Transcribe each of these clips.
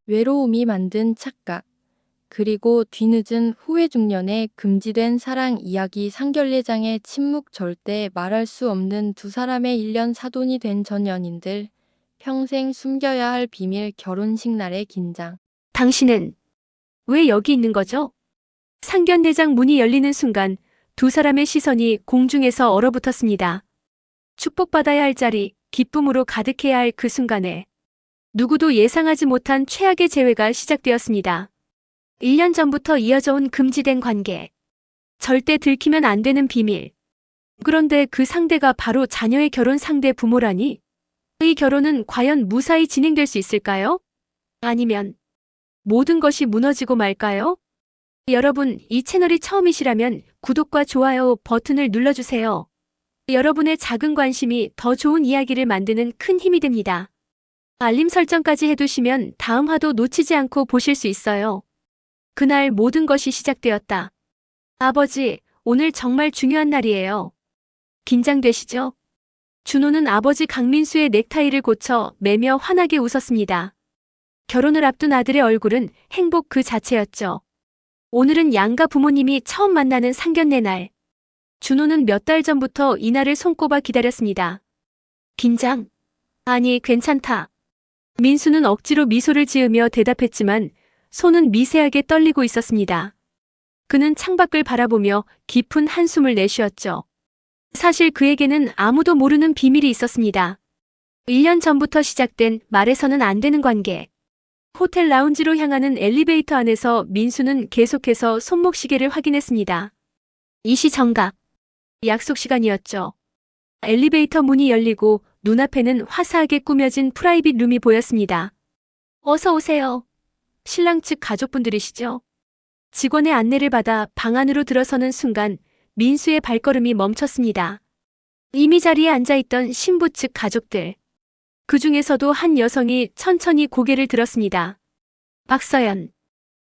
외로움이 만든 착각, 그리고 뒤늦은 후회 중년의 금지된 사랑 이야기. 상결례장의 침묵. 절대 말할 수 없는 두 사람의 1년 사돈이 된 전 연인들. 평생 숨겨야 할 비밀. 결혼식 날의 긴장. 당신은 왜 여기 있는 거죠? 상견례장 문이 열리는 순간 두 사람의 시선이 공중에서 얼어붙었습니다. 축복받아야 할 자리, 기쁨으로 가득해야 할 그 순간에 누구도 예상하지 못한 최악의 재회가 시작되었습니다. 1년 전부터 이어져 온 금지된 관계. 절대 들키면 안 되는 비밀. 그런데 그 상대가 바로 자녀의 결혼 상대 부모라니? 이 결혼은 과연 무사히 진행될 수 있을까요? 아니면 모든 것이 무너지고 말까요? 여러분, 이 채널이 처음이시라면 구독과 좋아요 버튼을 눌러주세요. 여러분의 작은 관심이 더 좋은 이야기를 만드는 큰 힘이 됩니다. 알림 설정까지 해두시면 다음 화도 놓치지 않고 보실 수 있어요. 그날 모든 것이 시작되었다. 아버지, 오늘 정말 중요한 날이에요. 긴장되시죠? 준호는 아버지 강민수의 넥타이를 고쳐 매며 환하게 웃었습니다. 결혼을 앞둔 아들의 얼굴은 행복 그 자체였죠. 오늘은 양가 부모님이 처음 만나는 상견례 날. 준호는 몇 달 전부터 이날을 손꼽아 기다렸습니다. 긴장? 아니, 괜찮다. 민수는 억지로 미소를 지으며 대답했지만 손은 미세하게 떨리고 있었습니다. 그는 창밖을 바라보며 깊은 한숨을 내쉬었죠. 사실 그에게는 아무도 모르는 비밀이 있었습니다. 1년 전부터 시작된 말해서는 안 되는 관계. 호텔 라운지로 향하는 엘리베이터 안에서 민수는 계속해서 손목시계를 확인했습니다. 2시 정각. 약속 시간이었죠. 엘리베이터 문이 열리고 눈앞에는 화사하게 꾸며진 프라이빗 룸이 보였습니다. 어서 오세요. 신랑 측 가족분들이시죠? 직원의 안내를 받아 방 안으로 들어서는 순간 민수의 발걸음이 멈췄습니다. 이미 자리에 앉아있던 신부 측 가족들. 그 중에서도 한 여성이 천천히 고개를 들었습니다. 박서연.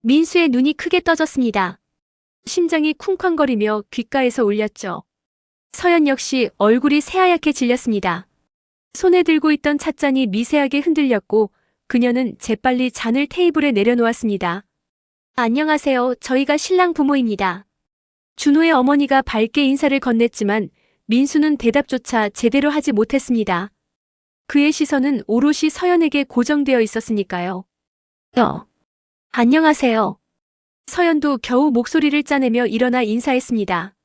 민수의 눈이 크게 떠졌습니다. 심장이 쿵쾅거리며 귓가에서 울렸죠. 서연 역시 얼굴이 새하얗게 질렸습니다. 손에 들고 있던 찻잔이 미세하게 흔들렸고 그녀는 재빨리 잔을 테이블에 내려놓았습니다. 안녕하세요. 저희가 신랑 부모입니다. 준호의 어머니가 밝게 인사를 건넸지만 민수는 대답조차 제대로 하지 못했습니다. 그의 시선은 오롯이 서연에게 고정되어 있었으니까요. 안녕하세요. 서연도 겨우 목소리를 짜내며 일어나 인사했습니다.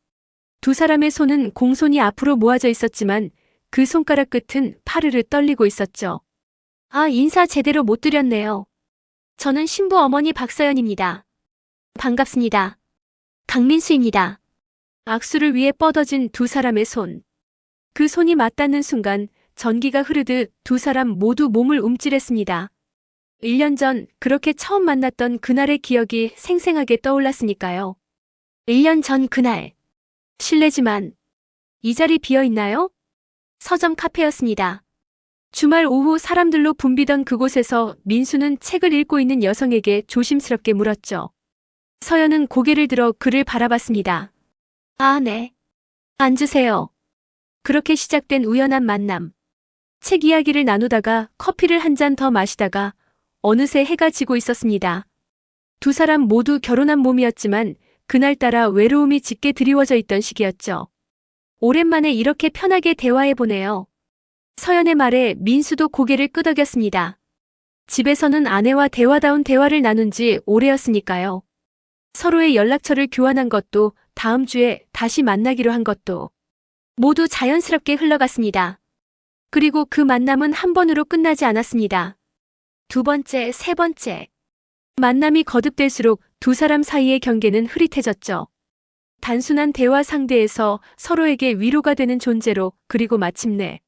두 사람의 손은 공손히 앞으로 모아져 있었지만 그 손가락 끝은 파르르 떨리고 있었죠. 아, 인사 제대로 못 드렸네요. 저는 신부 어머니 박서연입니다. 반갑습니다. 강민수입니다. 악수를 위해 뻗어진 두 사람의 손. 그 손이 맞닿는 순간 전기가 흐르듯 두 사람 모두 몸을 움찔했습니다. 1년 전 그렇게 처음 만났던 그날의 기억이 생생하게 떠올랐으니까요. 1년 전 그날. 실례지만 이 자리 비어있나요? 서점 카페였습니다. 주말 오후 사람들로 붐비던 그곳에서 민수는 책을 읽고 있는 여성에게 조심스럽게 물었죠. 서연은 고개를 들어 그를 바라봤습니다. 아, 네. 앉으세요. 그렇게 시작된 우연한 만남. 책 이야기를 나누다가 커피를 한 잔 더 마시다가 어느새 해가 지고 있었습니다. 두 사람 모두 결혼한 몸이었지만 그날따라 외로움이 짙게 드리워져 있던 시기였죠. 오랜만에 이렇게 편하게 대화해보네요. 서연의 말에 민수도 고개를 끄덕였습니다. 집에서는 아내와 대화다운 대화를 나눈 지 오래였으니까요. 서로의 연락처를 교환한 것도 다음 주에 다시 만나기로 한 것도 모두 자연스럽게 흘러갔습니다. 그리고 그 만남은 한 번으로 끝나지 않았습니다. 두 번째, 세 번째. 만남이 거듭될수록 두 사람 사이의 경계는 흐릿해졌죠. 단순한 대화 상대에서 서로에게 위로가 되는 존재로, 그리고 마침내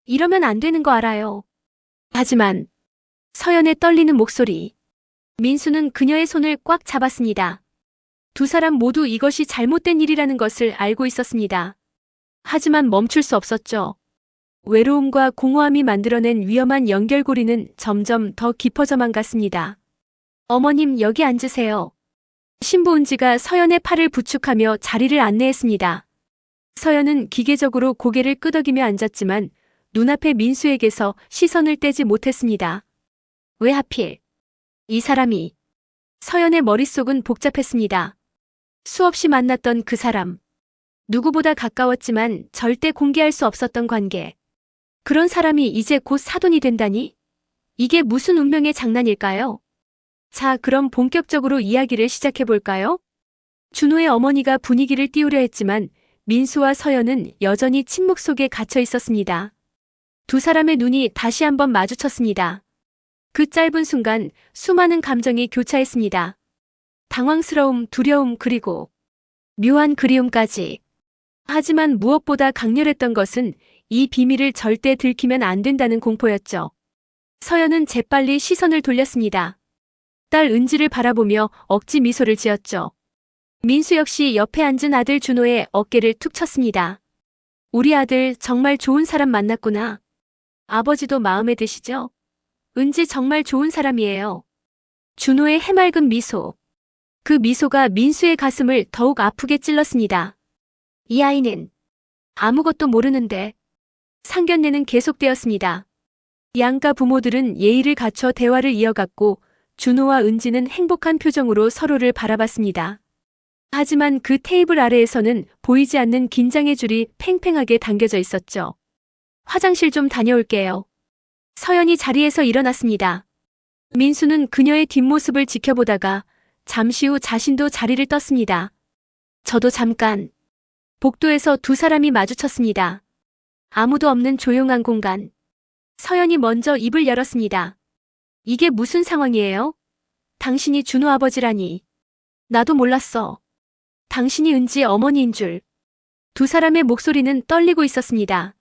이러면 안 되는 거 알아요. 하지만 서연의 떨리는 목소리. 민수는 그녀의 손을 꽉 잡았습니다. 두 사람 모두 이것이 잘못된 일이라는 것을 알고 있었습니다. 하지만 멈출 수 없었죠. 외로움과 공허함이 만들어낸 위험한 연결고리는 점점 더 깊어져만 갔습니다. 어머님, 여기 앉으세요. 신부 은지가 서연의 팔을 부축하며 자리를 안내했습니다. 서연은 기계적으로 고개를 끄덕이며 앉았지만 눈앞의 민수에게서 시선을 떼지 못했습니다. 왜 하필 이 사람이? 서연의 머릿속은 복잡했습니다. 수없이 만났던 그 사람. 누구보다 가까웠지만 절대 공개할 수 없었던 관계. 그런 사람이 이제 곧 사돈이 된다니? 이게 무슨 운명의 장난일까요? 자, 그럼 본격적으로 이야기를 시작해볼까요? 준호의 어머니가 분위기를 띄우려 했지만 민수와 서연은 여전히 침묵 속에 갇혀 있었습니다. 두 사람의 눈이 다시 한번 마주쳤습니다. 그 짧은 순간 수많은 감정이 교차했습니다. 당황스러움, 두려움, 그리고 묘한 그리움까지. 하지만 무엇보다 강렬했던 것은 이 비밀을 절대 들키면 안 된다는 공포였죠. 서연은 재빨리 시선을 돌렸습니다. 딸 은지를 바라보며 억지 미소를 지었죠. 민수 역시 옆에 앉은 아들 준호의 어깨를 툭 쳤습니다. 우리 아들 정말 좋은 사람 만났구나. 아버지도 마음에 드시죠? 은지 정말 좋은 사람이에요. 준호의 해맑은 미소. 그 미소가 민수의 가슴을 더욱 아프게 찔렀습니다. 이 아이는 아무것도 모르는데. 상견례는 계속되었습니다. 양가 부모들은 예의를 갖춰 대화를 이어갔고 준호와 은지는 행복한 표정으로 서로를 바라봤습니다. 하지만 그 테이블 아래에서는 보이지 않는 긴장의 줄이 팽팽하게 당겨져 있었죠. 화장실 좀 다녀올게요. 서연이 자리에서 일어났습니다. 민수는 그녀의 뒷모습을 지켜보다가 잠시 후 자신도 자리를 떴습니다. 저도 잠깐. 복도에서 두 사람이 마주쳤습니다. 아무도 없는 조용한 공간. 서연이 먼저 입을 열었습니다. 이게 무슨 상황이에요? 당신이 준호 아버지라니. 나도 몰랐어. 당신이 은지 어머니인 줄. 두 사람의 목소리는 떨리고 있었습니다.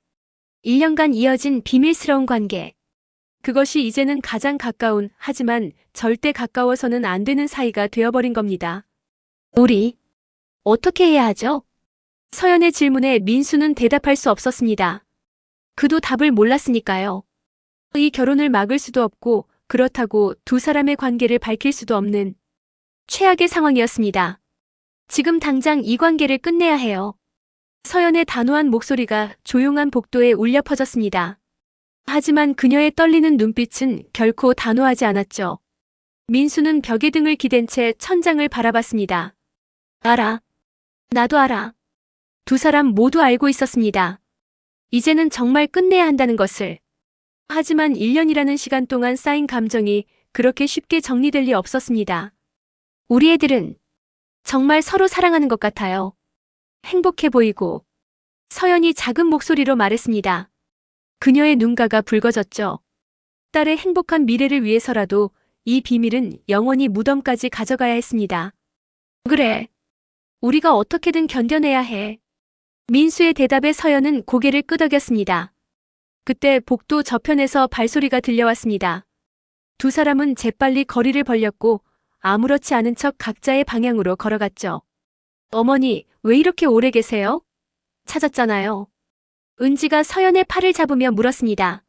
1년간 이어진 비밀스러운 관계. 그것이 이제는 가장 가까운, 하지만 절대 가까워서는 안 되는 사이가 되어버린 겁니다. 우리 어떻게 해야 하죠? 서연의 질문에 민수는 대답할 수 없었습니다. 그도 답을 몰랐으니까요. 이 결혼을 막을 수도 없고 그렇다고 두 사람의 관계를 밝힐 수도 없는 최악의 상황이었습니다. 지금 당장 이 관계를 끝내야 해요. 서연의 단호한 목소리가 조용한 복도에 울려 퍼졌습니다. 하지만 그녀의 떨리는 눈빛은 결코 단호하지 않았죠. 민수는 벽에 등을 기댄 채 천장을 바라봤습니다. 알아. 나도 알아. 두 사람 모두 알고 있었습니다. 이제는 정말 끝내야 한다는 것을. 하지만 1년이라는 시간 동안 쌓인 감정이 그렇게 쉽게 정리될 리 없었습니다. 우리 애들은 정말 서로 사랑하는 것 같아요. 행복해 보이고. 서연이 작은 목소리로 말했습니다. 그녀의 눈가가 붉어졌죠. 딸의 행복한 미래를 위해서라도 이 비밀은 영원히 무덤까지 가져가야 했습니다. 그래. 우리가 어떻게든 견뎌내야 해. 민수의 대답에 서연은 고개를 끄덕였습니다. 그때 복도 저편에서 발소리가 들려왔습니다. 두 사람은 재빨리 거리를 벌렸고 아무렇지 않은 척 각자의 방향으로 걸어갔죠. 어머니, 왜 이렇게 오래 계세요? 찾았잖아요. 은지가 서연의 팔을 잡으며 물었습니다.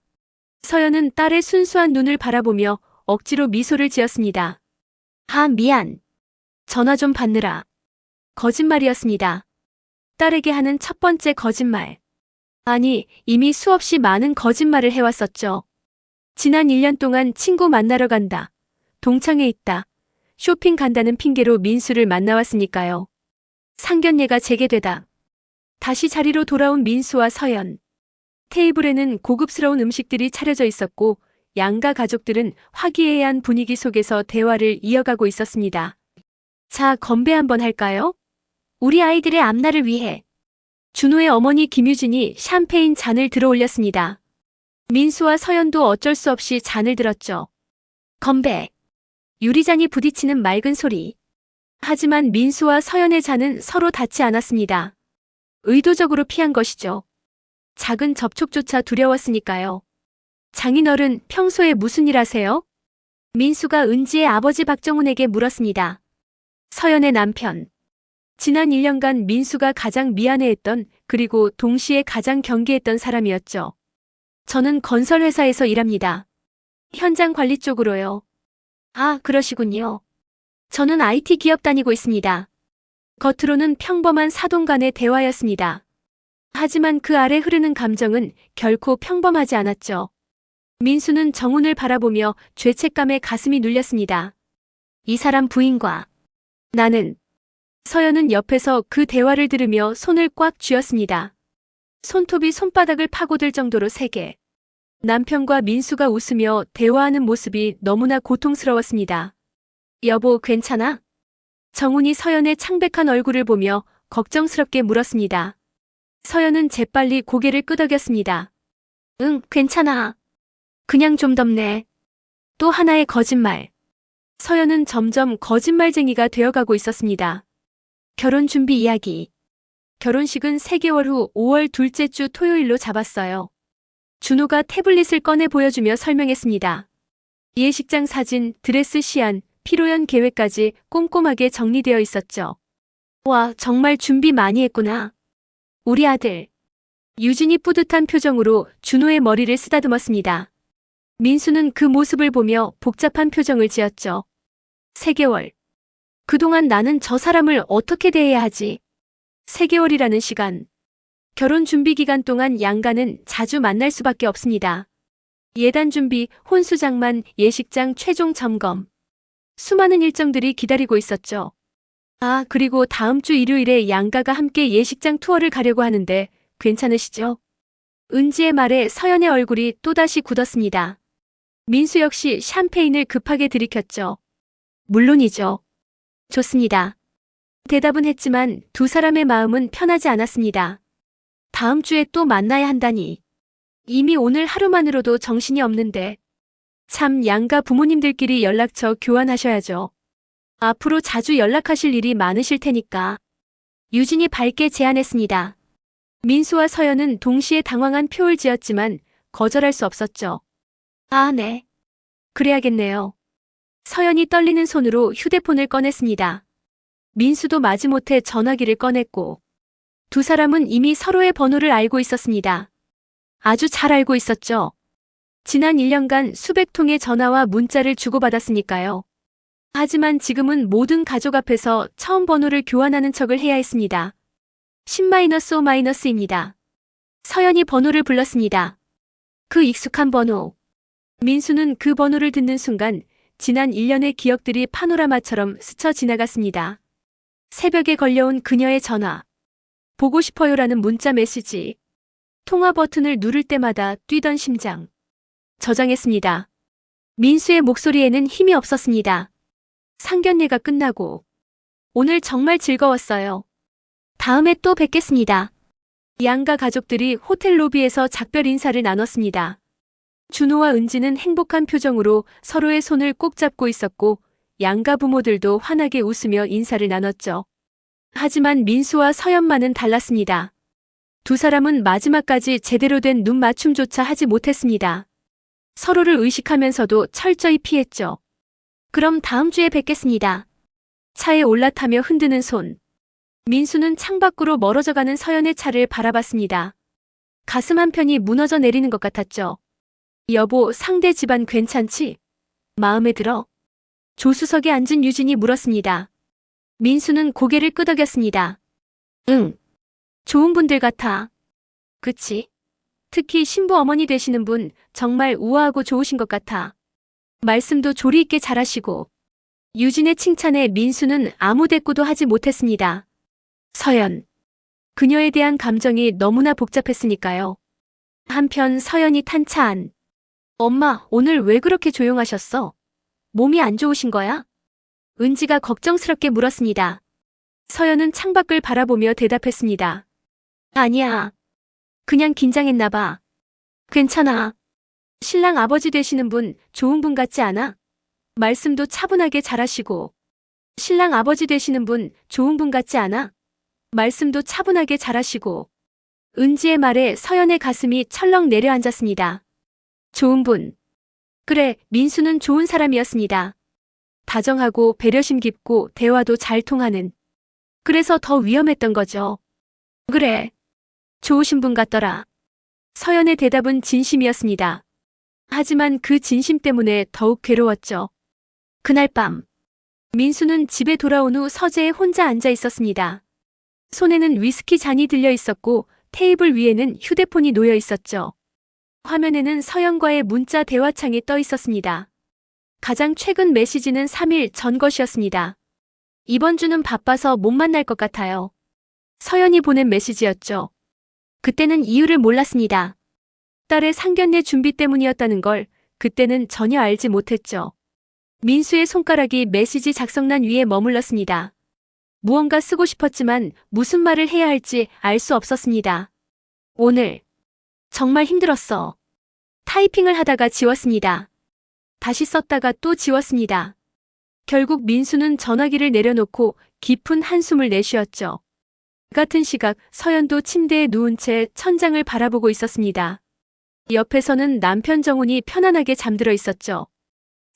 서연은 딸의 순수한 눈을 바라보며 억지로 미소를 지었습니다. 아, 미안. 전화 좀 받느라. 거짓말이었습니다. 딸에게 하는 첫 번째 거짓말. 아니, 이미 수없이 많은 거짓말을 해왔었죠. 지난 1년 동안 친구 만나러 간다. 동창회 있다. 쇼핑 간다는 핑계로 민수를 만나왔으니까요. 상견례가 재개되다. 다시 자리로 돌아온 민수와 서연. 테이블에는 고급스러운 음식들이 차려져 있었고 양가 가족들은 화기애애한 분위기 속에서 대화를 이어가고 있었습니다. 자, 건배 한번 할까요? 우리 아이들의 앞날을 위해. 준호의 어머니 김유진이 샴페인 잔을 들어 올렸습니다. 민수와 서연도 어쩔 수 없이 잔을 들었죠. 건배. 유리잔이 부딪히는 맑은 소리. 하지만 민수와 서연의 잔은 서로 닿지 않았습니다. 의도적으로 피한 것이죠. 작은 접촉조차 두려웠으니까요. 장인어른, 평소에 무슨 일 하세요? 민수가 은지의 아버지 박정훈에게 물었습니다. 서연의 남편. 지난 1년간 민수가 가장 미안해했던 그리고 동시에 가장 경계했던 사람이었죠. 저는 건설회사에서 일합니다. 현장 관리 쪽으로요. 아, 그러시군요. 저는 IT 기업 다니고 있습니다. 겉으로는 평범한 사돈 간의 대화였습니다. 하지만 그 아래 흐르는 감정은 결코 평범하지 않았죠. 민수는 정훈을 바라보며 죄책감에 가슴이 눌렸습니다. 이 사람 부인과 나는. 서연은 옆에서 그 대화를 들으며 손을 꽉 쥐었습니다. 손톱이 손바닥을 파고들 정도로 세게. 남편과 민수가 웃으며 대화하는 모습이 너무나 고통스러웠습니다. 여보, 괜찮아? 정훈이 서연의 창백한 얼굴을 보며 걱정스럽게 물었습니다. 서연은 재빨리 고개를 끄덕였습니다. 응, 괜찮아. 그냥 좀 덥네. 또 하나의 거짓말. 서연은 점점 거짓말쟁이가 되어가고 있었습니다. 결혼 준비 이야기. 결혼식은 3개월 후 5월 둘째 주 토요일로 잡았어요. 준호가 태블릿을 꺼내 보여주며 설명했습니다. 예식장 사진, 드레스 시안, 피로연 계획까지 꼼꼼하게 정리되어 있었죠. 와, 정말 준비 많이 했구나. 우리 아들. 유진이 뿌듯한 표정으로 준호의 머리를 쓰다듬었습니다. 민수는 그 모습을 보며 복잡한 표정을 지었죠. 3개월. 그동안 나는 저 사람을 어떻게 대해야 하지? 3개월이라는 시간. 결혼 준비 기간 동안 양가는 자주 만날 수밖에 없습니다. 예단 준비, 혼수 장만, 예식장 최종 점검. 수많은 일정들이 기다리고 있었죠. 아, 그리고 다음 주 일요일에 양가가 함께 예식장 투어를 가려고 하는데 괜찮으시죠? 은지의 말에 서연의 얼굴이 또다시 굳었습니다. 민수 역시 샴페인을 급하게 들이켰죠. 물론이죠. 좋습니다. 대답은 했지만 두 사람의 마음은 편하지 않았습니다. 다음 주에 또 만나야 한다니. 이미 오늘 하루만으로도 정신이 없는데. 참, 양가 부모님들끼리 연락처 교환하셔야죠. 앞으로 자주 연락하실 일이 많으실 테니까. 유진이 밝게 제안했습니다. 민수와 서연은 동시에 당황한 표를 지었지만 거절할 수 없었죠. 아, 네. 그래야겠네요. 서연이 떨리는 손으로 휴대폰을 꺼냈습니다. 민수도 마지못해 전화기를 꺼냈고 두 사람은 이미 서로의 번호를 알고 있었습니다. 아주 잘 알고 있었죠. 지난 1년간 수백 통의 전화와 문자를 주고받았으니까요. 하지만 지금은 모든 가족 앞에서 처음 번호를 교환하는 척을 해야 했습니다. 10-5-입니다. 서연이 번호를 불렀습니다. 그 익숙한 번호. 민수는 그 번호를 듣는 순간 지난 1년의 기억들이 파노라마처럼 스쳐 지나갔습니다. 새벽에 걸려온 그녀의 전화. 보고 싶어요라는 문자 메시지. 통화 버튼을 누를 때마다 뛰던 심장. 저장했습니다. 민수의 목소리에는 힘이 없었습니다. 상견례가 끝나고 오늘 정말 즐거웠어요. 다음에 또 뵙겠습니다. 양가 가족들이 호텔 로비에서 작별 인사를 나눴습니다. 준호와 은지는 행복한 표정으로 서로의 손을 꼭 잡고 있었고 양가 부모들도 환하게 웃으며 인사를 나눴죠. 하지만 민수와 서연만은 달랐습니다. 두 사람은 마지막까지 제대로 된 눈 맞춤조차 하지 못했습니다. 서로를 의식하면서도 철저히 피했죠. 그럼 다음 주에 뵙겠습니다. 차에 올라타며 흔드는 손. 민수는 창밖으로 멀어져가는 서연의 차를 바라봤습니다. 가슴 한편이 무너져 내리는 것 같았죠. 여보, 상대 집안 괜찮지? 마음에 들어? 조수석에 앉은 유진이 물었습니다. 민수는 고개를 끄덕였습니다. 응. 좋은 분들 같아. 그치? 특히 신부 어머니 되시는 분 정말 우아하고 좋으신 것 같아. 말씀도 조리 있게 잘하시고. 유진의 칭찬에 민수는 아무 대꾸도 하지 못했습니다. 서연. 그녀에 대한 감정이 너무나 복잡했으니까요. 한편 서연이 탄 차 안. 엄마, 오늘 왜 그렇게 조용하셨어? 몸이 안 좋으신 거야? 은지가 걱정스럽게 물었습니다. 서연은 창밖을 바라보며 대답했습니다. 아니야. 그냥 긴장했나 봐. 괜찮아. 신랑 아버지 되시는 분 좋은 분 같지 않아? 말씀도 차분하게 잘하시고. 신랑 아버지 되시는 분 좋은 분 같지 않아? 말씀도 차분하게 잘하시고. 은지의 말에 서연의 가슴이 철렁 내려앉았습니다. 좋은 분. 그래, 민수는 좋은 사람이었습니다. 다정하고 배려심 깊고 대화도 잘 통하는. 그래서 더 위험했던 거죠. 그래. 좋으신 분 같더라. 서연의 대답은 진심이었습니다. 하지만 그 진심 때문에 더욱 괴로웠죠. 그날 밤. 민수는 집에 돌아온 후 서재에 혼자 앉아 있었습니다. 손에는 위스키 잔이 들려 있었고 테이블 위에는 휴대폰이 놓여 있었죠. 화면에는 서연과의 문자 대화창이 떠 있었습니다. 가장 최근 메시지는 3일 전 것이었습니다. 이번 주는 바빠서 못 만날 것 같아요. 서연이 보낸 메시지였죠. 그때는 이유를 몰랐습니다. 딸의 상견례 준비 때문이었다는 걸 그때는 전혀 알지 못했죠. 민수의 손가락이 메시지 작성란 위에 머물렀습니다. 무언가 쓰고 싶었지만 무슨 말을 해야 할지 알 수 없었습니다. 오늘 정말 힘들었어. 타이핑을 하다가 지웠습니다. 다시 썼다가 또 지웠습니다. 결국 민수는 전화기를 내려놓고 깊은 한숨을 내쉬었죠. 같은 시각 서연도 침대에 누운 채 천장을 바라보고 있었습니다. 옆에서는 남편 정훈이 편안하게 잠들어 있었죠.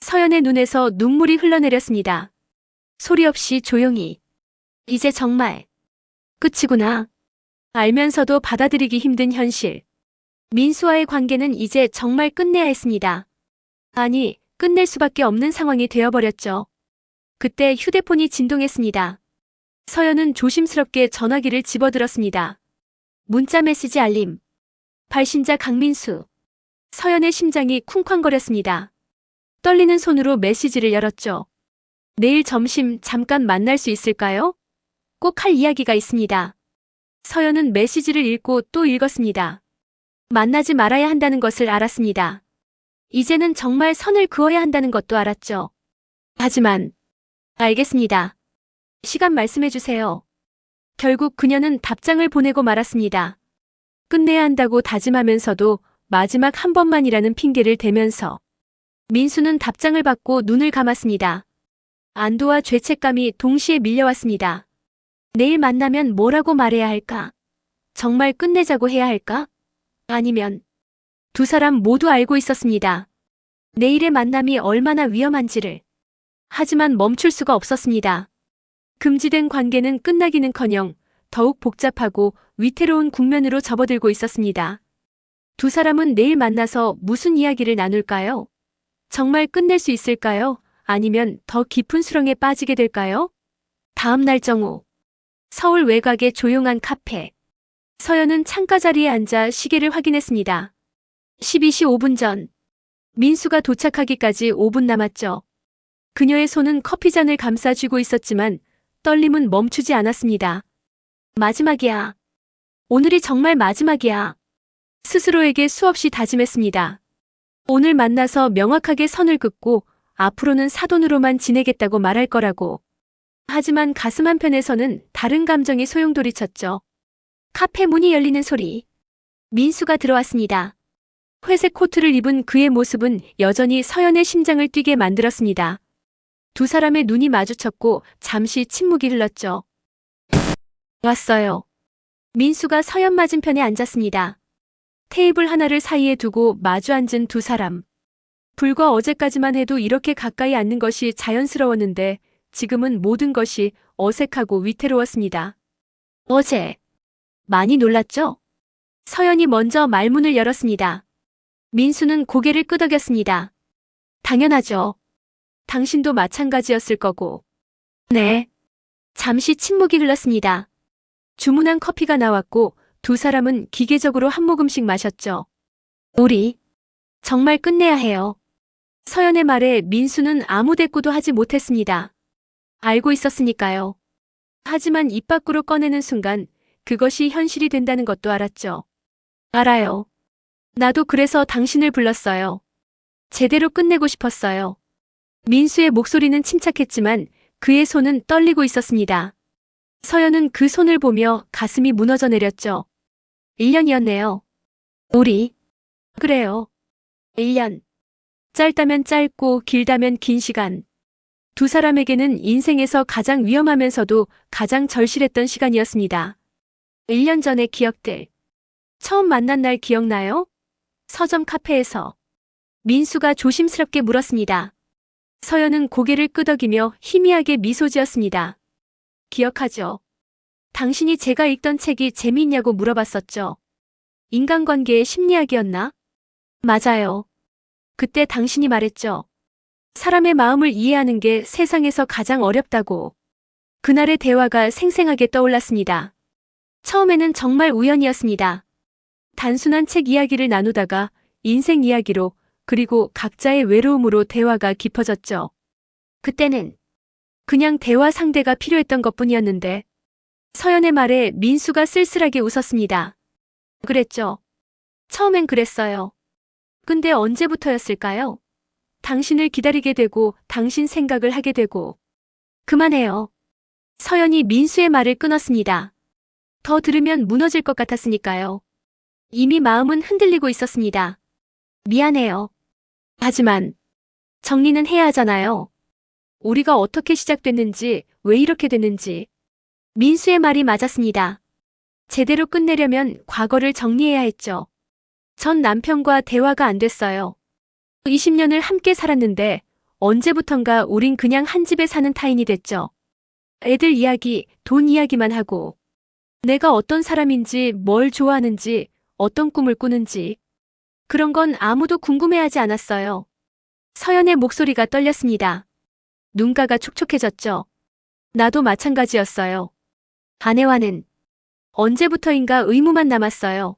서연의 눈에서 눈물이 흘러내렸습니다. 소리 없이 조용히. 이제 정말 끝이구나. 알면서도 받아들이기 힘든 현실. 민수와의 관계는 이제 정말 끝내야 했습니다. 아니, 끝낼 수밖에 없는 상황이 되어버렸죠. 그때 휴대폰이 진동했습니다. 서연은 조심스럽게 전화기를 집어들었습니다. 문자 메시지 알림. 발신자 강민수. 서연의 심장이 쿵쾅거렸습니다. 떨리는 손으로 메시지를 열었죠. 내일 점심 잠깐 만날 수 있을까요? 꼭 할 이야기가 있습니다. 서연은 메시지를 읽고 또 읽었습니다. 만나지 말아야 한다는 것을 알았습니다. 이제는 정말 선을 그어야 한다는 것도 알았죠. 하지만 알겠습니다. 시간 말씀해 주세요. 결국 그녀는 답장을 보내고 말았습니다. 끝내야 한다고 다짐하면서도 마지막 한 번만이라는 핑계를 대면서 민수는 답장을 받고 눈을 감았습니다. 안도와 죄책감이 동시에 밀려왔습니다. 내일 만나면 뭐라고 말해야 할까? 정말 끝내자고 해야 할까? 아니면 두 사람 모두 알고 있었습니다. 내일의 만남이 얼마나 위험한지를. 하지만 멈출 수가 없었습니다. 금지된 관계는 끝나기는커녕 더욱 복잡하고 위태로운 국면으로 접어들고 있었습니다. 두 사람은 내일 만나서 무슨 이야기를 나눌까요? 정말 끝낼 수 있을까요? 아니면 더 깊은 수렁에 빠지게 될까요? 다음 날 정오. 서울 외곽의 조용한 카페. 서연은 창가 자리에 앉아 시계를 확인했습니다. 12시 5분 전. 민수가 도착하기까지 5분 남았죠. 그녀의 손은 커피잔을 감싸 쥐고 있었지만 떨림은 멈추지 않았습니다. 마지막이야. 오늘이 정말 마지막이야. 스스로에게 수없이 다짐했습니다. 오늘 만나서 명확하게 선을 긋고 앞으로는 사돈으로만 지내겠다고 말할 거라고. 하지만 가슴 한편에서는 다른 감정이 소용돌이쳤죠. 카페 문이 열리는 소리. 민수가 들어왔습니다. 회색 코트를 입은 그의 모습은 여전히 서연의 심장을 뛰게 만들었습니다. 두 사람의 눈이 마주쳤고 잠시 침묵이 흘렀죠. 왔어요. 민수가 서연 맞은편에 앉았습니다. 테이블 하나를 사이에 두고 마주 앉은 두 사람. 불과 어제까지만 해도 이렇게 가까이 앉는 것이 자연스러웠는데 지금은 모든 것이 어색하고 위태로웠습니다. 어제 많이 놀랐죠? 서연이 먼저 말문을 열었습니다. 민수는 고개를 끄덕였습니다. 당연하죠. 당신도 마찬가지였을 거고. 네. 잠시 침묵이 흘렀습니다. 주문한 커피가 나왔고 두 사람은 기계적으로 한 모금씩 마셨죠. 우리 정말 끝내야 해요. 서연의 말에 민수는 아무 대꾸도 하지 못했습니다. 알고 있었으니까요. 하지만 입 밖으로 꺼내는 순간 그것이 현실이 된다는 것도 알았죠. 알아요. 나도 그래서 당신을 불렀어요. 제대로 끝내고 싶었어요. 민수의 목소리는 침착했지만 그의 손은 떨리고 있었습니다. 서연은 그 손을 보며 가슴이 무너져 내렸죠. 1년이었네요. 우리. 그래요. 1년. 짧다면 짧고 길다면 긴 시간. 두 사람에게는 인생에서 가장 위험하면서도 가장 절실했던 시간이었습니다. 1년 전의 기억들. 처음 만난 날 기억나요? 서점 카페에서. 민수가 조심스럽게 물었습니다. 서연은 고개를 끄덕이며 희미하게 미소 지었습니다. 기억하죠? 당신이 제가 읽던 책이 재미있냐고 물어봤었죠. 인간관계의 심리학이었나? 맞아요. 그때 당신이 말했죠. 사람의 마음을 이해하는 게 세상에서 가장 어렵다고. 그날의 대화가 생생하게 떠올랐습니다. 처음에는 정말 우연이었습니다. 단순한 책 이야기를 나누다가 인생 이야기로 그리고 각자의 외로움으로 대화가 깊어졌죠. 그때는 그냥 대화 상대가 필요했던 것뿐이었는데 서연의 말에 민수가 쓸쓸하게 웃었습니다. 그랬죠. 처음엔 그랬어요. 근데 언제부터였을까요? 당신을 기다리게 되고 당신 생각을 하게 되고. 그만해요. 서연이 민수의 말을 끊었습니다. 더 들으면 무너질 것 같았으니까요. 이미 마음은 흔들리고 있었습니다. 미안해요. 하지만 정리는 해야 하잖아요. 우리가 어떻게 시작됐는지, 왜 이렇게 됐는지. 민수의 말이 맞았습니다. 제대로 끝내려면 과거를 정리해야 했죠. 전 남편과 대화가 안 됐어요. 20년을 함께 살았는데 언제부턴가 우린 그냥 한 집에 사는 타인이 됐죠. 애들 이야기, 돈 이야기만 하고 내가 어떤 사람인지, 뭘 좋아하는지, 어떤 꿈을 꾸는지 그런 건 아무도 궁금해하지 않았어요. 서연의 목소리가 떨렸습니다. 눈가가 촉촉해졌죠. 나도 마찬가지였어요. 아내와는 언제부터인가 의무만 남았어요.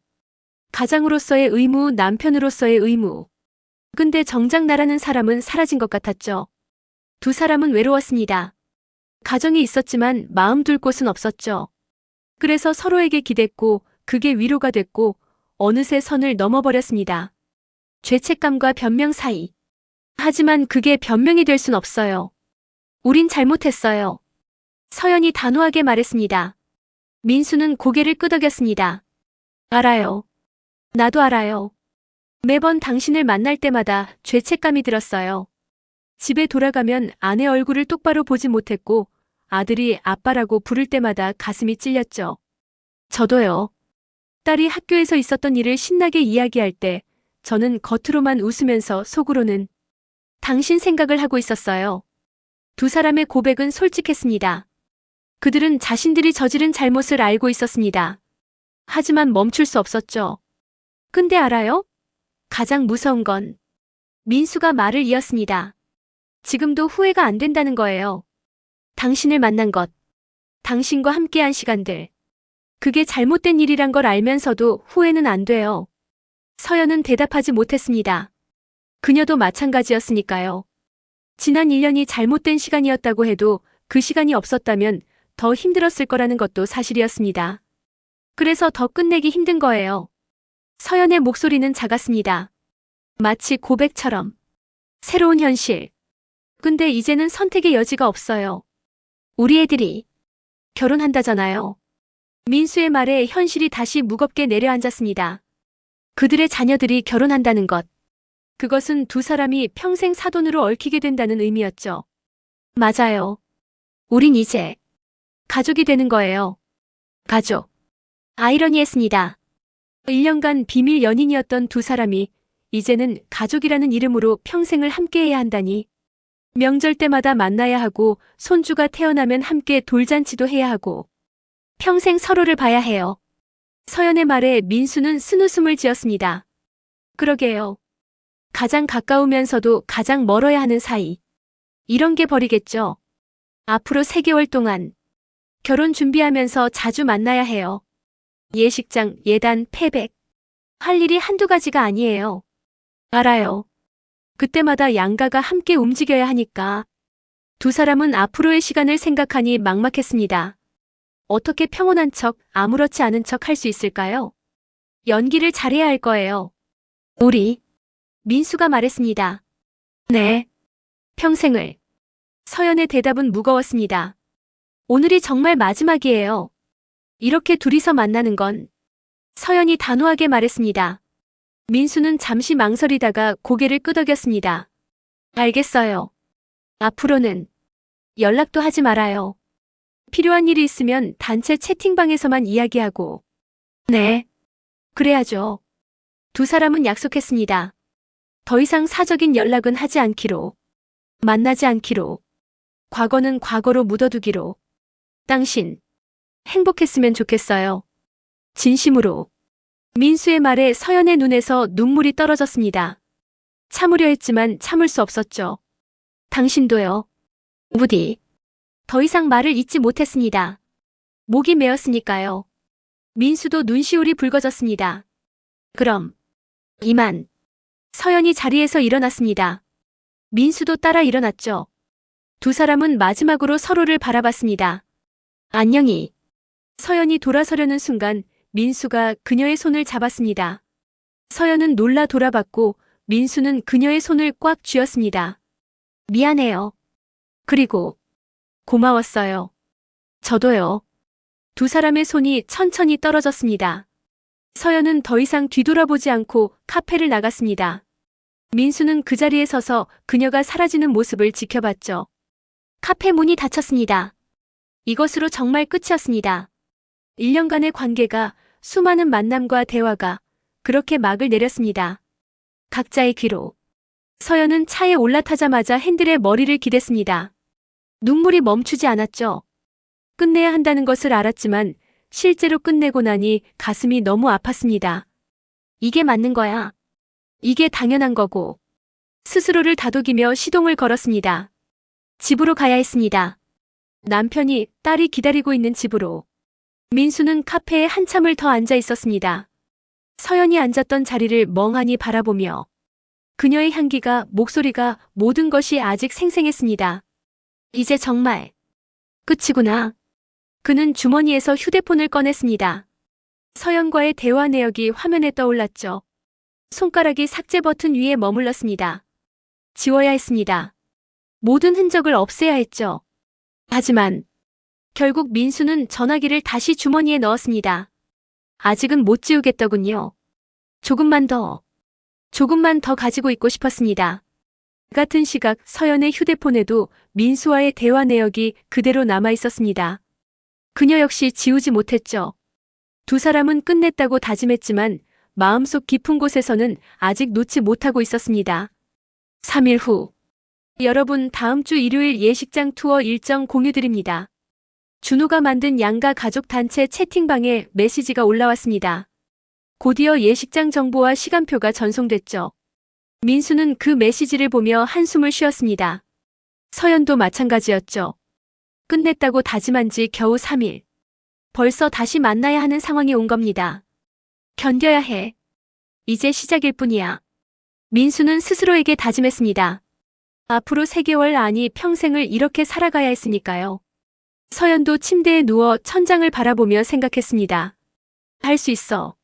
가장으로서의 의무, 남편으로서의 의무. 근데 정작 나라는 사람은 사라진 것 같았죠. 두 사람은 외로웠습니다. 가정이 있었지만 마음 둘 곳은 없었죠. 그래서 서로에게 기댔고 그게 위로가 됐고 어느새 선을 넘어버렸습니다. 죄책감과 변명 사이. 하지만 그게 변명이 될 순 없어요. 우린 잘못했어요. 서연이 단호하게 말했습니다. 민수는 고개를 끄덕였습니다. 알아요. 나도 알아요. 매번 당신을 만날 때마다 죄책감이 들었어요. 집에 돌아가면 아내 얼굴을 똑바로 보지 못했고 아들이 아빠라고 부를 때마다 가슴이 찔렸죠. 저도요. 딸이 학교에서 있었던 일을 신나게 이야기할 때 저는 겉으로만 웃으면서 속으로는 당신 생각을 하고 있었어요. 두 사람의 고백은 솔직했습니다. 그들은 자신들이 저지른 잘못을 알고 있었습니다. 하지만 멈출 수 없었죠. 근데 알아요? 가장 무서운 건 민수가 말을 이었습니다. 지금도 후회가 안 된다는 거예요. 당신을 만난 것, 당신과 함께한 시간들. 그게 잘못된 일이란 걸 알면서도 후회는 안 돼요. 서연은 대답하지 못했습니다. 그녀도 마찬가지였으니까요. 지난 1년이 잘못된 시간이었다고 해도 그 시간이 없었다면 더 힘들었을 거라는 것도 사실이었습니다. 그래서 더 끝내기 힘든 거예요. 서연의 목소리는 작았습니다. 마치 고백처럼. 새로운 현실. 근데 이제는 선택의 여지가 없어요. 우리 애들이 결혼한다잖아요. 민수의 말에 현실이 다시 무겁게 내려앉았습니다. 그들의 자녀들이 결혼한다는 것. 그것은 두 사람이 평생 사돈으로 얽히게 된다는 의미였죠. 맞아요. 우린 이제 가족이 되는 거예요. 가족. 아이러니했습니다. 1년간 비밀 연인이었던 두 사람이 이제는 가족이라는 이름으로 평생을 함께해야 한다니. 명절 때마다 만나야 하고 손주가 태어나면 함께 돌잔치도 해야 하고 평생 서로를 봐야 해요. 서연의 말에 민수는 쓴웃음을 지었습니다. 그러게요. 가장 가까우면서도 가장 멀어야 하는 사이. 이런 게 벌이겠죠. 앞으로 3개월 동안 결혼 준비하면서 자주 만나야 해요. 예식장, 예단, 패백. 할 일이 한두 가지가 아니에요. 알아요. 그때마다 양가가 함께 움직여야 하니까. 두 사람은 앞으로의 시간을 생각하니 막막했습니다. 어떻게 평온한 척, 아무렇지 않은 척 할 수 있을까요? 연기를 잘해야 할 거예요. 우리. 민수가 말했습니다. 네. 평생을. 서연의 대답은 무거웠습니다. 오늘이 정말 마지막이에요. 이렇게 둘이서 만나는 건. 서연이 단호하게 말했습니다. 민수는 잠시 망설이다가 고개를 끄덕였습니다. 알겠어요. 앞으로는 연락도 하지 말아요. 필요한 일이 있으면 단체 채팅방에서만 이야기하고. 네. 그래야죠. 두 사람은 약속했습니다. 더 이상 사적인 연락은 하지 않기로. 만나지 않기로. 과거는 과거로 묻어두기로. 당신, 행복했으면 좋겠어요. 진심으로. 민수의 말에 서연의 눈에서 눈물이 떨어졌습니다. 참으려 했지만 참을 수 없었죠. 당신도요. 부디. 더 이상 말을 잇지 못했습니다. 목이 메었으니까요. 민수도 눈시울이 붉어졌습니다. 그럼 이만. 서연이 자리에서 일어났습니다. 민수도 따라 일어났죠. 두 사람은 마지막으로 서로를 바라봤습니다. 안녕히. 서연이 돌아서려는 순간 민수가 그녀의 손을 잡았습니다. 서연은 놀라 돌아봤고 민수는 그녀의 손을 꽉 쥐었습니다. 미안해요. 그리고 고마웠어요. 저도요. 두 사람의 손이 천천히 떨어졌습니다. 서연은 더 이상 뒤돌아보지 않고 카페를 나갔습니다. 민수는 그 자리에 서서 그녀가 사라지는 모습을 지켜봤죠. 카페 문이 닫혔습니다. 이것으로 정말 끝이었습니다. 1년간의 관계가, 수많은 만남과 대화가 그렇게 막을 내렸습니다. 각자의 귀로. 서연은 차에 올라타자마자 핸들에 머리를 기댔습니다. 눈물이 멈추지 않았죠. 끝내야 한다는 것을 알았지만 실제로 끝내고 나니 가슴이 너무 아팠습니다. 이게 맞는 거야. 이게 당연한 거고. 스스로를 다독이며 시동을 걸었습니다. 집으로 가야 했습니다. 남편이, 딸이 기다리고 있는 집으로. 민수는 카페에 한참을 더 앉아 있었습니다. 서연이 앉았던 자리를 멍하니 바라보며 그녀의 향기가, 목소리가, 모든 것이 아직 생생했습니다. 이제 정말 끝이구나. 그는 주머니에서 휴대폰을 꺼냈습니다. 서연과의 대화 내역이 화면에 떠올랐죠. 손가락이 삭제 버튼 위에 머물렀습니다. 지워야 했습니다. 모든 흔적을 없애야 했죠. 하지만 결국 민수는 전화기를 다시 주머니에 넣었습니다. 아직은 못 지우겠더군요. 조금만 더 가지고 있고 싶었습니다. 같은 시각 서연의 휴대폰에도 민수와의 대화 내역이 그대로 남아 있었습니다. 그녀 역시 지우지 못했죠. 두 사람은 끝냈다고 다짐했지만 마음속 깊은 곳에서는 아직 놓지 못하고 있었습니다. 3일 후. 여러분, 다음 주 일요일 예식장 투어 일정 공유드립니다. 준호가 만든 양가 가족 단체 채팅방에 메시지가 올라왔습니다. 곧이어 예식장 정보와 시간표가 전송됐죠. 민수는 그 메시지를 보며 한숨을 쉬었습니다. 서연도 마찬가지였죠. 끝냈다고 다짐한 지 겨우 3일. 벌써 다시 만나야 하는 상황이 온 겁니다. 견뎌야 해. 이제 시작일 뿐이야. 민수는 스스로에게 다짐했습니다. 앞으로 3개월 아니 평생을 이렇게 살아가야 했으니까요. 서연도 침대에 누워 천장을 바라보며 생각했습니다. 할 수 있어.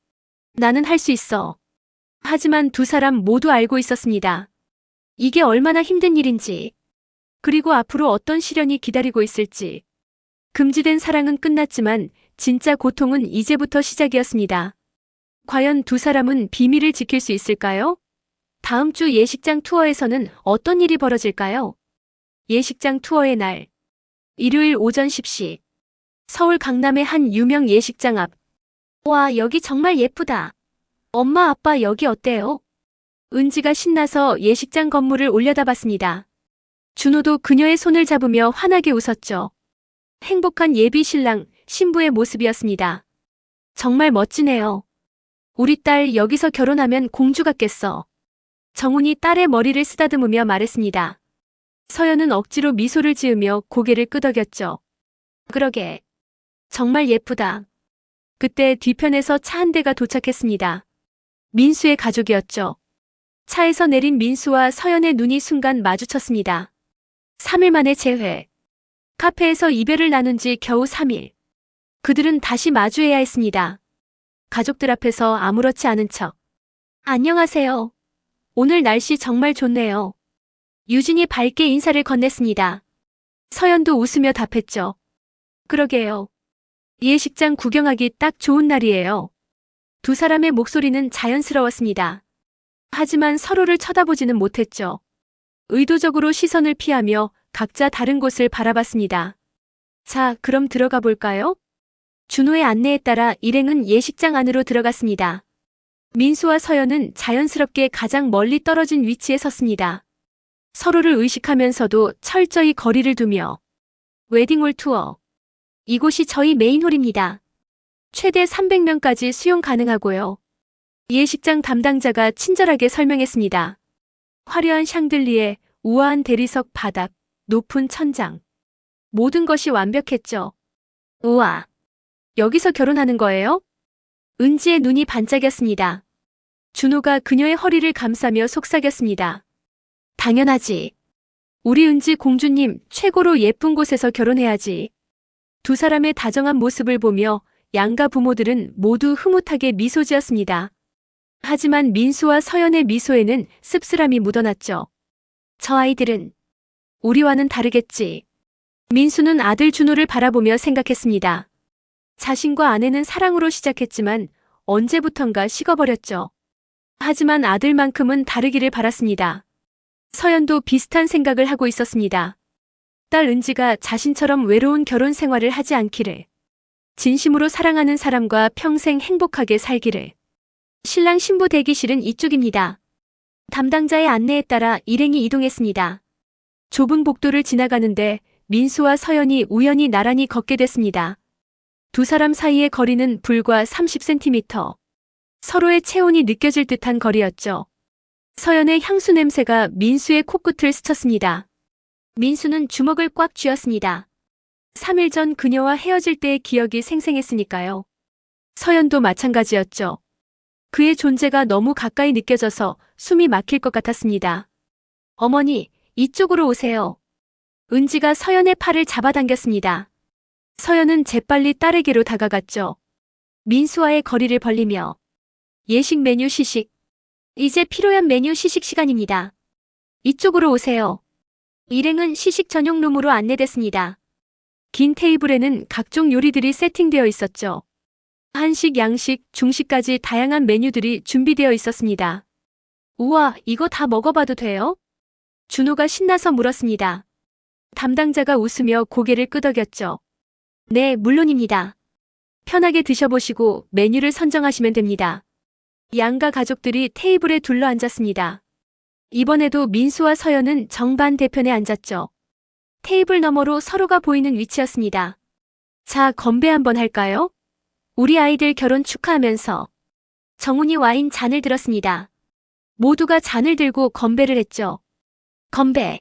나는 할 수 있어. 하지만 두 사람 모두 알고 있었습니다. 이게 얼마나 힘든 일인지, 그리고 앞으로 어떤 시련이 기다리고 있을지. 금지된 사랑은 끝났지만 진짜 고통은 이제부터 시작이었습니다. 과연 두 사람은 비밀을 지킬 수 있을까요? 다음 주 예식장 투어에서는 어떤 일이 벌어질까요? 예식장 투어의 날. 일요일 오전 10시. 서울 강남의 한 유명 예식장 앞. 와, 여기 정말 예쁘다. 엄마, 아빠 여기 어때요? 은지가 신나서 예식장 건물을 올려다봤습니다. 준호도 그녀의 손을 잡으며 환하게 웃었죠. 행복한 예비 신랑, 신부의 모습이었습니다. 정말 멋지네요. 우리 딸 여기서 결혼하면 공주 같겠어. 정훈이 딸의 머리를 쓰다듬으며 말했습니다. 서연은 억지로 미소를 지으며 고개를 끄덕였죠. 그러게. 정말 예쁘다. 그때 뒤편에서 차 한 대가 도착했습니다. 민수의 가족이었죠. 차에서 내린 민수와 서연의 눈이 순간 마주쳤습니다. 3일 만에 재회. 카페에서 이별을 나눈 지 겨우 3일. 그들은 다시 마주해야 했습니다. 가족들 앞에서 아무렇지 않은 척. 안녕하세요. 오늘 날씨 정말 좋네요. 유진이 밝게 인사를 건넸습니다. 서연도 웃으며 답했죠. 그러게요. 예식장 구경하기 딱 좋은 날이에요. 두 사람의 목소리는 자연스러웠습니다. 하지만 서로를 쳐다보지는 못했죠. 의도적으로 시선을 피하며 각자 다른 곳을 바라봤습니다. 자, 그럼 들어가 볼까요? 준호의 안내에 따라 일행은 예식장 안으로 들어갔습니다. 민수와 서연은 자연스럽게 가장 멀리 떨어진 위치에 섰습니다. 서로를 의식하면서도 철저히 거리를 두며. 웨딩홀 투어. 이곳이 저희 메인홀입니다. 최대 300명까지 수용 가능하고요. 예식장 담당자가 친절하게 설명했습니다. 화려한 샹들리에, 우아한 대리석 바닥, 높은 천장. 모든 것이 완벽했죠. 우와. 여기서 결혼하는 거예요? 은지의 눈이 반짝였습니다. 준호가 그녀의 허리를 감싸며 속삭였습니다. 당연하지. 우리 은지 공주님 최고로 예쁜 곳에서 결혼해야지. 두 사람의 다정한 모습을 보며 양가 부모들은 모두 흐뭇하게 미소 지었습니다. 하지만 민수와 서연의 미소에는 씁쓸함이 묻어났죠. 저 아이들은 우리와는 다르겠지. 민수는 아들 준호를 바라보며 생각했습니다. 자신과 아내는 사랑으로 시작했지만 언제부턴가 식어버렸죠. 하지만 아들만큼은 다르기를 바랐습니다. 서연도 비슷한 생각을 하고 있었습니다. 딸 은지가 자신처럼 외로운 결혼 생활을 하지 않기를. 진심으로 사랑하는 사람과 평생 행복하게 살기를. 신랑 신부 대기실은 이쪽입니다. 담당자의 안내에 따라 일행이 이동했습니다. 좁은 복도를 지나가는데 민수와 서연이 우연히 나란히 걷게 됐습니다. 두 사람 사이의 거리는 불과 30cm. 서로의 체온이 느껴질 듯한 거리였죠. 서연의 향수 냄새가 민수의 코끝을 스쳤습니다. 민수는 주먹을 꽉 쥐었습니다. 3일 전 그녀와 헤어질 때의 기억이 생생했으니까요. 서연도 마찬가지였죠. 그의 존재가 너무 가까이 느껴져서 숨이 막힐 것 같았습니다. 어머니, 이쪽으로 오세요. 은지가 서연의 팔을 잡아당겼습니다. 서연은 재빨리 딸에게로 다가갔죠. 민수와의 거리를 벌리며 예식 메뉴 시식. 이제 필요한 메뉴 시식 시간입니다. 이쪽으로 오세요. 일행은 시식 전용 룸으로 안내됐습니다. 긴 테이블에는 각종 요리들이 세팅되어 있었죠. 한식, 양식, 중식까지 다양한 메뉴들이 준비되어 있었습니다. 우와, 이거 다 먹어봐도 돼요? 준호가 신나서 물었습니다. 담당자가 웃으며 고개를 끄덕였죠. 네, 물론입니다. 편하게 드셔보시고 메뉴를 선정하시면 됩니다. 양가 가족들이 테이블에 둘러 앉았습니다. 이번에도 민수와 서연은 정반대편에 앉았죠. 테이블 너머로 서로가 보이는 위치였습니다. 자, 건배 한번 할까요? 우리 아이들 결혼 축하하면서. 정훈이 와인 잔을 들었습니다. 모두가 잔을 들고 건배를 했죠. 건배.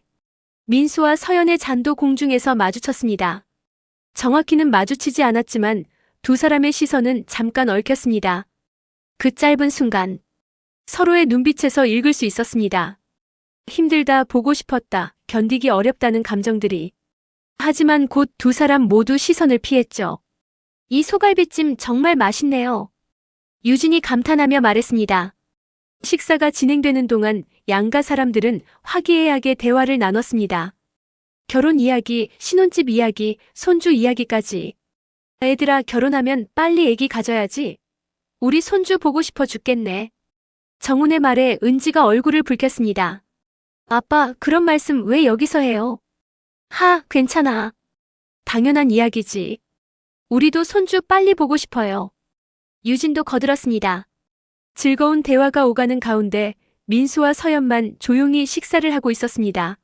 민수와 서연의 잔도 공중에서 마주쳤습니다. 정확히는 마주치지 않았지만 두 사람의 시선은 잠깐 얽혔습니다. 그 짧은 순간 서로의 눈빛에서 읽을 수 있었습니다. 힘들다, 보고 싶었다, 견디기 어렵다는 감정들이. 하지만 곧 두 사람 모두 시선을 피했죠. 이 소갈비찜 정말 맛있네요. 유진이 감탄하며 말했습니다. 식사가 진행되는 동안 양가 사람들은 화기애애하게 대화를 나눴습니다. 결혼 이야기, 신혼집 이야기, 손주 이야기까지. 애들아, 결혼하면 빨리 애기 가져야지. 우리 손주 보고 싶어 죽겠네. 정훈의 말에 은지가 얼굴을 붉혔습니다. 아빠, 그런 말씀 왜 여기서 해요? 하, 괜찮아. 당연한 이야기지. 우리도 손주 빨리 보고 싶어요. 유진도 거들었습니다. 즐거운 대화가 오가는 가운데 민수와 서연만 조용히 식사를 하고 있었습니다.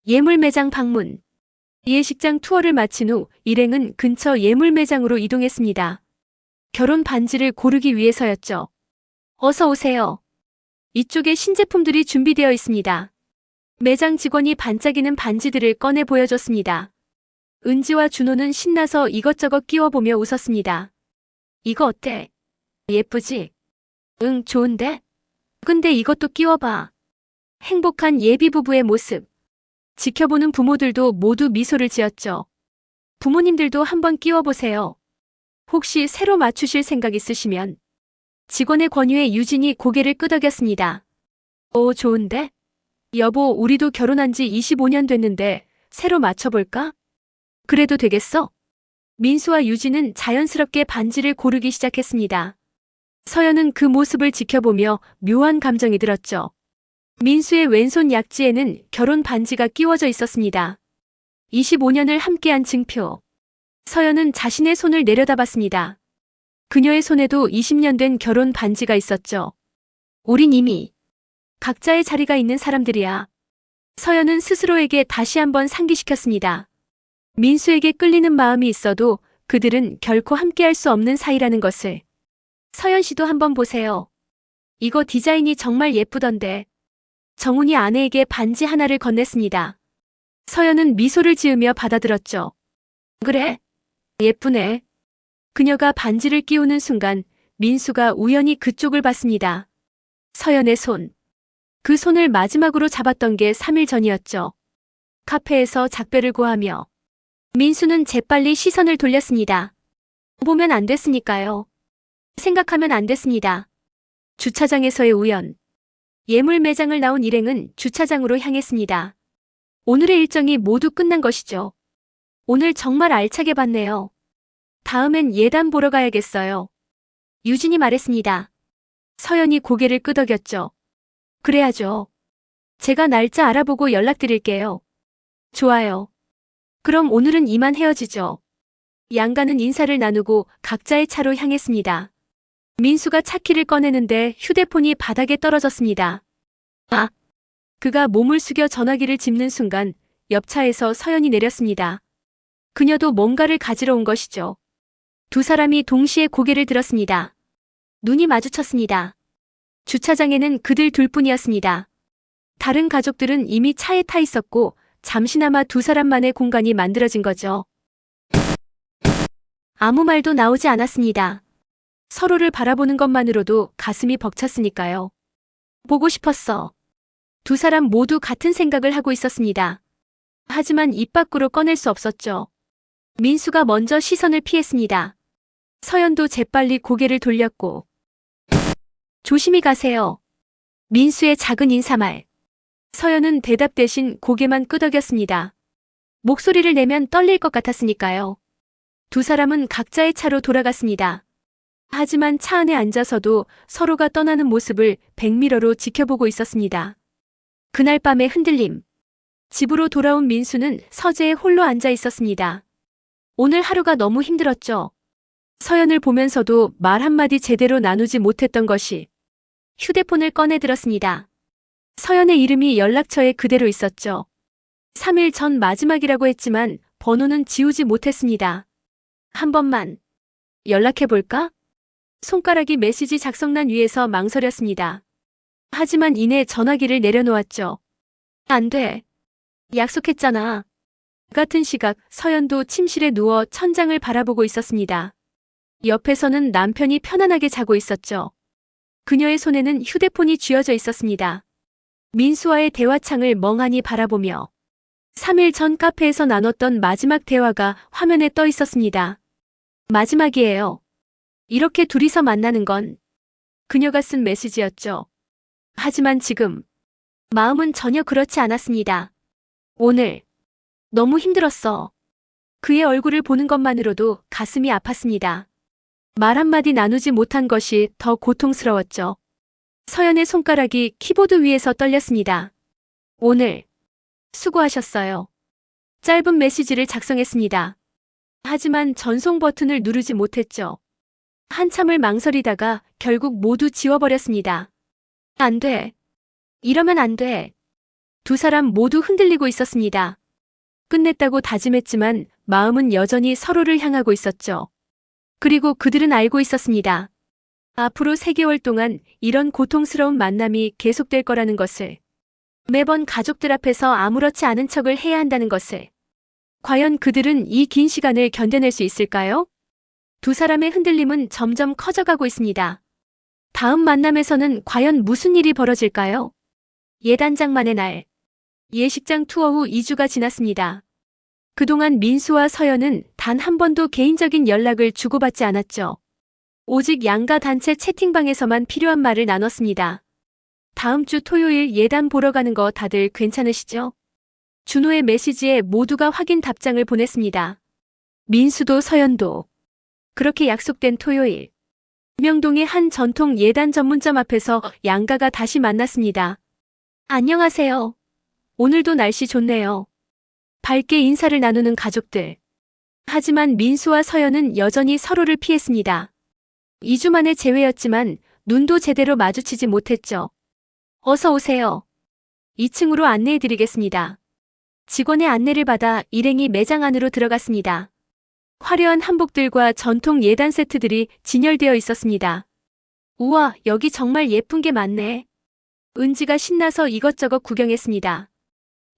예물 매장 방문. 예식장 투어를 마친 후 일행은 근처 예물 매장으로 이동했습니다. 결혼 반지를 고르기 위해서였죠. 어서 오세요. 이쪽에 신제품들이 준비되어 있습니다. 매장 직원이 반짝이는 반지들을 꺼내 보여줬습니다. 은지와 준호는 신나서 이것저것 끼워보며 웃었습니다. 이거 어때? 예쁘지? 응, 좋은데? 근데 이것도 끼워봐. 행복한 예비부부의 모습. 지켜보는 부모들도 모두 미소를 지었죠. 부모님들도 한번 끼워보세요. 혹시 새로 맞추실 생각 있으시면. 직원의 권유에 유진이 고개를 끄덕였습니다. 오, 좋은데? 여보, 우리도 결혼한 지 25년 됐는데 새로 맞춰볼까? 그래도 되겠어? 민수와 유진은 자연스럽게 반지를 고르기 시작했습니다. 서연은 그 모습을 지켜보며 묘한 감정이 들었죠. 민수의 왼손 약지에는 결혼 반지가 끼워져 있었습니다. 25년을 함께한 증표. 서연은 자신의 손을 내려다봤습니다. 그녀의 손에도 20년 된 결혼 반지가 있었죠. 우린 이미 각자의 자리가 있는 사람들이야. 서연은 스스로에게 다시 한번 상기시켰습니다. 민수에게 끌리는 마음이 있어도 그들은 결코 함께할 수 없는 사이라는 것을. 서연 씨도 한번 보세요. 이거 디자인이 정말 예쁘던데. 정훈이 아내에게 반지 하나를 건넸습니다. 서연은 미소를 지으며 받아들었죠. 그래? 예쁘네. 그녀가 반지를 끼우는 순간 민수가 우연히 그쪽을 봤습니다. 서연의 손. 그 손을 마지막으로 잡았던 게 3일 전이었죠. 카페에서 작별을 고하며 민수는 재빨리 시선을 돌렸습니다. 보면 안 됐으니까요. 생각하면 안 됐습니다. 주차장에서의 우연. 예물 매장을 나온 일행은 주차장으로 향했습니다. 오늘의 일정이 모두 끝난 것이죠. 오늘 정말 알차게 봤네요. 다음엔 예단 보러 가야겠어요. 유진이 말했습니다. 서연이 고개를 끄덕였죠. 그래야죠. 제가 날짜 알아보고 연락드릴게요. 좋아요. 그럼 오늘은 이만 헤어지죠. 양가는 인사를 나누고 각자의 차로 향했습니다. 민수가 차키를 꺼내는데 휴대폰이 바닥에 떨어졌습니다. 아! 그가 몸을 숙여 전화기를 짚는 순간 옆차에서 서연이 내렸습니다. 그녀도 뭔가를 가지러 온 것이죠. 두 사람이 동시에 고개를 들었습니다. 눈이 마주쳤습니다. 주차장에는 그들 둘뿐이었습니다. 다른 가족들은 이미 차에 타 있었고 잠시나마 두 사람만의 공간이 만들어진 거죠. 아무 말도 나오지 않았습니다. 서로를 바라보는 것만으로도 가슴이 벅찼으니까요. 보고 싶었어. 두 사람 모두 같은 생각을 하고 있었습니다. 하지만 입 밖으로 꺼낼 수 없었죠. 민수가 먼저 시선을 피했습니다. 서연도 재빨리 고개를 돌렸고 조심히 가세요. 민수의 작은 인사말. 서연은 대답 대신 고개만 끄덕였습니다. 목소리를 내면 떨릴 것 같았으니까요. 두 사람은 각자의 차로 돌아갔습니다. 하지만 차 안에 앉아서도 서로가 떠나는 모습을 백미러로 지켜보고 있었습니다. 그날 밤의 흔들림. 집으로 돌아온 민수는 서재에 홀로 앉아 있었습니다. 오늘 하루가 너무 힘들었죠. 서연을 보면서도 말 한마디 제대로 나누지 못했던 것이. 휴대폰을 꺼내 들었습니다. 서연의 이름이 연락처에 그대로 있었죠. 3일 전 마지막이라고 했지만 번호는 지우지 못했습니다. 한 번만 연락해볼까? 손가락이 메시지 작성란 위에서 망설였습니다. 하지만 이내 전화기를 내려놓았죠. 안 돼. 약속했잖아. 같은 시각 서연도 침실에 누워 천장을 바라보고 있었습니다. 옆에서는 남편이 편안하게 자고 있었죠. 그녀의 손에는 휴대폰이 쥐어져 있었습니다. 민수와의 대화창을 멍하니 바라보며 3일 전 카페에서 나눴던 마지막 대화가 화면에 떠 있었습니다. 마지막이에요. 이렇게 둘이서 만나는 건 그녀가 쓴 메시지였죠. 하지만 지금 마음은 전혀 그렇지 않았습니다. 오늘 너무 힘들었어. 그의 얼굴을 보는 것만으로도 가슴이 아팠습니다. 말 한마디 나누지 못한 것이 더 고통스러웠죠. 서연의 손가락이 키보드 위에서 떨렸습니다. 오늘 수고하셨어요. 짧은 메시지를 작성했습니다. 하지만 전송 버튼을 누르지 못했죠. 한참을 망설이다가 결국 모두 지워버렸습니다. 안 돼. 이러면 안 돼. 두 사람 모두 흔들리고 있었습니다. 끝냈다고 다짐했지만 마음은 여전히 서로를 향하고 있었죠. 그리고 그들은 알고 있었습니다. 앞으로 3개월 동안 이런 고통스러운 만남이 계속될 거라는 것을. 매번 가족들 앞에서 아무렇지 않은 척을 해야 한다는 것을. 과연 그들은 이 긴 시간을 견뎌낼 수 있을까요? 두 사람의 흔들림은 점점 커져가고 있습니다. 다음 만남에서는 과연 무슨 일이 벌어질까요? 예단장만의 날. 예식장 투어 후 2주가 지났습니다. 그동안 민수와 서연은 단 한 번도 개인적인 연락을 주고받지 않았죠. 오직 양가 단체 채팅방에서만 필요한 말을 나눴습니다. 다음 주 토요일 예단 보러 가는 거 다들 괜찮으시죠? 준호의 메시지에 모두가 확인 답장을 보냈습니다. 민수도 서연도. 그렇게 약속된 토요일. 명동의 한 전통 예단 전문점 앞에서 양가가 다시 만났습니다. 안녕하세요. 오늘도 날씨 좋네요. 밝게 인사를 나누는 가족들. 하지만 민수와 서연은 여전히 서로를 피했습니다. 2주 만의 재회였지만 눈도 제대로 마주치지 못했죠. 어서 오세요. 2층으로 안내해드리겠습니다. 직원의 안내를 받아 일행이 매장 안으로 들어갔습니다. 화려한 한복들과 전통 예단 세트들이 진열되어 있었습니다. 우와, 여기 정말 예쁜 게 많네. 은지가 신나서 이것저것 구경했습니다.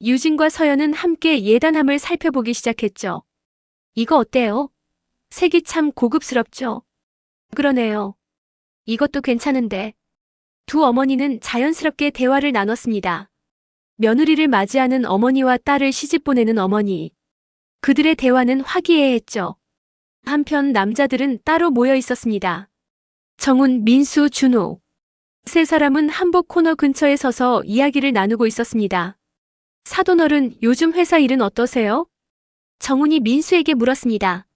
유진과 서연은 함께 예단함을 살펴보기 시작했죠. 이거 어때요? 색이 참 고급스럽죠? 그러네요. 이것도 괜찮은데. 두 어머니는 자연스럽게 대화를 나눴습니다. 며느리를 맞이하는 어머니와 딸을 시집 보내는 어머니. 그들의 대화는 화기애애했죠. 한편 남자들은 따로 모여 있었습니다. 정훈, 민수, 준호. 세 사람은 한복 코너 근처에 서서 이야기를 나누고 있었습니다. 사돈어른, 요즘 회사 일은 어떠세요? 정훈이 민수에게 물었습니다.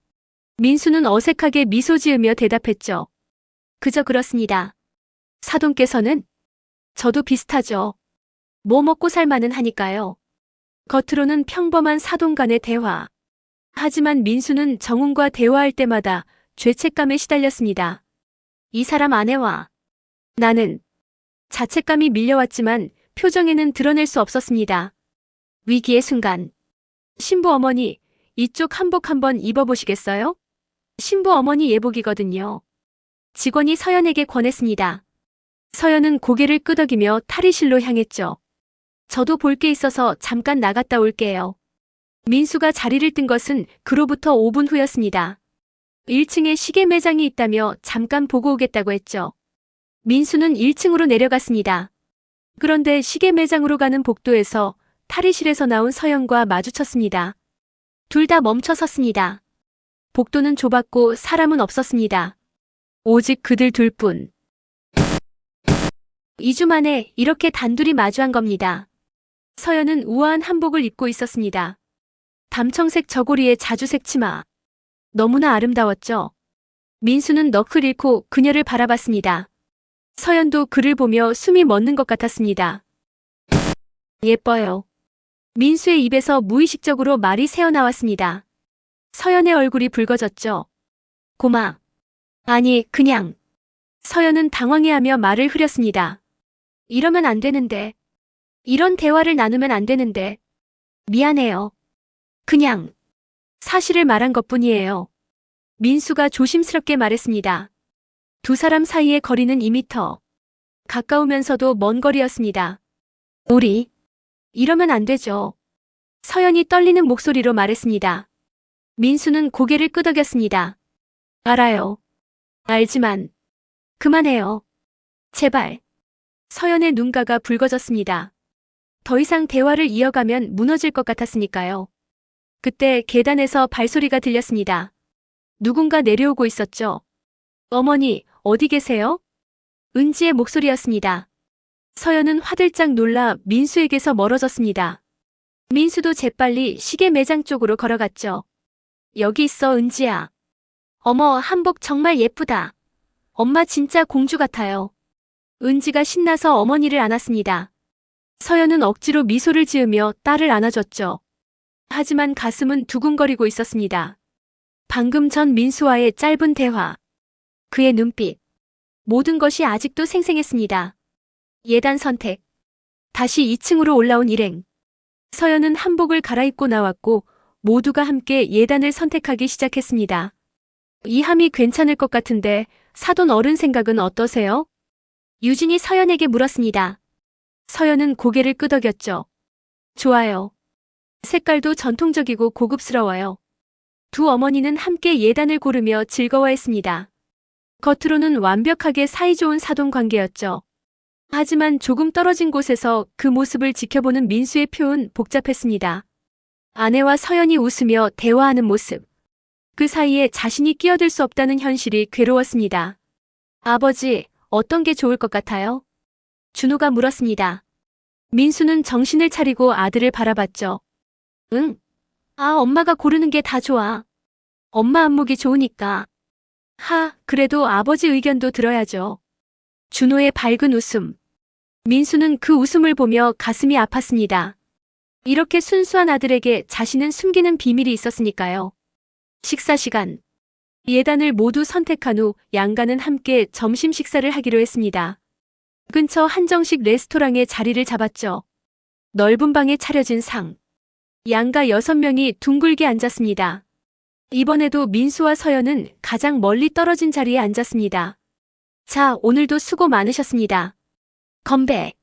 민수는 어색하게 미소 지으며 대답했죠. 그저 그렇습니다. 사돈께서는? 저도 비슷하죠. 뭐 먹고 살만은 하니까요. 겉으로는 평범한 사돈 간의 대화. 하지만 민수는 정훈과 대화할 때마다 죄책감에 시달렸습니다. 이 사람 아내와 나는 자책감이 밀려왔지만 표정에는 드러낼 수 없었습니다. 위기의 순간. 신부 어머니, 이쪽 한복 한번 입어보시겠어요? 신부 어머니 예복이거든요. 직원이 서연에게 권했습니다. 서연은 고개를 끄덕이며 탈의실로 향했죠. 저도 볼 게 있어서 잠깐 나갔다 올게요. 민수가 자리를 뜬 것은 그로부터 5분 후였습니다. 1층에 시계 매장이 있다며 잠깐 보고 오겠다고 했죠. 민수는 1층으로 내려갔습니다. 그런데 시계 매장으로 가는 복도에서 탈의실에서 나온 서연과 마주쳤습니다. 둘 다 멈춰 섰습니다. 복도는 좁았고 사람은 없었습니다. 오직 그들 둘뿐. 2주 만에 이렇게 단둘이 마주한 겁니다. 서연은 우아한 한복을 입고 있었습니다. 담청색 저고리에 자주색 치마. 너무나 아름다웠죠. 민수는 넋을 잃고 그녀를 바라봤습니다. 서연도 그를 보며 숨이 멎는 것 같았습니다. 예뻐요. 민수의 입에서 무의식적으로 말이 새어나왔습니다. 서연의 얼굴이 붉어졌죠. 고마. 아니, 그냥. 서연은 당황해하며 말을 흐렸습니다. 이러면 안 되는데. 이런 대화를 나누면 안 되는데. 미안해요. 그냥 사실을 말한 것뿐이에요. 민수가 조심스럽게 말했습니다. 두 사람 사이의 거리는 2미터. 가까우면서도 먼 거리였습니다. 우리 이러면 안 되죠. 서연이 떨리는 목소리로 말했습니다. 민수는 고개를 끄덕였습니다. 알아요. 알지만 그만해요. 제발. 서연의 눈가가 붉어졌습니다. 더 이상 대화를 이어가면 무너질 것 같았으니까요. 그때 계단에서 발소리가 들렸습니다. 누군가 내려오고 있었죠. 어머니, 어디 계세요? 은지의 목소리였습니다. 서연은 화들짝 놀라 민수에게서 멀어졌습니다. 민수도 재빨리 시계 매장 쪽으로 걸어갔죠. 여기 있어, 은지야. 어머, 한복 정말 예쁘다. 엄마 진짜 공주 같아요. 은지가 신나서 어머니를 안았습니다. 서연은 억지로 미소를 지으며 딸을 안아줬죠. 하지만 가슴은 두근거리고 있었습니다. 방금 전 민수와의 짧은 대화. 그의 눈빛. 모든 것이 아직도 생생했습니다. 예단 선택. 다시 2층으로 올라온 일행. 서연은 한복을 갈아입고 나왔고 모두가 함께 예단을 선택하기 시작했습니다. 이 함이 괜찮을 것 같은데 사돈 어른 생각은 어떠세요? 유진이 서연에게 물었습니다. 서연은 고개를 끄덕였죠. 좋아요. 색깔도 전통적이고 고급스러워요. 두 어머니는 함께 예단을 고르며 즐거워했습니다. 겉으로는 완벽하게 사이좋은 사돈 관계였죠. 하지만 조금 떨어진 곳에서 그 모습을 지켜보는 민수의 표는 복잡했습니다. 아내와 서연이 웃으며 대화하는 모습. 그 사이에 자신이 끼어들 수 없다는 현실이 괴로웠습니다. 아버지, 어떤 게 좋을 것 같아요? 준호가 물었습니다. 민수는 정신을 차리고 아들을 바라봤죠. 응. 엄마가 고르는 게 다 좋아. 엄마 안목이 좋으니까. 그래도 아버지 의견도 들어야죠. 준호의 밝은 웃음. 민수는 그 웃음을 보며 가슴이 아팠습니다. 이렇게 순수한 아들에게 자신은 숨기는 비밀이 있었으니까요. 식사 시간. 예단을 모두 선택한 후 양가는 함께 점심 식사를 하기로 했습니다. 근처 한정식 레스토랑에 자리를 잡았죠. 넓은 방에 차려진 상. 양가 6명이 둥글게 앉았습니다. 이번에도 민수와 서연은 가장 멀리 떨어진 자리에 앉았습니다. 자, 오늘도 수고 많으셨습니다. 건배.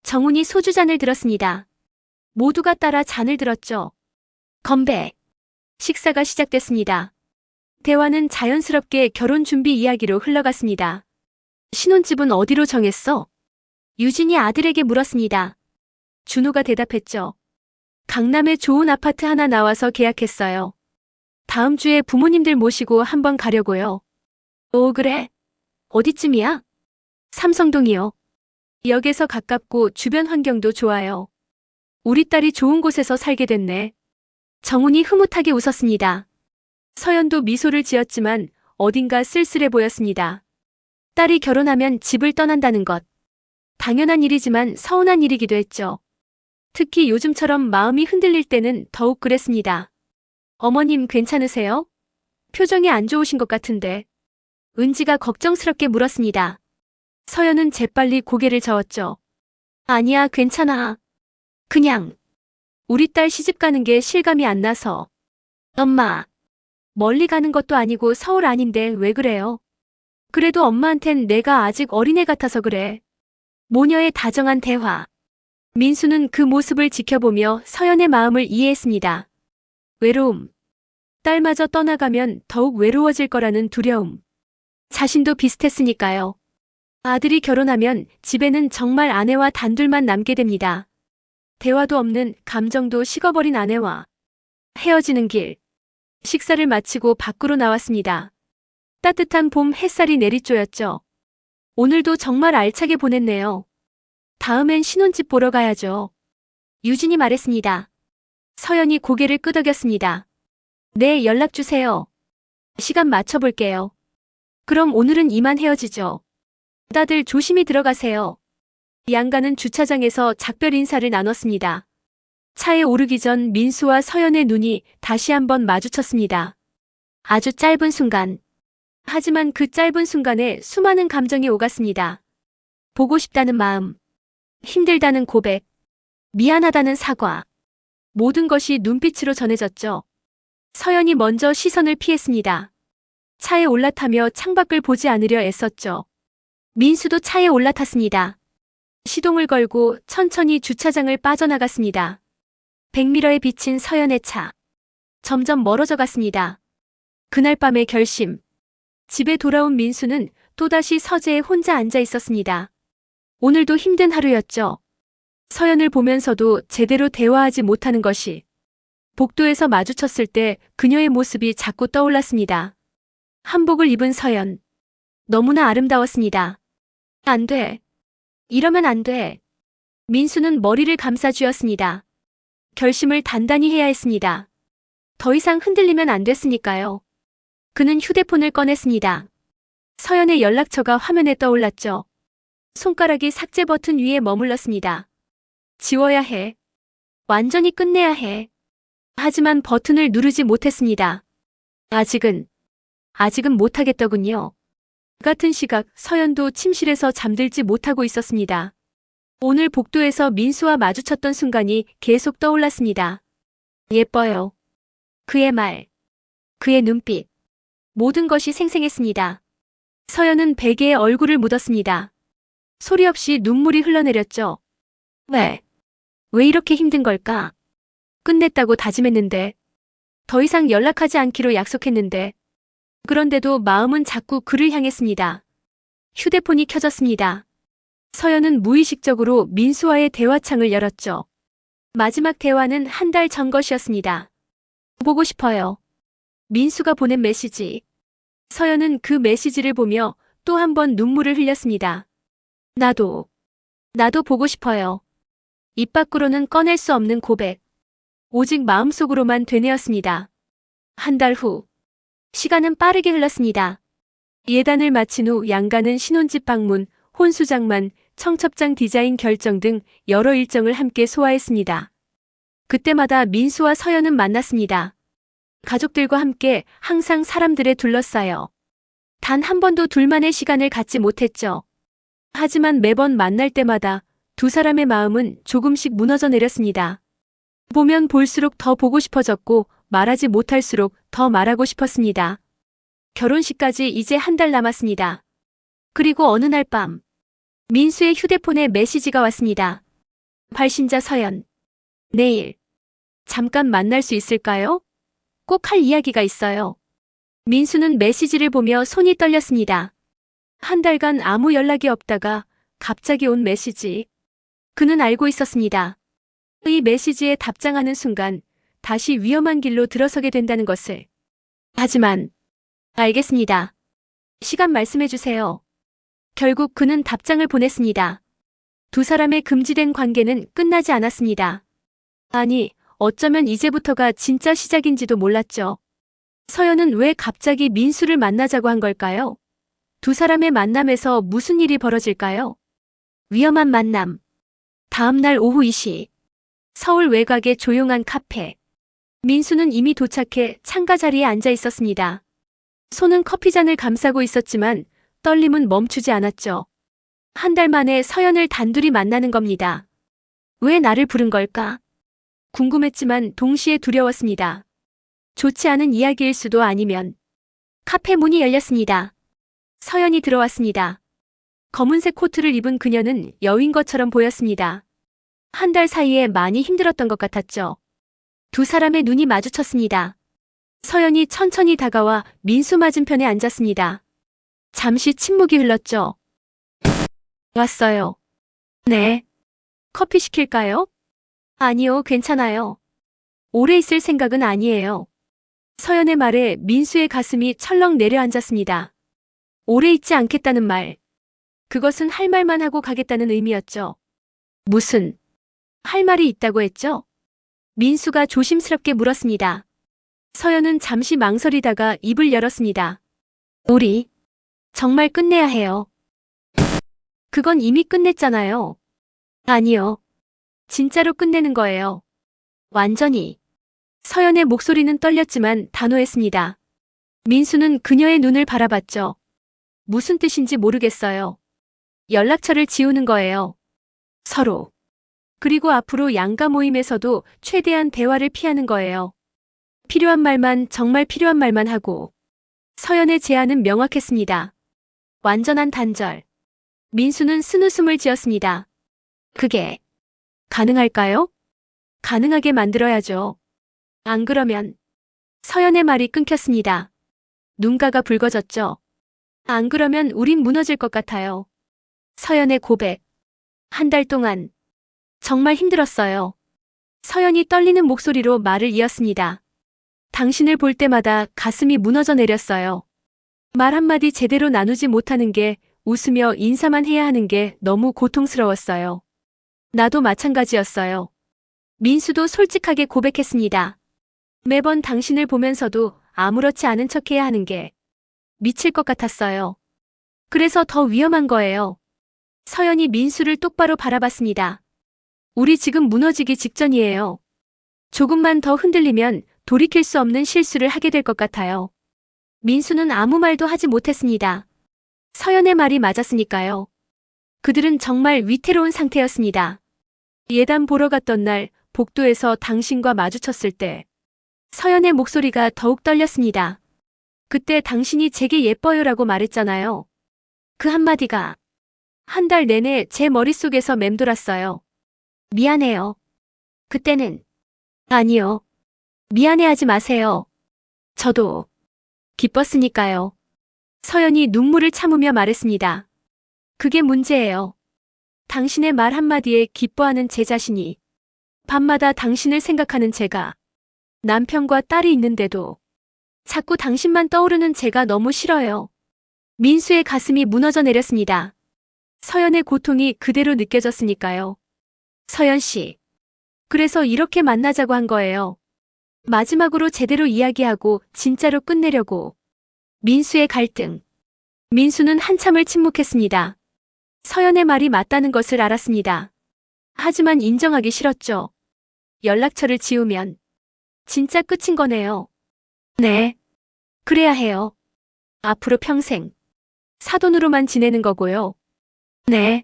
정훈이 소주잔을 들었습니다. 모두가 따라 잔을 들었죠. 건배. 식사가 시작됐습니다. 대화는 자연스럽게 결혼 준비 이야기로 흘러갔습니다. 신혼집은 어디로 정했어? 유진이 아들에게 물었습니다. 준호가 대답했죠. 강남에 좋은 아파트 하나 나와서 계약했어요. 다음 주에 부모님들 모시고 한번 가려고요. 오, 그래? 어디쯤이야? 삼성동이요. 역에서 가깝고 주변 환경도 좋아요. 우리 딸이 좋은 곳에서 살게 됐네. 정훈이 흐뭇하게 웃었습니다. 서연도 미소를 지었지만 어딘가 쓸쓸해 보였습니다. 딸이 결혼하면 집을 떠난다는 것. 당연한 일이지만 서운한 일이기도 했죠. 특히 요즘처럼 마음이 흔들릴 때는 더욱 그랬습니다. 어머님 괜찮으세요? 표정이 안 좋으신 것 같은데. 은지가 걱정스럽게 물었습니다. 서연은 재빨리 고개를 저었죠. 아니야, 괜찮아. 그냥 우리 딸 시집 가는 게 실감이 안 나서. 엄마, 멀리 가는 것도 아니고 서울 아닌데 왜 그래요? 그래도 엄마한텐 내가 아직 어린애 같아서 그래. 모녀의 다정한 대화. 민수는 그 모습을 지켜보며 서연의 마음을 이해했습니다. 외로움. 딸마저 떠나가면 더욱 외로워질 거라는 두려움. 자신도 비슷했으니까요. 아들이 결혼하면 집에는 정말 아내와 단둘만 남게 됩니다. 대화도 없는 감정도 식어버린 아내와 헤어지는 길. 식사를 마치고 밖으로 나왔습니다. 따뜻한 봄 햇살이 내리쬐었죠. 오늘도 정말 알차게 보냈네요. 다음엔 신혼집 보러 가야죠. 유진이 말했습니다. 서연이 고개를 끄덕였습니다. 네, 연락 주세요. 시간 맞춰볼게요. 그럼 오늘은 이만 헤어지죠. 다들 조심히 들어가세요. 양가는 주차장에서 작별 인사를 나눴습니다. 차에 오르기 전 민수와 서연의 눈이 다시 한번 마주쳤습니다. 아주 짧은 순간. 하지만 그 짧은 순간에 수많은 감정이 오갔습니다. 보고 싶다는 마음, 힘들다는 고백, 미안하다는 사과. 모든 것이 눈빛으로 전해졌죠. 서연이 먼저 시선을 피했습니다. 차에 올라타며 창밖을 보지 않으려 애썼죠. 민수도 차에 올라탔습니다. 시동을 걸고 천천히 주차장을 빠져나갔습니다. 백미러에 비친 서연의 차. 점점 멀어져 갔습니다. 그날 밤의 결심. 집에 돌아온 민수는 또다시 서재에 혼자 앉아 있었습니다. 오늘도 힘든 하루였죠. 서연을 보면서도 제대로 대화하지 못하는 것이. 복도에서 마주쳤을 때 그녀의 모습이 자꾸 떠올랐습니다. 한복을 입은 서연. 너무나 아름다웠습니다. 안 돼. 이러면 안 돼. 민수는 머리를 감싸쥐었습니다. 결심을 단단히 해야 했습니다. 더 이상 흔들리면 안 됐으니까요. 그는 휴대폰을 꺼냈습니다. 서연의 연락처가 화면에 떠올랐죠. 손가락이 삭제 버튼 위에 머물렀습니다. 지워야 해. 완전히 끝내야 해. 하지만 버튼을 누르지 못했습니다. 아직은 못하겠더군요. 같은 시각 서연도 침실에서 잠들지 못하고 있었습니다. 오늘 복도에서 민수와 마주쳤던 순간이 계속 떠올랐습니다. 예뻐요. 그의 말, 그의 눈빛, 모든 것이 생생했습니다. 서연은 베개에 얼굴을 묻었습니다. 소리 없이 눈물이 흘러내렸죠. 왜 이렇게 힘든 걸까? 끝냈다고 다짐했는데, 더 이상 연락하지 않기로 약속했는데, 그런데도 마음은 자꾸 그를 향했습니다. 휴대폰이 켜졌습니다. 서연은 무의식적으로 민수와의 대화창을 열었죠. 마지막 대화는 한 달 전 것이었습니다. 보고 싶어요. 민수가 보낸 메시지. 서연은 그 메시지를 보며 또 한 번 눈물을 흘렸습니다. 나도 보고 싶어요. 입 밖으로는 꺼낼 수 없는 고백. 오직 마음속으로만 되뇌었습니다. 한 달 후. 시간은 빠르게 흘렀습니다. 예단을 마친 후 양가는 신혼집 방문, 혼수장만, 청첩장 디자인 결정 등 여러 일정을 함께 소화했습니다. 그때마다 민수와 서연은 만났습니다. 가족들과 함께 항상 사람들에 둘러싸여. 단 한 번도 둘만의 시간을 갖지 못했죠. 하지만 매번 만날 때마다 두 사람의 마음은 조금씩 무너져 내렸습니다. 보면 볼수록 더 보고 싶어졌고 말하지 못할수록 더 말하고 싶었습니다. 결혼식까지 이제 한 달 남았습니다. 그리고 어느 날 밤 민수의 휴대폰에 메시지가 왔습니다. 발신자 서연. 내일 잠깐 만날 수 있을까요? 꼭 할 이야기가 있어요. 민수는 메시지를 보며 손이 떨렸습니다. 한 달간 아무 연락이 없다가 갑자기 온 메시지. 그는 알고 있었습니다. 이 메시지에 답장하는 순간 다시 위험한 길로 들어서게 된다는 것을. 하지만, 알겠습니다. 시간 말씀해 주세요. 결국 그는 답장을 보냈습니다. 두 사람의 금지된 관계는 끝나지 않았습니다. 아니, 어쩌면 이제부터가 진짜 시작인지도 몰랐죠. 서연은 왜 갑자기 민수를 만나자고 한 걸까요? 두 사람의 만남에서 무슨 일이 벌어질까요? 위험한 만남. 다음 날 오후 2시. 서울 외곽의 조용한 카페. 민수는 이미 도착해 창가 자리에 앉아 있었습니다. 손은 커피잔을 감싸고 있었지만 떨림은 멈추지 않았죠. 한 달 만에 서연을 단둘이 만나는 겁니다. 왜 나를 부른 걸까? 궁금했지만 동시에 두려웠습니다. 좋지 않은 이야기일 수도 아니면. 카페 문이 열렸습니다. 서연이 들어왔습니다. 검은색 코트를 입은 그녀는 여인 것처럼 보였습니다. 한 달 사이에 많이 힘들었던 것 같았죠. 두 사람의 눈이 마주쳤습니다. 서연이 천천히 다가와 민수 맞은편에 앉았습니다. 잠시 침묵이 흘렀죠. 왔어요. 네. 커피 시킬까요? 아니요, 괜찮아요. 오래 있을 생각은 아니에요. 서연의 말에 민수의 가슴이 철렁 내려앉았습니다. 오래 있지 않겠다는 말. 그것은 할 말만 하고 가겠다는 의미였죠. 무슨, 할 말이 있다고 했죠? 민수가 조심스럽게 물었습니다. 서연은 잠시 망설이다가 입을 열었습니다. 우리, 정말 끝내야 해요. 그건 이미 끝냈잖아요. 아니요. 진짜로 끝내는 거예요. 완전히. 서연의 목소리는 떨렸지만 단호했습니다. 민수는 그녀의 눈을 바라봤죠. 무슨 뜻인지 모르겠어요. 연락처를 지우는 거예요. 서로. 그리고 앞으로 양가 모임에서도 최대한 대화를 피하는 거예요. 필요한 말만, 정말 필요한 말만 하고. 서연의 제안은 명확했습니다. 완전한 단절. 민수는 쓴웃음을 지었습니다. 그게 가능할까요? 가능하게 만들어야죠. 안 그러면. 서연의 말이 끊겼습니다. 눈가가 붉어졌죠. 안 그러면 우린 무너질 것 같아요. 서연의 고백. 한 달 동안 정말 힘들었어요. 서연이 떨리는 목소리로 말을 이었습니다. 당신을 볼 때마다 가슴이 무너져 내렸어요. 말 한마디 제대로 나누지 못하는 게, 웃으며 인사만 해야 하는 게 너무 고통스러웠어요. 나도 마찬가지였어요. 민수도 솔직하게 고백했습니다. 매번 당신을 보면서도 아무렇지 않은 척해야 하는 게 미칠 것 같았어요. 그래서 더 위험한 거예요. 서연이 민수를 똑바로 바라봤습니다. 우리 지금 무너지기 직전이에요. 조금만 더 흔들리면 돌이킬 수 없는 실수를 하게 될 것 같아요. 민수는 아무 말도 하지 못했습니다. 서연의 말이 맞았으니까요. 그들은 정말 위태로운 상태였습니다. 예단 보러 갔던 날 복도에서 당신과 마주쳤을 때 서연의 목소리가 더욱 떨렸습니다. 그때 당신이 제게 예뻐요라고 말했잖아요. 그 한마디가 한 달 내내 제 머릿속에서 맴돌았어요. 미안해요. 그때는 아니요. 미안해하지 마세요. 저도 기뻤으니까요. 서연이 눈물을 참으며 말했습니다. 그게 문제예요. 당신의 말 한마디에 기뻐하는 제 자신이, 밤마다 당신을 생각하는 제가, 남편과 딸이 있는데도 자꾸 당신만 떠오르는 제가 너무 싫어요. 민수의 가슴이 무너져 내렸습니다. 서연의 고통이 그대로 느껴졌으니까요. 서연 씨. 그래서 이렇게 만나자고 한 거예요. 마지막으로 제대로 이야기하고 진짜로 끝내려고. 민수의 갈등. 민수는 한참을 침묵했습니다. 서연의 말이 맞다는 것을 알았습니다. 하지만 인정하기 싫었죠. 연락처를 지우면 진짜 끝인 거네요. 네. 그래야 해요. 앞으로 평생 사돈으로만 지내는 거고요. 네.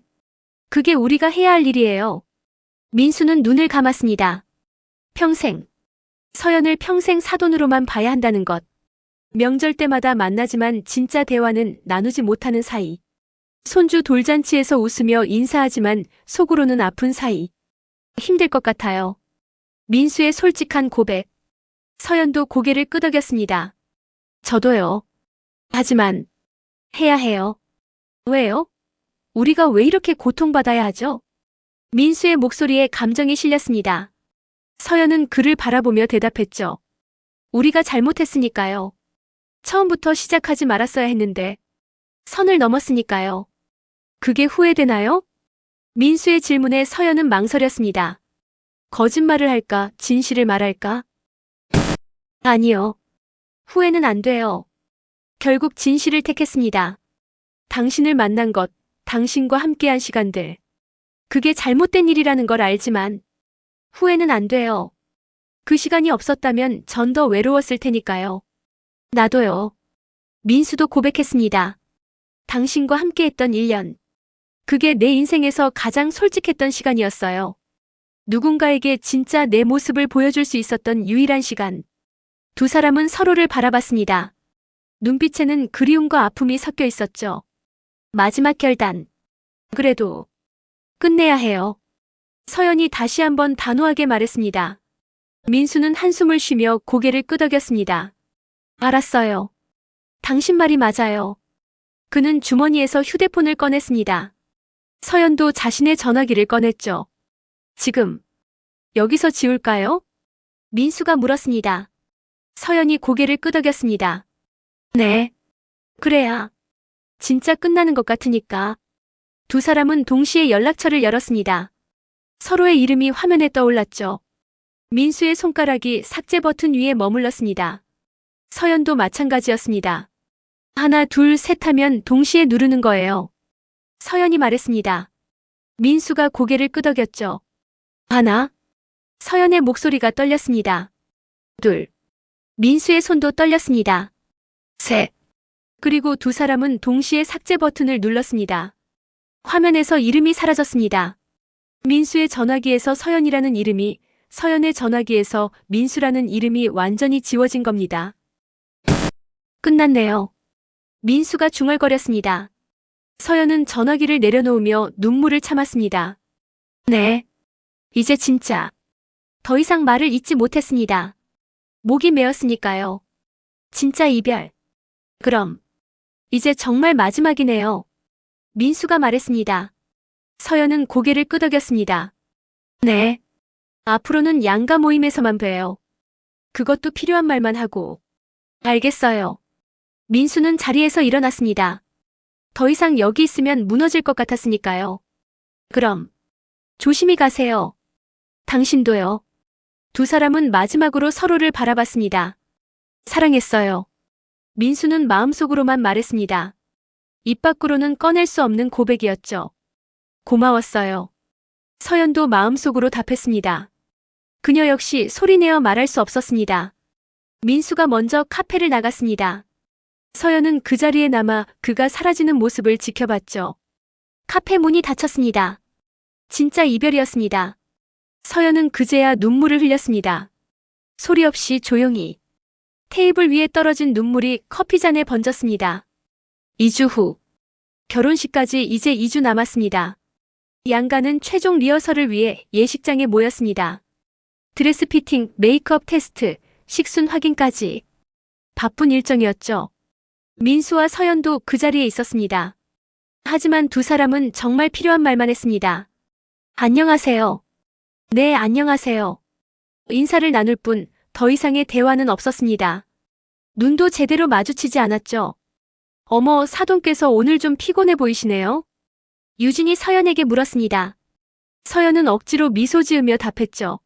그게 우리가 해야 할 일이에요. 민수는 눈을 감았습니다. 평생. 서연을 평생 사돈으로만 봐야 한다는 것. 명절 때마다 만나지만 진짜 대화는 나누지 못하는 사이. 손주 돌잔치에서 웃으며 인사하지만 속으로는 아픈 사이. 힘들 것 같아요. 민수의 솔직한 고백. 서연도 고개를 끄덕였습니다. 저도요. 하지만 해야 해요. 왜요? 우리가 왜 이렇게 고통받아야 하죠? 민수의 목소리에 감정이 실렸습니다. 서연은 그를 바라보며 대답했죠. 우리가 잘못했으니까요. 처음부터 시작하지 말았어야 했는데. 선을 넘었으니까요. 그게 후회되나요? 민수의 질문에 서연은 망설였습니다. 거짓말을 할까, 진실을 말할까? 아니요. 후회는 안 돼요. 결국 진실을 택했습니다. 당신을 만난 것, 당신과 함께한 시간들. 그게 잘못된 일이라는 걸 알지만 후회는 안 돼요. 그 시간이 없었다면 전 더 외로웠을 테니까요. 나도요. 민수도 고백했습니다. 당신과 함께했던 1년. 그게 내 인생에서 가장 솔직했던 시간이었어요. 누군가에게 진짜 내 모습을 보여줄 수 있었던 유일한 시간. 두 사람은 서로를 바라봤습니다. 눈빛에는 그리움과 아픔이 섞여 있었죠. 마지막 결단. 그래도 끝내야 해요. 서연이 다시 한번 단호하게 말했습니다. 민수는 한숨을 쉬며 고개를 끄덕였습니다. 알았어요. 당신 말이 맞아요. 그는 주머니에서 휴대폰을 꺼냈습니다. 서연도 자신의 전화기를 꺼냈죠. 지금 여기서 지울까요? 민수가 물었습니다. 서연이 고개를 끄덕였습니다. 네. 그래야 진짜 끝나는 것 같으니까. 두 사람은 동시에 연락처를 열었습니다. 서로의 이름이 화면에 떠올랐죠. 민수의 손가락이 삭제 버튼 위에 머물렀습니다. 서연도 마찬가지였습니다. 하나, 둘, 셋 하면 동시에 누르는 거예요. 서연이 말했습니다. 민수가 고개를 끄덕였죠. 하나. 서연의 목소리가 떨렸습니다. 둘. 민수의 손도 떨렸습니다. 셋. 그리고 두 사람은 동시에 삭제 버튼을 눌렀습니다. 화면에서 이름이 사라졌습니다. 민수의 전화기에서 서연이라는 이름이, 서연의 전화기에서 민수라는 이름이 완전히 지워진 겁니다. 끝났네요. 민수가 중얼거렸습니다. 서연은 전화기를 내려놓으며 눈물을 참았습니다. 네. 이제 진짜 더 이상 말을 잇지 못했습니다. 목이 메었으니까요. 진짜 이별. 그럼 이제 정말 마지막이네요. 민수가 말했습니다. 서연은 고개를 끄덕였습니다. 네. 앞으로는 양가 모임에서만 봬요. 그것도 필요한 말만 하고. 알겠어요. 민수는 자리에서 일어났습니다. 더 이상 여기 있으면 무너질 것 같았으니까요. 그럼 조심히 가세요. 당신도요. 두 사람은 마지막으로 서로를 바라봤습니다. 사랑했어요. 민수는 마음속으로만 말했습니다. 입 밖으로는 꺼낼 수 없는 고백이었죠. 고마웠어요. 서연도 마음속으로 답했습니다. 그녀 역시 소리내어 말할 수 없었습니다. 민수가 먼저 카페를 나갔습니다. 서연은 그 자리에 남아 그가 사라지는 모습을 지켜봤죠. 카페 문이 닫혔습니다. 진짜 이별이었습니다. 서연은 그제야 눈물을 흘렸습니다. 소리 없이 조용히. 테이블 위에 떨어진 눈물이 커피잔에 번졌습니다. 2주 후. 결혼식까지 이제 2주 남았습니다. 양가는 최종 리허설을 위해 예식장에 모였습니다. 드레스 피팅, 메이크업 테스트, 식순 확인까지. 바쁜 일정이었죠. 민수와 서연도 그 자리에 있었습니다. 하지만 두 사람은 정말 필요한 말만 했습니다. 안녕하세요. 네, 안녕하세요. 인사를 나눌 뿐 더 이상의 대화는 없었습니다. 눈도 제대로 마주치지 않았죠. 어머, 사돈께서 오늘 좀 피곤해 보이시네요. 유진이 서연에게 물었습니다. 서연은 억지로 미소 지으며 답했죠.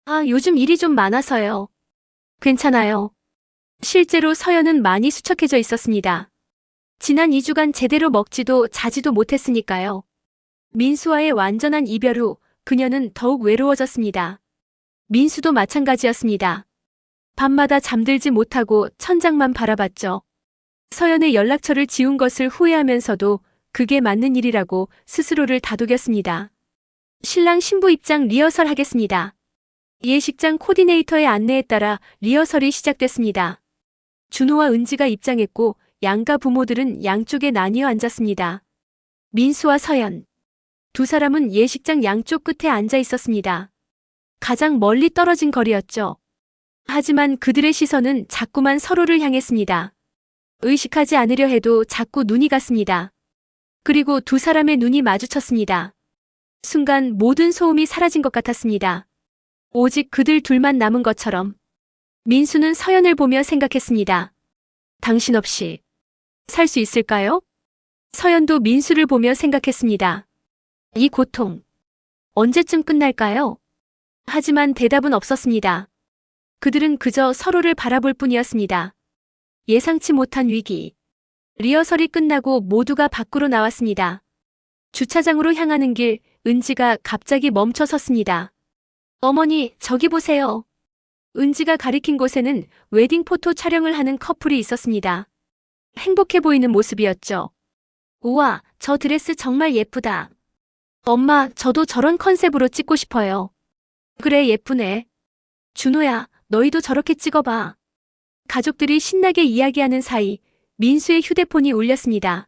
아, 요즘 일이 좀 많아서요. 괜찮아요. 실제로 서연은 많이 수척해져 있었습니다. 지난 2주간 제대로 먹지도 자지도 못했으니까요. 민수와의 완전한 이별 후 그녀는 더욱 외로워졌습니다. 민수도 마찬가지였습니다. 밤마다 잠들지 못하고 천장만 바라봤죠. 서연의 연락처를 지운 것을 후회하면서도 그게 맞는 일이라고 스스로를 다독였습니다. 신랑 신부 입장 리허설 하겠습니다. 예식장 코디네이터의 안내에 따라 리허설이 시작됐습니다. 준호와 은지가 입장했고 양가 부모들은 양쪽에 나뉘어 앉았습니다. 민수와 서연. 두 사람은 예식장 양쪽 끝에 앉아 있었습니다. 가장 멀리 떨어진 거리였죠. 하지만 그들의 시선은 자꾸만 서로를 향했습니다. 의식하지 않으려 해도 자꾸 눈이 갔습니다. 그리고 두 사람의 눈이 마주쳤습니다. 순간 모든 소음이 사라진 것 같았습니다. 오직 그들 둘만 남은 것처럼. 민수는 서연을 보며 생각했습니다. 당신 없이 살 수 있을까요? 서연도 민수를 보며 생각했습니다. 이 고통, 언제쯤 끝날까요? 하지만 대답은 없었습니다. 그들은 그저 서로를 바라볼 뿐이었습니다. 예상치 못한 위기. 리허설이 끝나고 모두가 밖으로 나왔습니다. 주차장으로 향하는 길, 은지가 갑자기 멈춰 섰습니다. 어머니, 저기 보세요. 은지가 가리킨 곳에는 웨딩 포토 촬영을 하는 커플이 있었습니다. 행복해 보이는 모습이었죠. 우와, 저 드레스 정말 예쁘다. 엄마, 저도 저런 컨셉으로 찍고 싶어요. 그래, 예쁘네. 준호야, 너희도 저렇게 찍어봐. 가족들이 신나게 이야기하는 사이 민수의 휴대폰이 울렸습니다.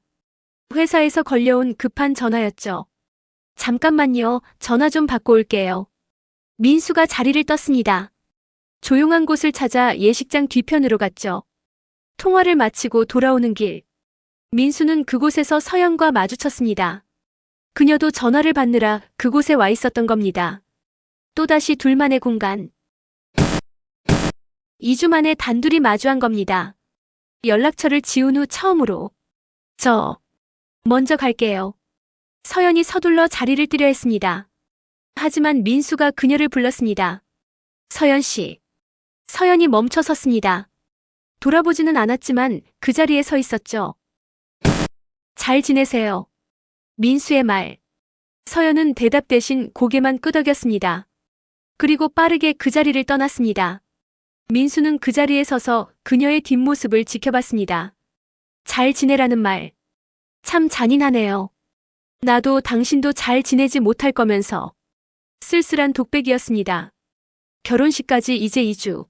회사에서 걸려온 급한 전화였죠. 잠깐만요, 전화 좀 받고 올게요. 민수가 자리를 떴습니다. 조용한 곳을 찾아 예식장 뒤편으로 갔죠. 통화를 마치고 돌아오는 길. 민수는 그곳에서 서연과 마주쳤습니다. 그녀도 전화를 받느라 그곳에 와 있었던 겁니다. 또다시 둘만의 공간. 2주 만에 단둘이 마주한 겁니다. 연락처를 지운 후 처음으로. 저, 먼저 갈게요. 서연이 서둘러 자리를 뜨려 했습니다. 하지만 민수가 그녀를 불렀습니다. 서연 씨. 서연이 멈춰 섰습니다. 돌아보지는 않았지만 그 자리에 서 있었죠. 잘 지내세요. 민수의 말. 서연은 대답 대신 고개만 끄덕였습니다. 그리고 빠르게 그 자리를 떠났습니다. 민수는 그 자리에 서서 그녀의 뒷모습을 지켜봤습니다. 잘 지내라는 말. 참 잔인하네요. 나도 당신도 잘 지내지 못할 거면서. 쓸쓸한 독백이었습니다. 결혼식까지 이제 2주.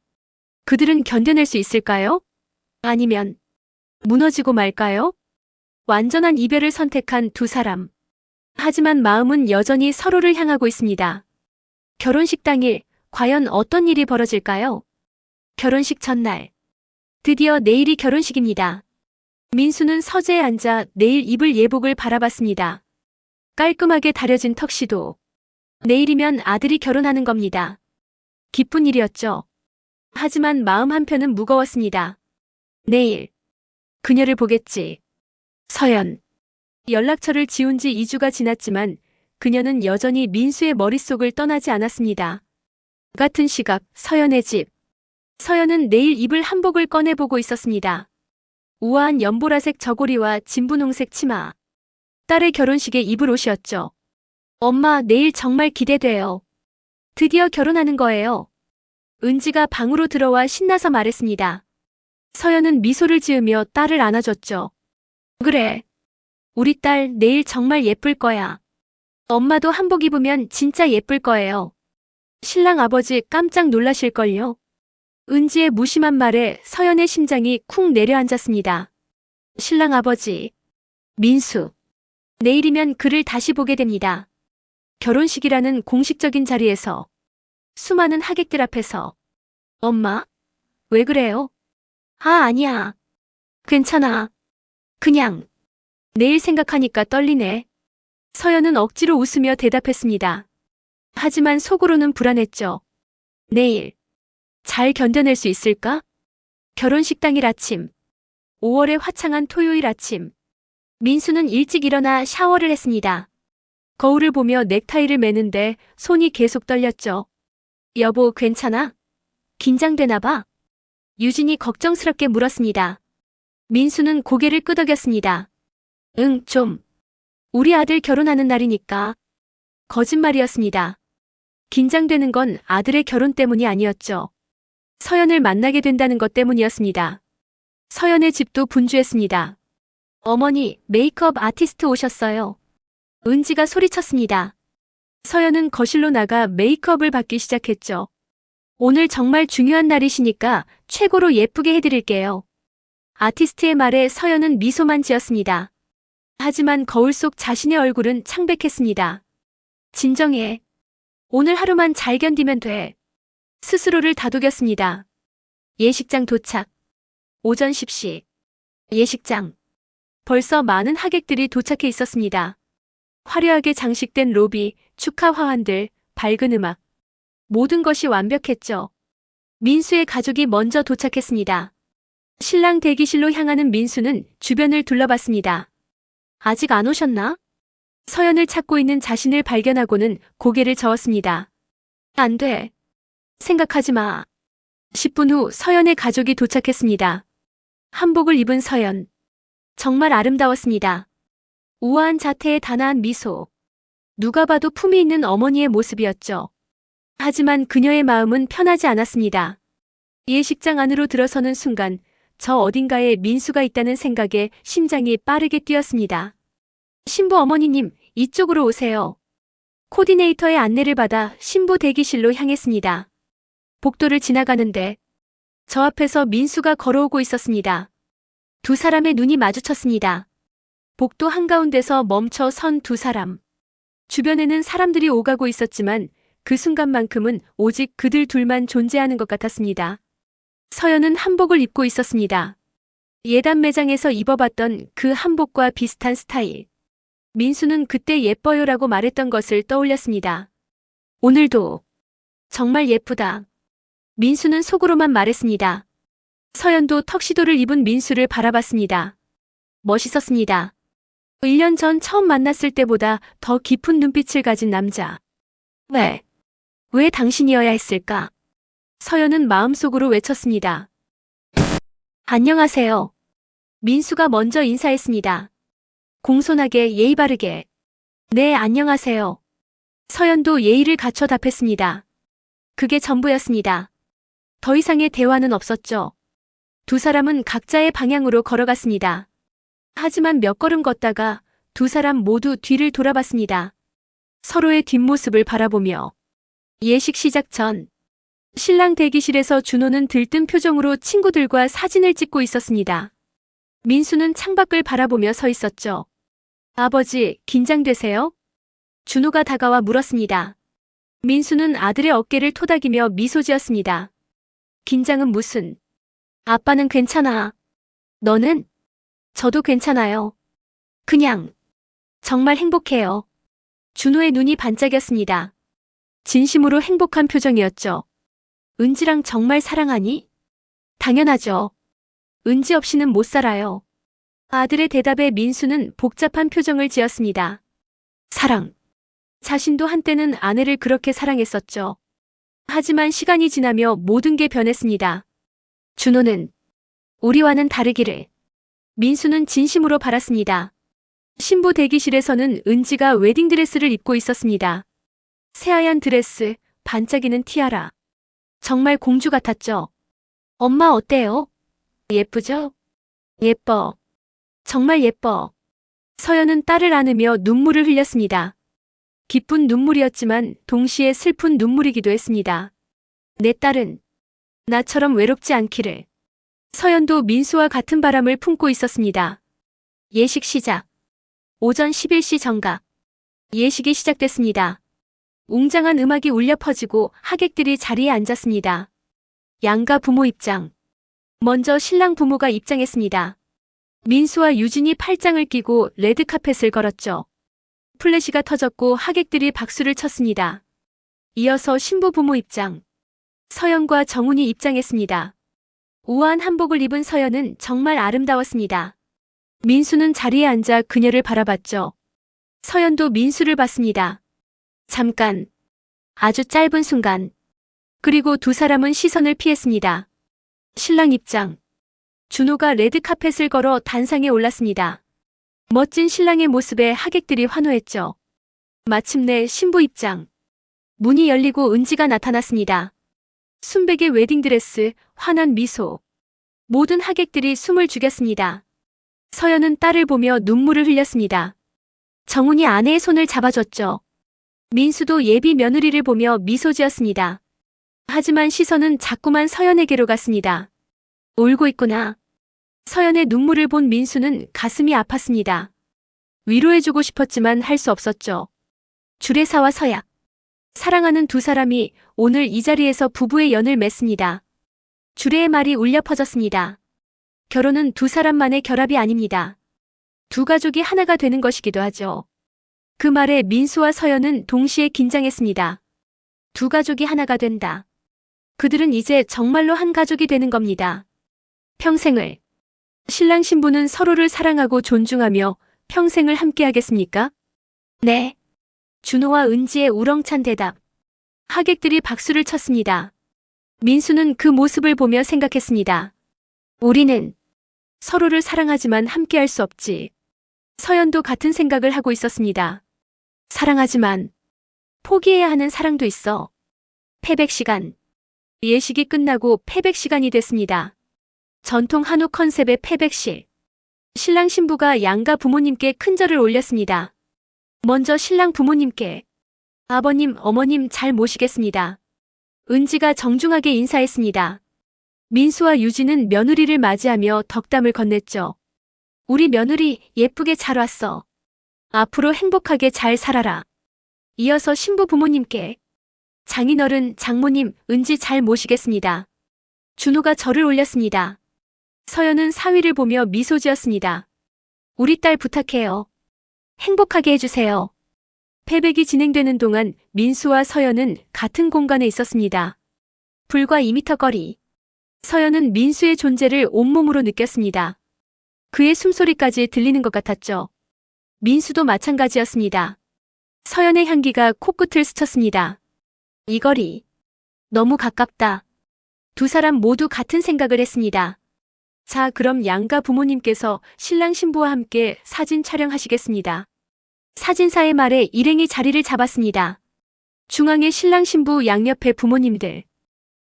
그들은 견뎌낼 수 있을까요? 아니면 무너지고 말까요? 완전한 이별을 선택한 두 사람. 하지만 마음은 여전히 서로를 향하고 있습니다. 결혼식 당일, 과연 어떤 일이 벌어질까요? 결혼식 전날. 드디어 내일이 결혼식입니다. 민수는 서재에 앉아 내일 입을 예복을 바라봤습니다. 깔끔하게 다려진 턱시도. 내일이면 아들이 결혼하는 겁니다. 기쁜 일이었죠. 하지만 마음 한편은 무거웠습니다. 내일. 그녀를 보겠지. 서연. 연락처를 지운 지 2주가 지났지만 그녀는 여전히 민수의 머릿속을 떠나지 않았습니다. 같은 시각, 서연의 집. 서연은 내일 입을 한복을 꺼내보고 있었습니다. 우아한 연보라색 저고리와 진분홍색 치마. 딸의 결혼식에 입을 옷이었죠. 엄마, 내일 정말 기대돼요. 드디어 결혼하는 거예요. 은지가 방으로 들어와 신나서 말했습니다. 서연은 미소를 지으며 딸을 안아줬죠. 그래. 우리 딸 내일 정말 예쁠 거야. 엄마도 한복 입으면 진짜 예쁠 거예요. 신랑 아버지 깜짝 놀라실걸요. 은지의 무심한 말에 서연의 심장이 쿵 내려앉았습니다. 신랑 아버지. 민수. 내일이면 그를 다시 보게 됩니다. 결혼식이라는 공식적인 자리에서. 수많은 하객들 앞에서. 엄마? 왜 그래요? 아니야. 괜찮아. 그냥. 내일 생각하니까 떨리네. 서연은 억지로 웃으며 대답했습니다. 하지만 속으로는 불안했죠. 내일. 잘 견뎌낼 수 있을까? 결혼식 당일 아침. 5월의 화창한 토요일 아침. 민수는 일찍 일어나 샤워를 했습니다. 거울을 보며 넥타이를 매는데 손이 계속 떨렸죠. 여보, 괜찮아? 긴장되나 봐? 유진이 걱정스럽게 물었습니다. 민수는 고개를 끄덕였습니다. 응, 좀. 우리 아들 결혼하는 날이니까. 거짓말이었습니다. 긴장되는 건 아들의 결혼 때문이 아니었죠. 서연을 만나게 된다는 것 때문이었습니다. 서연의 집도 분주했습니다. 어머니, 메이크업 아티스트 오셨어요. 은지가 소리쳤습니다. 서연은 거실로 나가 메이크업을 받기 시작했죠. 오늘 정말 중요한 날이시니까 최고로 예쁘게 해드릴게요. 아티스트의 말에 서연은 미소만 지었습니다. 하지만 거울 속 자신의 얼굴은 창백했습니다. 진정해. 오늘 하루만 잘 견디면 돼. 스스로를 다독였습니다. 예식장 도착. 오전 10시. 예식장. 벌써 많은 하객들이 도착해 있었습니다. 화려하게 장식된 로비, 축하 화환들, 밝은 음악. 모든 것이 완벽했죠. 민수의 가족이 먼저 도착했습니다. 신랑 대기실로 향하는 민수는 주변을 둘러봤습니다. 아직 안 오셨나? 서연을 찾고 있는 자신을 발견하고는 고개를 저었습니다. 안 돼. 생각하지 마. 10분 후 서연의 가족이 도착했습니다. 한복을 입은 서연. 정말 아름다웠습니다. 우아한 자태에 단아한 미소. 누가 봐도 품이 있는 어머니의 모습이었죠. 하지만 그녀의 마음은 편하지 않았습니다. 예식장 안으로 들어서는 순간 저 어딘가에 민수가 있다는 생각에 심장이 빠르게 뛰었습니다. 신부 어머니님, 이쪽으로 오세요. 코디네이터의 안내를 받아 신부 대기실로 향했습니다. 복도를 지나가는데 저 앞에서 민수가 걸어오고 있었습니다. 두 사람의 눈이 마주쳤습니다. 복도 한가운데서 멈춰 선 두 사람. 주변에는 사람들이 오가고 있었지만 그 순간만큼은 오직 그들 둘만 존재하는 것 같았습니다. 서연은 한복을 입고 있었습니다. 예단 매장에서 입어봤던 그 한복과 비슷한 스타일. 민수는 그때 예뻐요라고 말했던 것을 떠올렸습니다. 오늘도 정말 예쁘다. 민수는 속으로만 말했습니다. 서연도 턱시도를 입은 민수를 바라봤습니다. 멋있었습니다. 1년 전 처음 만났을 때보다 더 깊은 눈빛을 가진 남자. 왜 당신이어야 했을까? 서연은 마음속으로 외쳤습니다. 안녕하세요. 민수가 먼저 인사했습니다. 공손하게 예의 바르게. 네, 안녕하세요. 서연도 예의를 갖춰 답했습니다. 그게 전부였습니다. 더 이상의 대화는 없었죠. 두 사람은 각자의 방향으로 걸어갔습니다. 하지만 몇 걸음 걷다가 두 사람 모두 뒤를 돌아봤습니다. 서로의 뒷모습을 바라보며. 예식 시작 전 신랑 대기실에서 준호는 들뜬 표정으로 친구들과 사진을 찍고 있었습니다. 민수는 창밖을 바라보며 서 있었죠. 아버지, 긴장되세요? 준호가 다가와 물었습니다. 민수는 아들의 어깨를 토닥이며 미소 지었습니다. 긴장은 무슨? 아빠는 괜찮아. 너는? 저도 괜찮아요. 그냥 정말 행복해요. 준호의 눈이 반짝였습니다. 진심으로 행복한 표정이었죠. 은지랑 정말 사랑하니? 당연하죠. 은지 없이는 못 살아요. 아들의 대답에 민수는 복잡한 표정을 지었습니다. 사랑. 자신도 한때는 아내를 그렇게 사랑했었죠. 하지만 시간이 지나며 모든 게 변했습니다. 준호는 우리와는 다르기를. 민수는 진심으로 바랐습니다. 신부 대기실에서는 은지가 웨딩드레스를 입고 있었습니다. 새하얀 드레스, 반짝이는 티아라. 정말 공주 같았죠. 엄마 어때요? 예쁘죠? 예뻐. 정말 예뻐. 서연은 딸을 안으며 눈물을 흘렸습니다. 기쁜 눈물이었지만 동시에 슬픈 눈물이기도 했습니다. 내 딸은 나처럼 외롭지 않기를. 서연도 민수와 같은 바람을 품고 있었습니다. 예식 시작. 오전 11시 정각. 예식이 시작됐습니다. 웅장한 음악이 울려 퍼지고 하객들이 자리에 앉았습니다. 양가 부모 입장. 먼저 신랑 부모가 입장했습니다. 민수와 유진이 팔짱을 끼고 레드카펫을 걸었죠. 플래시가 터졌고 하객들이 박수를 쳤습니다. 이어서 신부 부모 입장. 서연과 정훈이 입장했습니다. 우아한 한복을 입은 서연은 정말 아름다웠습니다. 민수는 자리에 앉아 그녀를 바라봤죠. 서연도 민수를 봤습니다. 잠깐. 아주 짧은 순간. 그리고 두 사람은 시선을 피했습니다. 신랑 입장. 준호가 레드카펫을 걸어 단상에 올랐습니다. 멋진 신랑의 모습에 하객들이 환호했죠. 마침내 신부 입장. 문이 열리고 은지가 나타났습니다. 순백의 웨딩드레스, 환한 미소. 모든 하객들이 숨을 죽였습니다. 서연은 딸을 보며 눈물을 흘렸습니다. 정훈이 아내의 손을 잡아줬죠. 민수도 예비 며느리를 보며 미소 지었습니다. 하지만 시선은 자꾸만 서연에게로 갔습니다. 울고 있구나. 서연의 눈물을 본 민수는 가슴이 아팠습니다. 위로해주고 싶었지만 할 수 없었죠. 주례사와 서약. 사랑하는 두 사람이 오늘 이 자리에서 부부의 연을 맺습니다. 주례의 말이 울려 퍼졌습니다. 결혼은 두 사람만의 결합이 아닙니다. 두 가족이 하나가 되는 것이기도 하죠. 그 말에 민수와 서연은 동시에 긴장했습니다. 두 가족이 하나가 된다. 그들은 이제 정말로 한 가족이 되는 겁니다. 평생을. 신랑 신부는 서로를 사랑하고 존중하며 평생을 함께하겠습니까? 네. 준호와 은지의 우렁찬 대답. 하객들이 박수를 쳤습니다. 민수는 그 모습을 보며 생각했습니다. 우리는 서로를 사랑하지만 함께할 수 없지. 서연도 같은 생각을 하고 있었습니다. 사랑하지만 포기해야 하는 사랑도 있어. 패백 시간. 예식이 끝나고 패백 시간이 됐습니다. 전통 한우 컨셉의 패백실. 신랑 신부가 양가 부모님께 큰절을 올렸습니다. 먼저 신랑 부모님께 아버님, 어머님 잘 모시겠습니다. 은지가 정중하게 인사했습니다. 민수와 유진은 며느리를 맞이하며 덕담을 건넸죠. 우리 며느리 예쁘게 잘 왔어. 앞으로 행복하게 잘 살아라. 이어서 신부 부모님께 장인어른, 장모님, 은지 잘 모시겠습니다. 준호가 절을 올렸습니다. 서연은 사위를 보며 미소 지었습니다. 우리 딸 부탁해요. 행복하게 해주세요. 패백이 진행되는 동안 민수와 서연은 같은 공간에 있었습니다. 불과 2미터 거리. 서연은 민수의 존재를 온몸으로 느꼈습니다. 그의 숨소리까지 들리는 것 같았죠. 민수도 마찬가지였습니다. 서연의 향기가 코끝을 스쳤습니다. 이 거리. 너무 가깝다. 두 사람 모두 같은 생각을 했습니다. 자, 그럼 양가 부모님께서 신랑 신부와 함께 사진 촬영하시겠습니다. 사진사의 말에 일행이 자리를 잡았습니다. 중앙에 신랑 신부 양옆에 부모님들.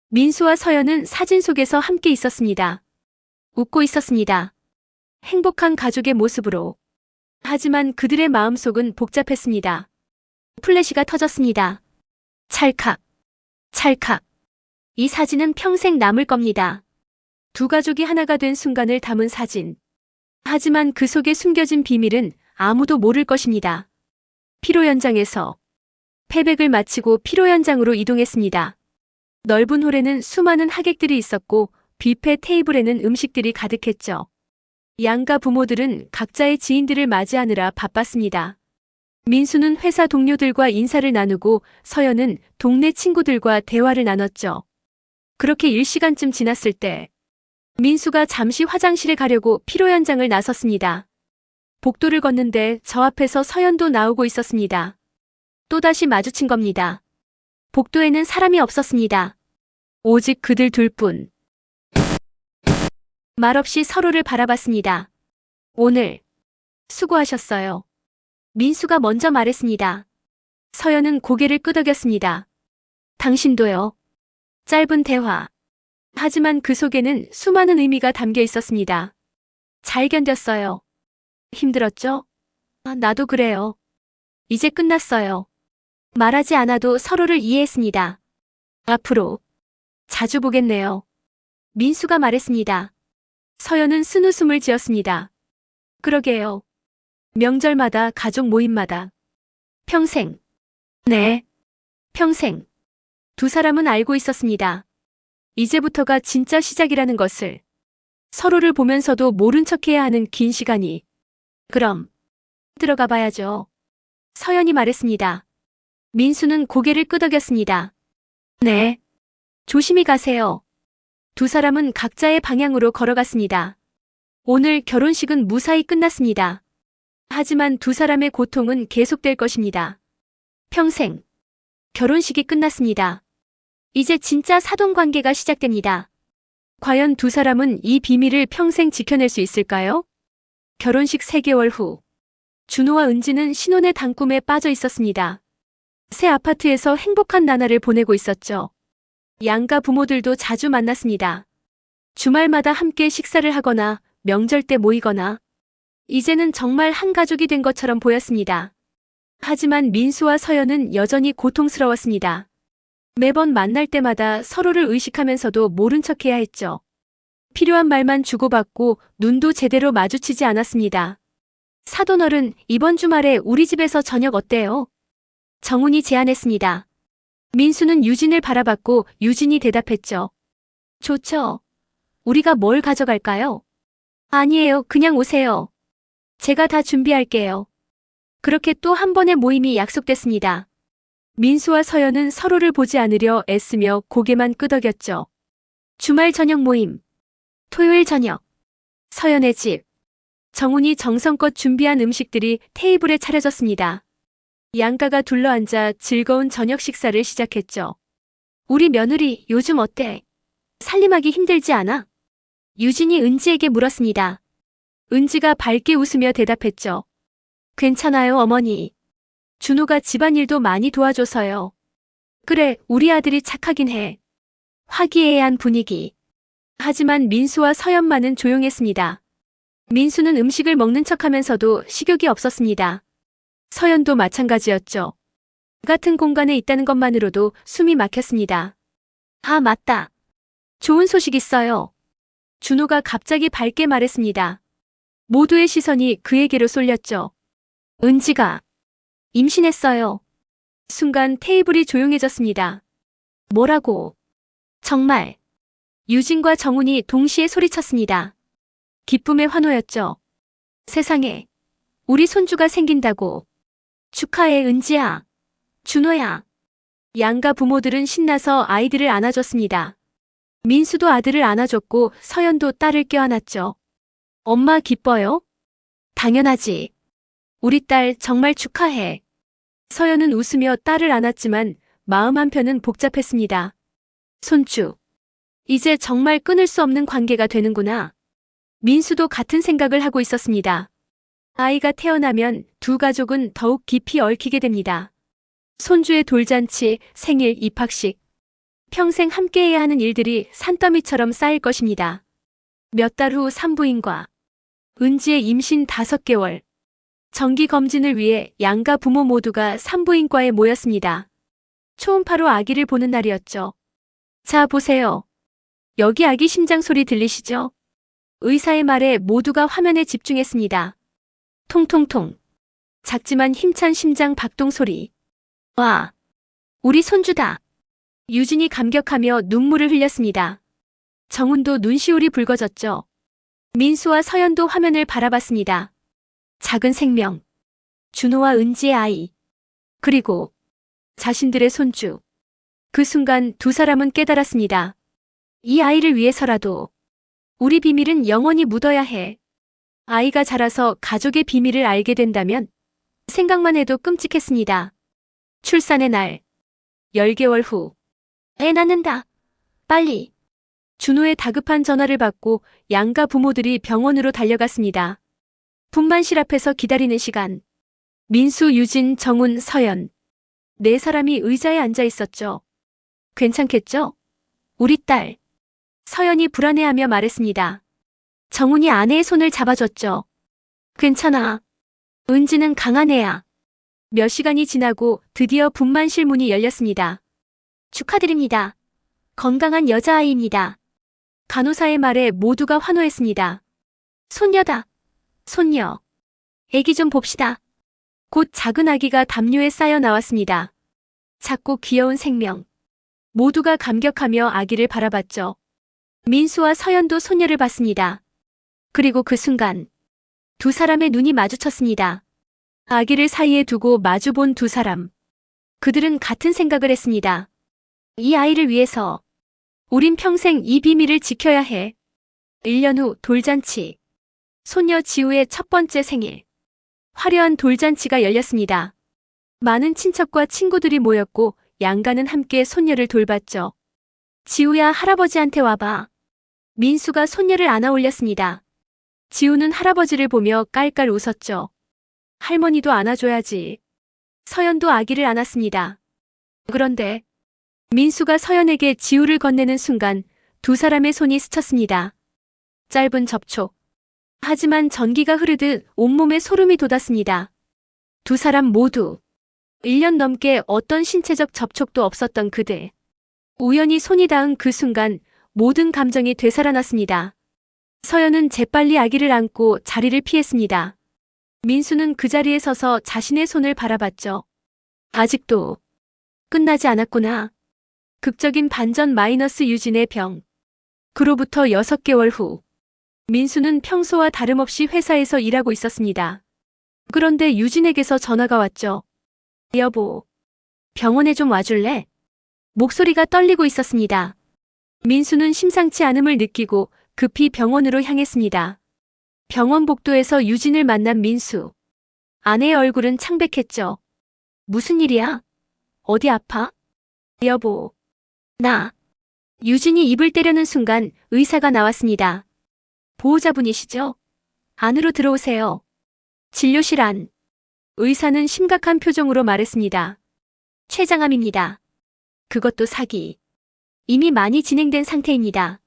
민수와 서연은 사진 속에서 함께 있었습니다. 웃고 있었습니다. 행복한 가족의 모습으로. 하지만 그들의 마음속은 복잡했습니다. 플래시가 터졌습니다. 찰칵, 찰칵. 이 사진은 평생 남을 겁니다. 두 가족이 하나가 된 순간을 담은 사진. 하지만 그 속에 숨겨진 비밀은 아무도 모를 것입니다. 피로 현장에서 패백을 마치고 피로 현장으로 이동했습니다. 넓은 홀에는 수많은 하객들이 있었고 뷔페 테이블에는 음식들이 가득했죠. 양가 부모들은 각자의 지인들을 맞이하느라 바빴습니다. 민수는 회사 동료들과 인사를 나누고 서연은 동네 친구들과 대화를 나눴죠. 그렇게 1시간쯤 지났을 때 민수가 잠시 화장실에 가려고 피로 현장을 나섰습니다. 복도를 걷는데 저 앞에서 서연도 나오고 있었습니다. 또다시 마주친 겁니다. 복도에는 사람이 없었습니다. 오직 그들 둘뿐. 말없이 서로를 바라봤습니다. 오늘 수고하셨어요. 민수가 먼저 말했습니다. 서연은 고개를 끄덕였습니다. 당신도요. 짧은 대화. 하지만 그 속에는 수많은 의미가 담겨 있었습니다. 잘 견뎠어요. 힘들었죠? 나도 그래요. 이제 끝났어요. 말하지 않아도 서로를 이해했습니다. 앞으로 자주 보겠네요. 민수가 말했습니다. 서연은 쓴웃음을 지었습니다. 그러게요. 명절마다 가족 모임마다. 평생. 네. 평생. 두 사람은 알고 있었습니다. 이제부터가 진짜 시작이라는 것을. 서로를 보면서도 모른 척해야 하는 긴 시간이. 그럼 들어가 봐야죠. 서연이 말했습니다. 민수는 고개를 끄덕였습니다. 네. 조심히 가세요. 두 사람은 각자의 방향으로 걸어갔습니다. 오늘 결혼식은 무사히 끝났습니다. 하지만 두 사람의 고통은 계속될 것입니다. 평생. 결혼식이 끝났습니다. 이제 진짜 사돈관계가 시작됩니다. 과연 두 사람은 이 비밀을 평생 지켜낼 수 있을까요? 결혼식 3개월 후. 준호와 은지는 신혼의 단꿈에 빠져 있었습니다. 새 아파트에서 행복한 나날을 보내고 있었죠. 양가 부모들도 자주 만났습니다. 주말마다 함께 식사를 하거나 명절 때 모이거나 이제는 정말 한 가족이 된 것처럼 보였습니다. 하지만 민수와 서연은 여전히 고통스러웠습니다. 매번 만날 때마다 서로를 의식하면서도 모른 척해야 했죠. 필요한 말만 주고받고 눈도 제대로 마주치지 않았습니다. 사돈어른, 이번 주말에 우리 집에서 저녁 어때요? 정훈이 제안했습니다. 민수는 유진을 바라봤고 유진이 대답했죠. 좋죠. 우리가 뭘 가져갈까요? 아니에요. 그냥 오세요. 제가 다 준비할게요. 그렇게 또 한 번의 모임이 약속됐습니다. 민수와 서연은 서로를 보지 않으려 애쓰며 고개만 끄덕였죠. 주말 저녁 모임. 토요일 저녁. 서연의 집. 정훈이 정성껏 준비한 음식들이 테이블에 차려졌습니다. 양가가 둘러앉아 즐거운 저녁 식사를 시작했죠. 우리 며느리 요즘 어때? 살림하기 힘들지 않아? 유진이 은지에게 물었습니다. 은지가 밝게 웃으며 대답했죠. 괜찮아요, 어머니. 준호가 집안일도 많이 도와줘서요. 그래, 우리 아들이 착하긴 해. 화기애애한 분위기. 하지만 민수와 서연만은 조용했습니다. 민수는 음식을 먹는 척하면서도 식욕이 없었습니다. 서연도 마찬가지였죠. 같은 공간에 있다는 것만으로도 숨이 막혔습니다. 아, 맞다. 좋은 소식 있어요. 준호가 갑자기 밝게 말했습니다. 모두의 시선이 그에게로 쏠렸죠. 은지가 임신했어요. 순간 테이블이 조용해졌습니다. 뭐라고? 정말. 유진과 정훈이 동시에 소리쳤습니다. 기쁨의 환호였죠. 세상에, 우리 손주가 생긴다고. 축하해, 은지야. 준호야. 양가 부모들은 신나서 아이들을 안아줬습니다. 민수도 아들을 안아줬고 서연도 딸을 껴안았죠. 엄마 기뻐요? 당연하지. 우리 딸 정말 축하해. 서연은 웃으며 딸을 안았지만 마음 한편은 복잡했습니다. 손주. 이제 정말 끊을 수 없는 관계가 되는구나. 민수도 같은 생각을 하고 있었습니다. 아이가 태어나면 두 가족은 더욱 깊이 얽히게 됩니다. 손주의 돌잔치, 생일, 입학식. 평생 함께해야 하는 일들이 산더미처럼 쌓일 것입니다. 몇 달 후 산부인과. 은지의 임신 5개월. 정기 검진을 위해 양가 부모 모두가 산부인과에 모였습니다. 초음파로 아기를 보는 날이었죠. 자, 보세요. 여기 아기 심장 소리 들리시죠? 의사의 말에 모두가 화면에 집중했습니다. 통통통. 작지만 힘찬 심장 박동 소리. 와, 우리 손주다. 유진이 감격하며 눈물을 흘렸습니다. 정훈도 눈시울이 붉어졌죠. 민수와 서연도 화면을 바라봤습니다. 작은 생명. 준호와 은지의 아이. 그리고 자신들의 손주. 그 순간 두 사람은 깨달았습니다. 이 아이를 위해서라도 우리 비밀은 영원히 묻어야 해. 아이가 자라서 가족의 비밀을 알게 된다면 생각만 해도 끔찍했습니다. 출산의 날. 10개월 후. 애 낳는다. 빨리. 준호의 다급한 전화를 받고 양가 부모들이 병원으로 달려갔습니다. 분만실 앞에서 기다리는 시간. 민수, 유진, 정훈, 서연. 4사람이 의자에 앉아 있었죠. 괜찮겠죠? 우리 딸. 서연이 불안해하며 말했습니다. 정훈이 아내의 손을 잡아줬죠. 괜찮아. 은지는 강한 애야. 몇 시간이 지나고 드디어 분만실 문이 열렸습니다. 축하드립니다. 건강한 여자아이입니다. 간호사의 말에 모두가 환호했습니다. 손녀다. 손녀. 애기 좀 봅시다. 곧 작은 아기가 담요에 쌓여 나왔습니다. 작고 귀여운 생명. 모두가 감격하며 아기를 바라봤죠. 민수와 서연도 손녀를 봤습니다. 그리고 그 순간 두 사람의 눈이 마주쳤습니다. 아기를 사이에 두고 마주본 두 사람. 그들은 같은 생각을 했습니다. 이 아이를 위해서 우린 평생 이 비밀을 지켜야 해. 1년 후 돌잔치. 소녀 지우의 첫 번째 생일. 화려한 돌잔치가 열렸습니다. 많은 친척과 친구들이 모였고 양가는 함께 손녀를 돌봤죠. 지우야, 할아버지한테 와봐. 민수가 손녀를 안아 올렸습니다. 지우는 할아버지를 보며 깔깔 웃었죠. 할머니도 안아줘야지. 서연도 아기를 안았습니다. 그런데 민수가 서연에게 지우를 건네는 순간 두 사람의 손이 스쳤습니다. 짧은 접촉. 하지만 전기가 흐르듯 온몸에 소름이 돋았습니다. 두 사람 모두 1년 넘게 어떤 신체적 접촉도 없었던 그들. 우연히 손이 닿은 그 순간 모든 감정이 되살아났습니다. 서연은 재빨리 아기를 안고 자리를 피했습니다. 민수는 그 자리에 서서 자신의 손을 바라봤죠. 아직도 끝나지 않았구나. 극적인 반전 마이너스 유진의 병. 그로부터 6개월 후. 민수는 평소와 다름없이 회사에서 일하고 있었습니다. 그런데 유진에게서 전화가 왔죠. 여보, 병원에 좀 와줄래? 목소리가 떨리고 있었습니다. 민수는 심상치 않음을 느끼고 급히 병원으로 향했습니다. 병원 복도에서 유진을 만난 민수. 아내의 얼굴은 창백했죠. 무슨 일이야? 어디 아파? 여보, 나. 유진이 입을 떼려는 순간 의사가 나왔습니다. 보호자분이시죠? 안으로 들어오세요. 진료실 안. 의사는 심각한 표정으로 말했습니다. 췌장암입니다. 그것도 사기. 이미 많이 진행된 상태입니다.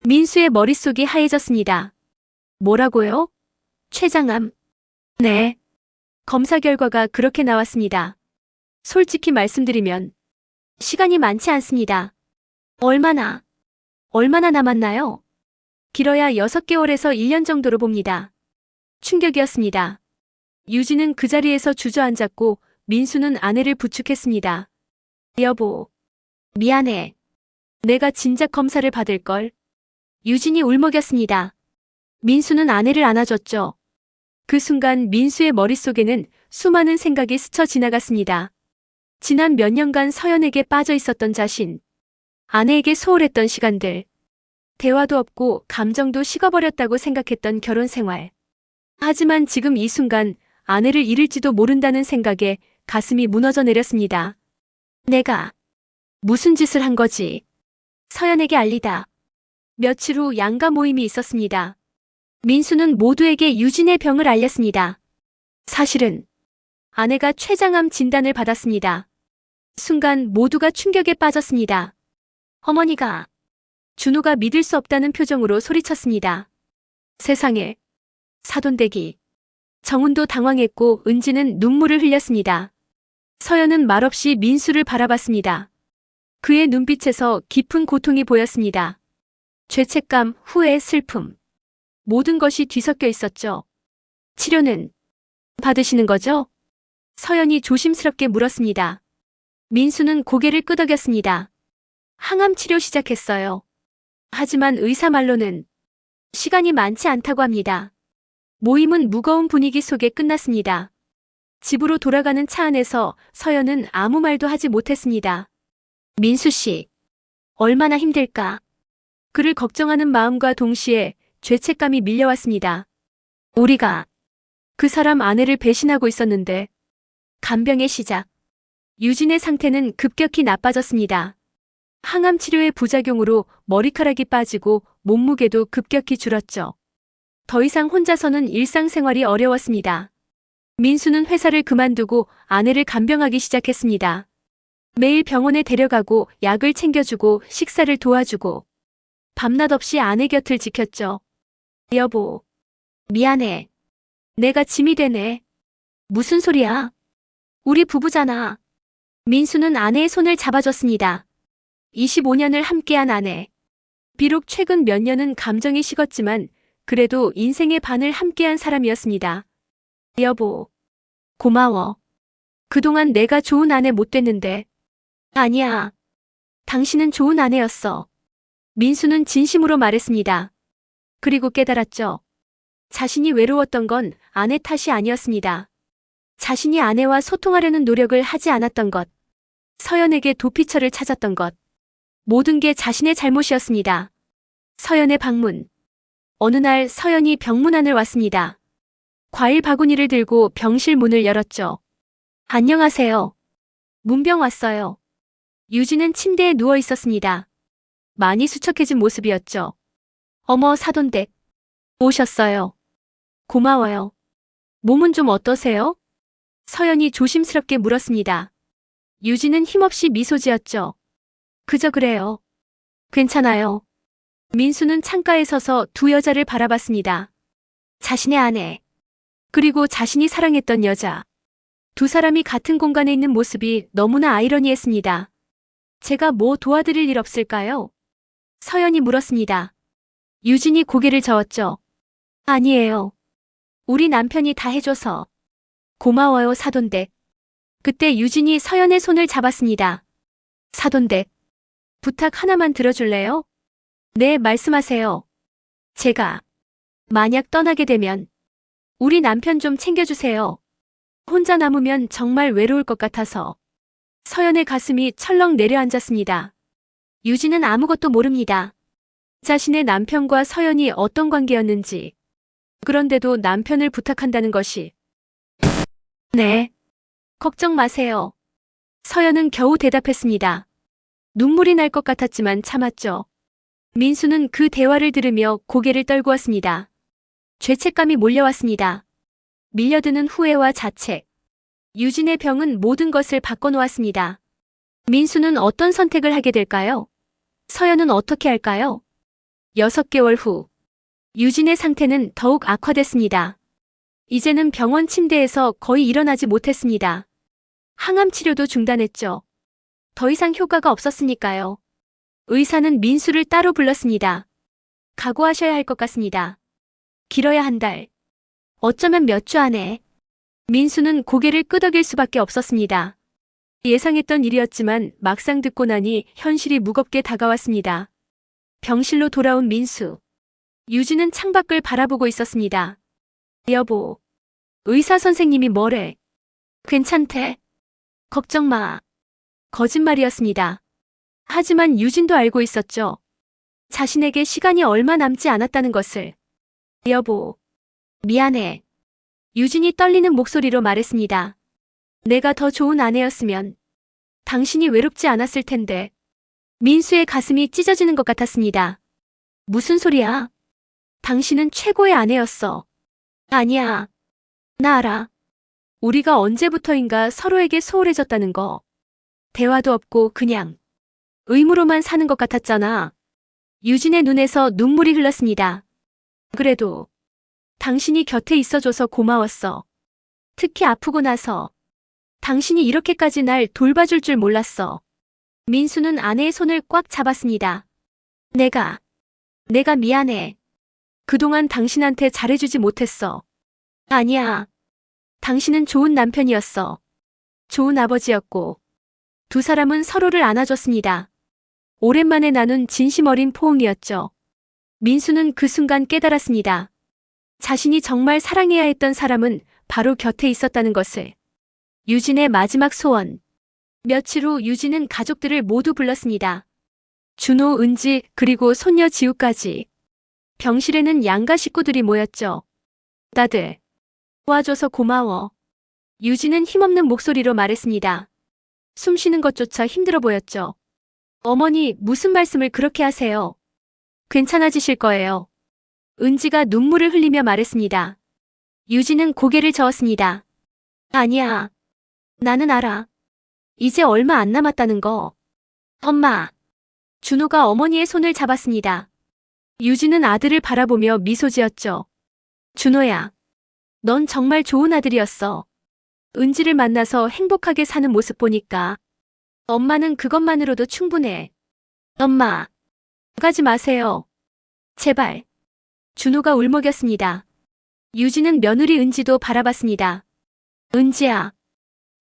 민수의 머릿속이 하얘졌습니다. 뭐라고요? 췌장암. 네. 검사 결과가 그렇게 나왔습니다. 솔직히 말씀드리면 시간이 많지 않습니다. 얼마나 남았나요? 길어야 6개월에서 1년 정도로 봅니다. 충격이었습니다. 유진은 그 자리에서 주저앉았고 민수는 아내를 부축했습니다. 여보, 미안해. 내가 진작 검사를 받을걸. 유진이 울먹였습니다. 민수는 아내를 안아줬죠. 그 순간 민수의 머릿속에는 수많은 생각이 스쳐 지나갔습니다. 지난 몇 년간 서연에게 빠져 있었던 자신, 아내에게 소홀했던 시간들, 대화도 없고 감정도 식어버렸다고 생각했던 결혼 생활. 하지만 지금 이 순간 아내를 잃을지도 모른다는 생각에 가슴이 무너져 내렸습니다. 내가 무슨 짓을 한 거지? 서연에게 알리다. 며칠 후 양가 모임이 있었습니다. 민수는 모두에게 유진의 병을 알렸습니다. 사실은 아내가 췌장암 진단을 받았습니다. 순간 모두가 충격에 빠졌습니다. 어머니가, 준호가 믿을 수 없다는 표정으로 소리쳤습니다. 세상에. 사돈댁이. 정훈도 당황했고 은지는 눈물을 흘렸습니다. 서연은 말없이 민수를 바라봤습니다. 그의 눈빛에서 깊은 고통이 보였습니다. 죄책감, 후회, 슬픔. 모든 것이 뒤섞여 있었죠. 치료는 받으시는 거죠? 서연이 조심스럽게 물었습니다. 민수는 고개를 끄덕였습니다. 항암 치료 시작했어요. 하지만 의사 말로는 시간이 많지 않다고 합니다. 모임은 무거운 분위기 속에 끝났습니다. 집으로 돌아가는 차 안에서 서연은 아무 말도 하지 못했습니다. 민수 씨, 얼마나 힘들까? 그를 걱정하는 마음과 동시에 죄책감이 밀려왔습니다. 우리가 그 사람 아내를 배신하고 있었는데. 간병의 시작. 유진의 상태는 급격히 나빠졌습니다. 항암 치료의 부작용으로 머리카락이 빠지고 몸무게도 급격히 줄었죠. 더 이상 혼자서는 일상생활이 어려웠습니다. 민수는 회사를 그만두고 아내를 간병하기 시작했습니다. 매일 병원에 데려가고 약을 챙겨주고 식사를 도와주고 밤낮 없이 아내 곁을 지켰죠. 여보, 미안해. 내가 짐이 되네. 무슨 소리야? 우리 부부잖아. 민수는 아내의 손을 잡아줬습니다. 25년을 함께한 아내. 비록 최근 몇 년은 감정이 식었지만 그래도 인생의 반을 함께한 사람이었습니다. 여보, 고마워. 그동안 내가 좋은 아내 못 됐는데. 아니야. 당신은 좋은 아내였어. 민수는 진심으로 말했습니다. 그리고 깨달았죠. 자신이 외로웠던 건 아내 탓이 아니었습니다. 자신이 아내와 소통하려는 노력을 하지 않았던 것. 서연에게 도피처를 찾았던 것. 모든 게 자신의 잘못이었습니다. 서연의 방문. 어느 날 서연이 병문 안을 왔습니다. 과일 바구니를 들고 병실 문을 열었죠. 안녕하세요. 문병 왔어요. 유진은 침대에 누워 있었습니다. 많이 수척해진 모습이었죠. 어머, 사돈댁. 오셨어요. 고마워요. 몸은 좀 어떠세요? 서연이 조심스럽게 물었습니다. 유진은 힘없이 미소 지었죠. 그저 그래요. 괜찮아요. 민수는 창가에 서서 두 여자를 바라봤습니다. 자신의 아내, 그리고 자신이 사랑했던 여자. 두 사람이 같은 공간에 있는 모습이 너무나 아이러니했습니다. 제가 뭐 도와드릴 일 없을까요? 서연이 물었습니다. 유진이 고개를 저었죠. 아니에요. 우리 남편이 다 해줘서. 고마워요, 사돈댁. 그때 유진이 서연의 손을 잡았습니다. 사돈댁, 부탁 하나만 들어줄래요? 네, 말씀하세요. 제가 만약 떠나게 되면 우리 남편 좀 챙겨주세요. 혼자 남으면 정말 외로울 것 같아서. 서연의 가슴이 철렁 내려앉았습니다. 유진은 아무것도 모릅니다. 자신의 남편과 서연이 어떤 관계였는지. 그런데도 남편을 부탁한다는 것이. 네. 걱정 마세요. 서연은 겨우 대답했습니다. 눈물이 날 것 같았지만 참았죠. 민수는 그 대화를 들으며 고개를 떨구었습니다. 죄책감이 몰려왔습니다. 밀려드는 후회와 자책. 유진의 병은 모든 것을 바꿔놓았습니다. 민수는 어떤 선택을 하게 될까요? 서연은 어떻게 할까요? 6개월 후, 유진의 상태는 더욱 악화됐습니다. 이제는 병원 침대에서 거의 일어나지 못했습니다. 항암 치료도 중단했죠. 더 이상 효과가 없었으니까요. 의사는 민수를 따로 불렀습니다. 각오하셔야 할 것 같습니다. 길어야 한 달. 어쩌면 몇 주 안에. 민수는 고개를 끄덕일 수밖에 없었습니다. 예상했던 일이었지만 막상 듣고 나니 현실이 무겁게 다가왔습니다. 병실로 돌아온 민수. 유진은 창밖을 바라보고 있었습니다. 여보, 의사 선생님이 뭐래? 괜찮대. 걱정 마. 거짓말이었습니다. 하지만 유진도 알고 있었죠. 자신에게 시간이 얼마 남지 않았다는 것을. 여보, 미안해. 유진이 떨리는 목소리로 말했습니다. 내가 더 좋은 아내였으면 당신이 외롭지 않았을 텐데. 민수의 가슴이 찢어지는 것 같았습니다. 무슨 소리야? 당신은 최고의 아내였어. 아니야. 나 알아. 우리가 언제부터인가 서로에게 소홀해졌다는 거. 대화도 없고 그냥 의무로만 사는 것 같았잖아. 유진의 눈에서 눈물이 흘렀습니다. 그래도 당신이 곁에 있어줘서 고마웠어. 특히 아프고 나서 당신이 이렇게까지 날 돌봐줄 줄 몰랐어. 민수는 아내의 손을 꽉 잡았습니다. 내가 미안해. 그동안 당신한테 잘해주지 못했어. 아니야. 당신은 좋은 남편이었어. 좋은 아버지였고. 두 사람은 서로를 안아줬습니다. 오랜만에 나눈 진심 어린 포옹이었죠. 민수는 그 순간 깨달았습니다. 자신이 정말 사랑해야 했던 사람은 바로 곁에 있었다는 것을. 유진의 마지막 소원. 며칠 후 유진은 가족들을 모두 불렀습니다. 준호, 은지, 그리고 손녀 지우까지. 병실에는 양가 식구들이 모였죠. 다들 도와줘서 고마워. 유진은 힘없는 목소리로 말했습니다. 숨 쉬는 것조차 힘들어 보였죠. 어머니, 무슨 말씀을 그렇게 하세요? 괜찮아지실 거예요. 은지가 눈물을 흘리며 말했습니다. 유진은 고개를 저었습니다. 아니야. 나는 알아. 이제 얼마 안 남았다는 거. 엄마. 준호가 어머니의 손을 잡았습니다. 유진은 아들을 바라보며 미소 지었죠. 준호야. 넌 정말 좋은 아들이었어. 은지를 만나서 행복하게 사는 모습 보니까 엄마는 그것만으로도 충분해. 엄마. 가지 마세요. 제발. 준호가 울먹였습니다. 유진은 며느리 은지도 바라봤습니다. 은지야.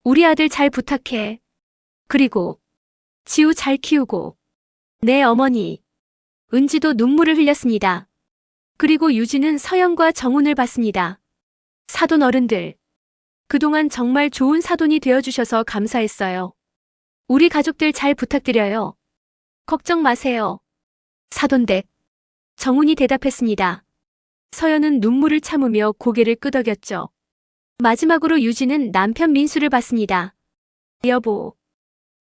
우리 아들 잘 부탁해. 그리고 지우 잘 키우고. 네, 어머니. 은지도 눈물을 흘렸습니다. 그리고 유진은 서연과 정훈을 봤습니다. 사돈 어른들. 그동안 정말 좋은 사돈이 되어주셔서 감사했어요. 우리 가족들 잘 부탁드려요. 걱정 마세요. 사돈댁. 정훈이 대답했습니다. 서연은 눈물을 참으며 고개를 끄덕였죠. 마지막으로 유진은 남편 민수를 봤습니다. 여보.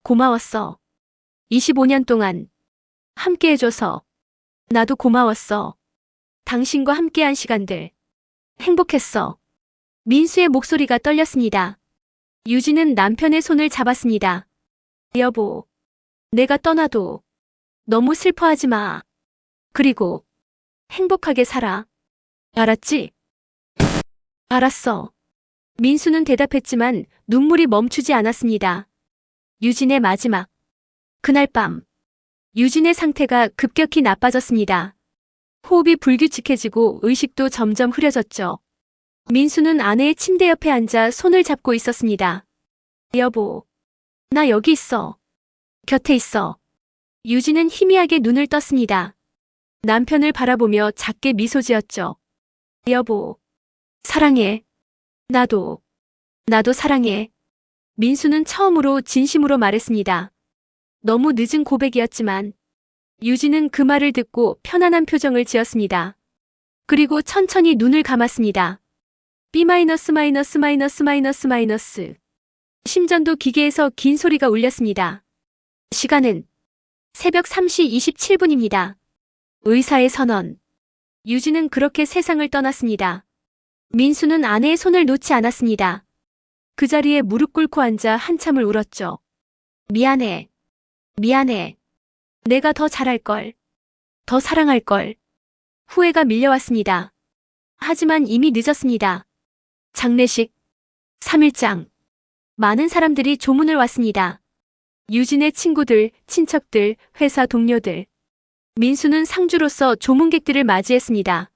고마웠어. 25년 동안 함께 해줘서. 나도 고마웠어. 당신과 함께한 시간들. 행복했어. 민수의 목소리가 떨렸습니다. 유진은 남편의 손을 잡았습니다. 여보. 내가 떠나도 너무 슬퍼하지 마. 그리고 행복하게 살아. 알았지? 알았어. 민수는 대답했지만 눈물이 멈추지 않았습니다. 유진의 마지막. 그날 밤. 유진의 상태가 급격히 나빠졌습니다. 호흡이 불규칙해지고 의식도 점점 흐려졌죠. 민수는 아내의 침대 옆에 앉아 손을 잡고 있었습니다. 여보. 나 여기 있어. 곁에 있어. 유진은 희미하게 눈을 떴습니다. 남편을 바라보며 작게 미소 지었죠. 여보, 사랑해. 나도 사랑해. 민수는 처음으로 진심으로 말했습니다. 너무 늦은 고백이었지만 유진은 그 말을 듣고 편안한 표정을 지었습니다. 그리고 천천히 눈을 감았습니다. B-. 심전도 기계에서 긴 소리가 울렸습니다. 시간은 새벽 3시 27분입니다. 의사의 선언. 유진은 그렇게 세상을 떠났습니다. 민수는 아내의 손을 놓지 않았습니다. 그 자리에 무릎 꿇고 앉아 한참을 울었죠. 미안해. 내가 더 잘할걸. 더 사랑할걸. 후회가 밀려왔습니다. 하지만 이미 늦었습니다. 장례식 3일장. 많은 사람들이 조문을 왔습니다. 유진의 친구들, 친척들, 회사 동료들. 민수는 상주로서 조문객들을 맞이했습니다.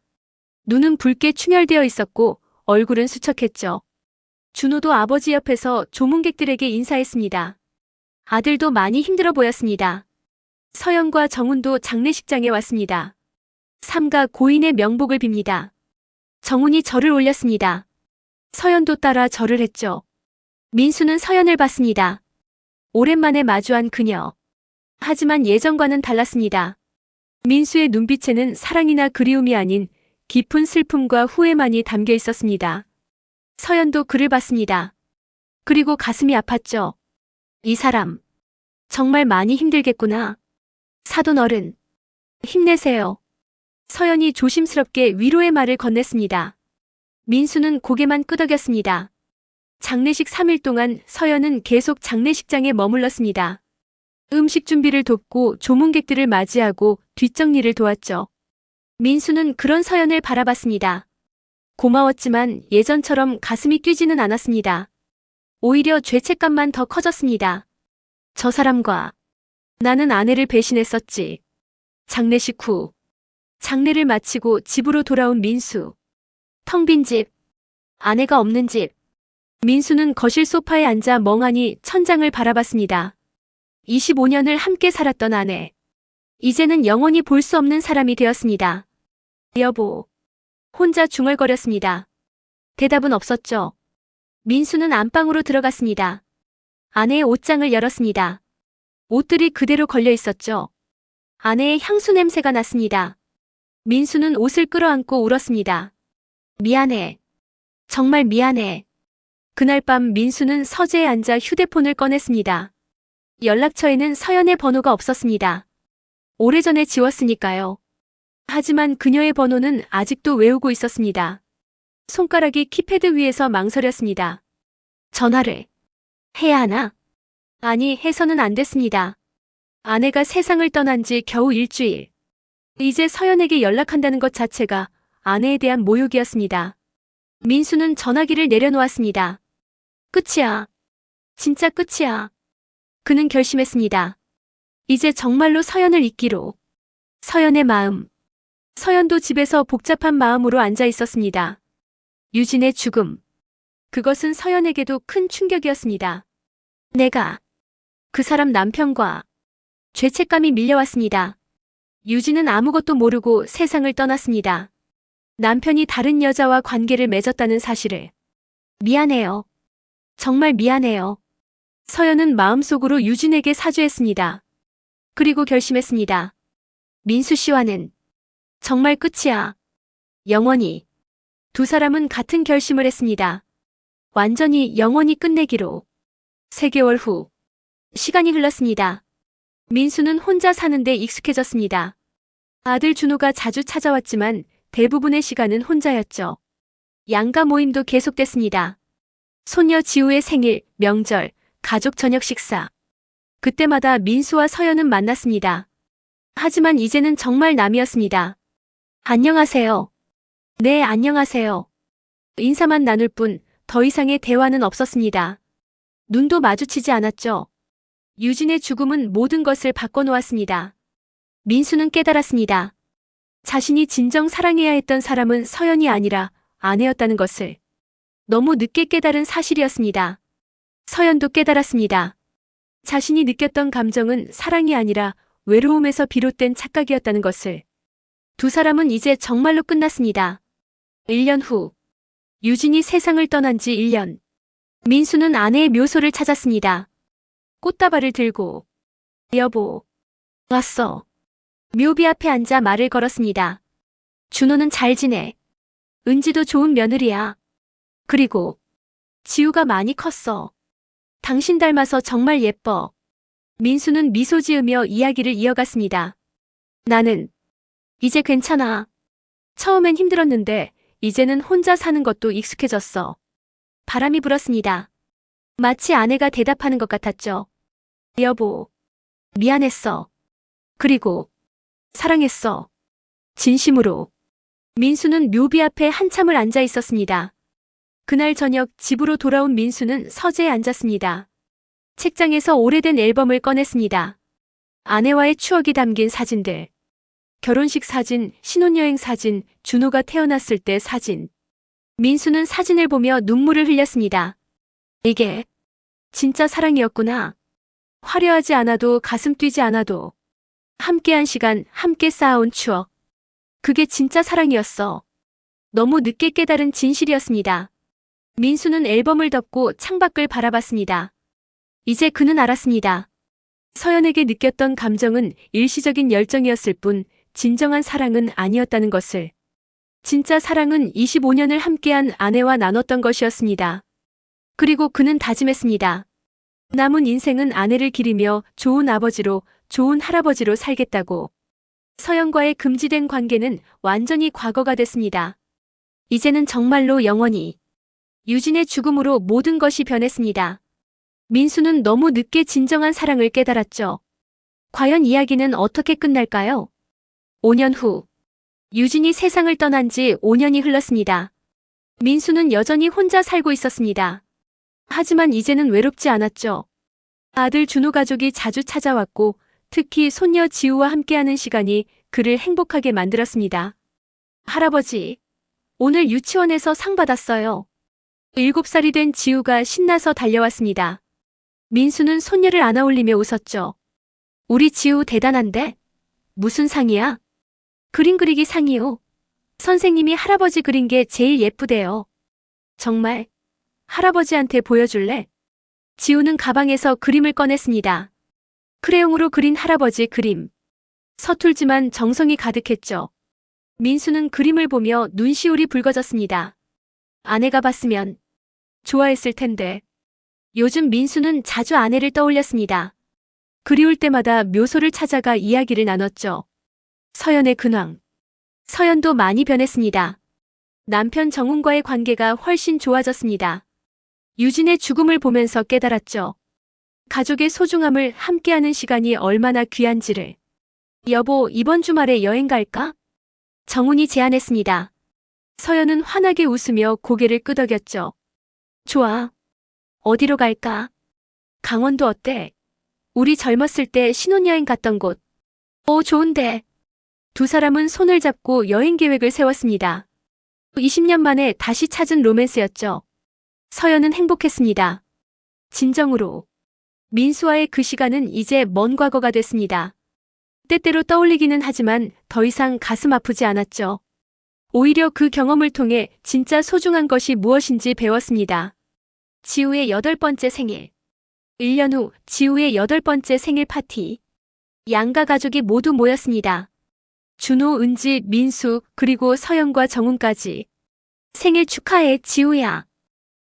눈은 붉게 충혈되어 있었고 얼굴은 수척했죠. 준호도 아버지 옆에서 조문객들에게 인사했습니다. 아들도 많이 힘들어 보였습니다. 서연과 정훈도 장례식장에 왔습니다. 삼가 고인의 명복을 빕니다. 정훈이 절을 올렸습니다. 서연도 따라 절을 했죠. 민수는 서연을 봤습니다. 오랜만에 마주한 그녀. 하지만 예전과는 달랐습니다. 민수의 눈빛에는 사랑이나 그리움이 아닌 깊은 슬픔과 후회만이 담겨 있었습니다. 서연도 그를 봤습니다. 그리고 가슴이 아팠죠. 이 사람, 정말 많이 힘들겠구나. 사돈 어른, 힘내세요. 서연이 조심스럽게 위로의 말을 건넸습니다. 민수는 고개만 끄덕였습니다. 장례식 3일 동안 서연은 계속 장례식장에 머물렀습니다. 음식 준비를 돕고 조문객들을 맞이하고 뒷정리를 도왔죠. 민수는 그런 서연을 바라봤습니다. 고마웠지만 예전처럼 가슴이 뛰지는 않았습니다. 오히려 죄책감만 더 커졌습니다. 저 사람과 나는 아내를 배신했었지. 장례식 후 장례를 마치고 집으로 돌아온 민수. 텅 빈 집, 아내가 없는 집. 민수는 거실 소파에 앉아 멍하니 천장을 바라봤습니다. 25년을 함께 살았던 아내. 이제는 영원히 볼 수 없는 사람이 되었습니다. 여보. 혼자 중얼거렸습니다. 대답은 없었죠. 민수는 안방으로 들어갔습니다. 아내의 옷장을 열었습니다. 옷들이 그대로 걸려 있었죠. 아내의 향수 냄새가 났습니다. 민수는 옷을 끌어안고 울었습니다. 미안해. 정말 미안해. 그날 밤 민수는 서재에 앉아 휴대폰을 꺼냈습니다. 연락처에는 서연의 번호가 없었습니다. 오래전에 지웠으니까요. 하지만 그녀의 번호는 아직도 외우고 있었습니다. 손가락이 키패드 위에서 망설였습니다. 전화를 해야 하나? 아니, 해서는 안 됐습니다. 아내가 세상을 떠난 지 겨우 일주일. 이제 서연에게 연락한다는 것 자체가 아내에 대한 모욕이었습니다. 민수는 전화기를 내려놓았습니다. 끝이야. 진짜 끝이야. 그는 결심했습니다. 이제 정말로 서연을 잊기로. 서연의 마음. 서연도 집에서 복잡한 마음으로 앉아 있었습니다. 유진의 죽음. 그것은 서연에게도 큰 충격이었습니다. 내가 그 사람 남편과 죄책감이 밀려왔습니다. 유진은 아무것도 모르고 세상을 떠났습니다. 남편이 다른 여자와 관계를 맺었다는 사실을. 미안해요. 정말 미안해요. 서연은 마음속으로 유진에게 사죄했습니다. 그리고 결심했습니다. 민수 씨와는 정말 끝이야. 영원히. 두 사람은 같은 결심을 했습니다. 완전히 영원히 끝내기로. 3개월 후. 시간이 흘렀습니다. 민수는 혼자 사는데 익숙해졌습니다. 아들 준호가 자주 찾아왔지만 대부분의 시간은 혼자였죠. 양가 모임도 계속됐습니다. 손녀 지우의 생일, 명절, 가족 저녁 식사. 그때마다 민수와 서연은 만났습니다. 하지만 이제는 정말 남이었습니다. 안녕하세요. 네, 안녕하세요. 인사만 나눌 뿐 더 이상의 대화는 없었습니다. 눈도 마주치지 않았죠. 유진의 죽음은 모든 것을 바꿔놓았습니다. 민수는 깨달았습니다. 자신이 진정 사랑해야 했던 사람은 서연이 아니라 아내였다는 것을. 너무 늦게 깨달은 사실이었습니다. 서연도 깨달았습니다. 자신이 느꼈던 감정은 사랑이 아니라 외로움에서 비롯된 착각이었다는 것을. 두 사람은 이제 정말로 끝났습니다. 1년 후, 유진이 세상을 떠난 지 1년. 민수는 아내의 묘소를 찾았습니다. 꽃다발을 들고. 여보, 왔어. 묘비 앞에 앉아 말을 걸었습니다. 준호는 잘 지내. 은지도 좋은 며느리야. 그리고 지우가 많이 컸어. 당신 닮아서 정말 예뻐. 민수는 미소 지으며 이야기를 이어갔습니다. 나는 이제 괜찮아. 처음엔 힘들었는데 이제는 혼자 사는 것도 익숙해졌어. 바람이 불었습니다. 마치 아내가 대답하는 것 같았죠. 여보, 미안했어. 그리고 사랑했어. 진심으로. 민수는 묘비 앞에 한참을 앉아 있었습니다. 그날 저녁 집으로 돌아온 민수는 서재에 앉았습니다. 책장에서 오래된 앨범을 꺼냈습니다. 아내와의 추억이 담긴 사진들. 결혼식 사진, 신혼여행 사진, 준호가 태어났을 때 사진. 민수는 사진을 보며 눈물을 흘렸습니다. 이게 진짜 사랑이었구나. 화려하지 않아도 가슴 뛰지 않아도 함께한 시간, 함께 쌓아온 추억. 그게 진짜 사랑이었어. 너무 늦게 깨달은 진실이었습니다. 민수는 앨범을 덮고 창밖을 바라봤습니다. 이제 그는 알았습니다. 서연에게 느꼈던 감정은 일시적인 열정이었을 뿐 진정한 사랑은 아니었다는 것을. 진짜 사랑은 25년을 함께한 아내와 나눴던 것이었습니다. 그리고 그는 다짐했습니다. 남은 인생은 아내를 기리며 좋은 아버지로, 좋은 할아버지로 살겠다고. 서연과의 금지된 관계는 완전히 과거가 됐습니다. 이제는 정말로 영원히. 유진의 죽음으로 모든 것이 변했습니다. 민수는 너무 늦게 진정한 사랑을 깨달았죠. 과연 이야기는 어떻게 끝날까요? 5년 후, 유진이 세상을 떠난 지 5년이 흘렀습니다. 민수는 여전히 혼자 살고 있었습니다. 하지만 이제는 외롭지 않았죠. 아들 준호 가족이 자주 찾아왔고 특히 손녀 지우와 함께하는 시간이 그를 행복하게 만들었습니다. 할아버지, 오늘 유치원에서 상 받았어요. 7살이 된 지우가 신나서 달려왔습니다. 민수는 손녀를 안아올리며 웃었죠. 우리 지우 대단한데? 무슨 상이야? 그림 그리기 상이요. 선생님이 할아버지 그린 게 제일 예쁘대요. 정말? 할아버지한테 보여줄래? 지우는 가방에서 그림을 꺼냈습니다. 크레용으로 그린 할아버지 그림. 서툴지만 정성이 가득했죠. 민수는 그림을 보며 눈시울이 붉어졌습니다. 아내가 봤으면 좋아했을 텐데. 요즘 민수는 자주 아내를 떠올렸습니다. 그리울 때마다 묘소를 찾아가 이야기를 나눴죠. 서연의 근황. 서연도 많이 변했습니다. 남편 정훈과의 관계가 훨씬 좋아졌습니다. 유진의 죽음을 보면서 깨달았죠. 가족의 소중함을 함께하는 시간이 얼마나 귀한지를. 여보, 이번 주말에 여행 갈까? 정훈이 제안했습니다. 서연은 환하게 웃으며 고개를 끄덕였죠. 좋아. 어디로 갈까? 강원도 어때? 우리 젊었을 때 신혼여행 갔던 곳. 오, 좋은데. 두 사람은 손을 잡고 여행 계획을 세웠습니다. 20년 만에 다시 찾은 로맨스였죠. 서연은 행복했습니다. 진정으로. 민수와의 그 시간은 이제 먼 과거가 됐습니다. 때때로 떠올리기는 하지만 더 이상 가슴 아프지 않았죠. 오히려 그 경험을 통해 진짜 소중한 것이 무엇인지 배웠습니다. 지우의 8번째 생일. 1년 후 지우의 8번째 생일 파티. 양가 가족이 모두 모였습니다. 준호, 은지, 민수, 그리고 서연과 정훈까지. 생일 축하해, 지우야.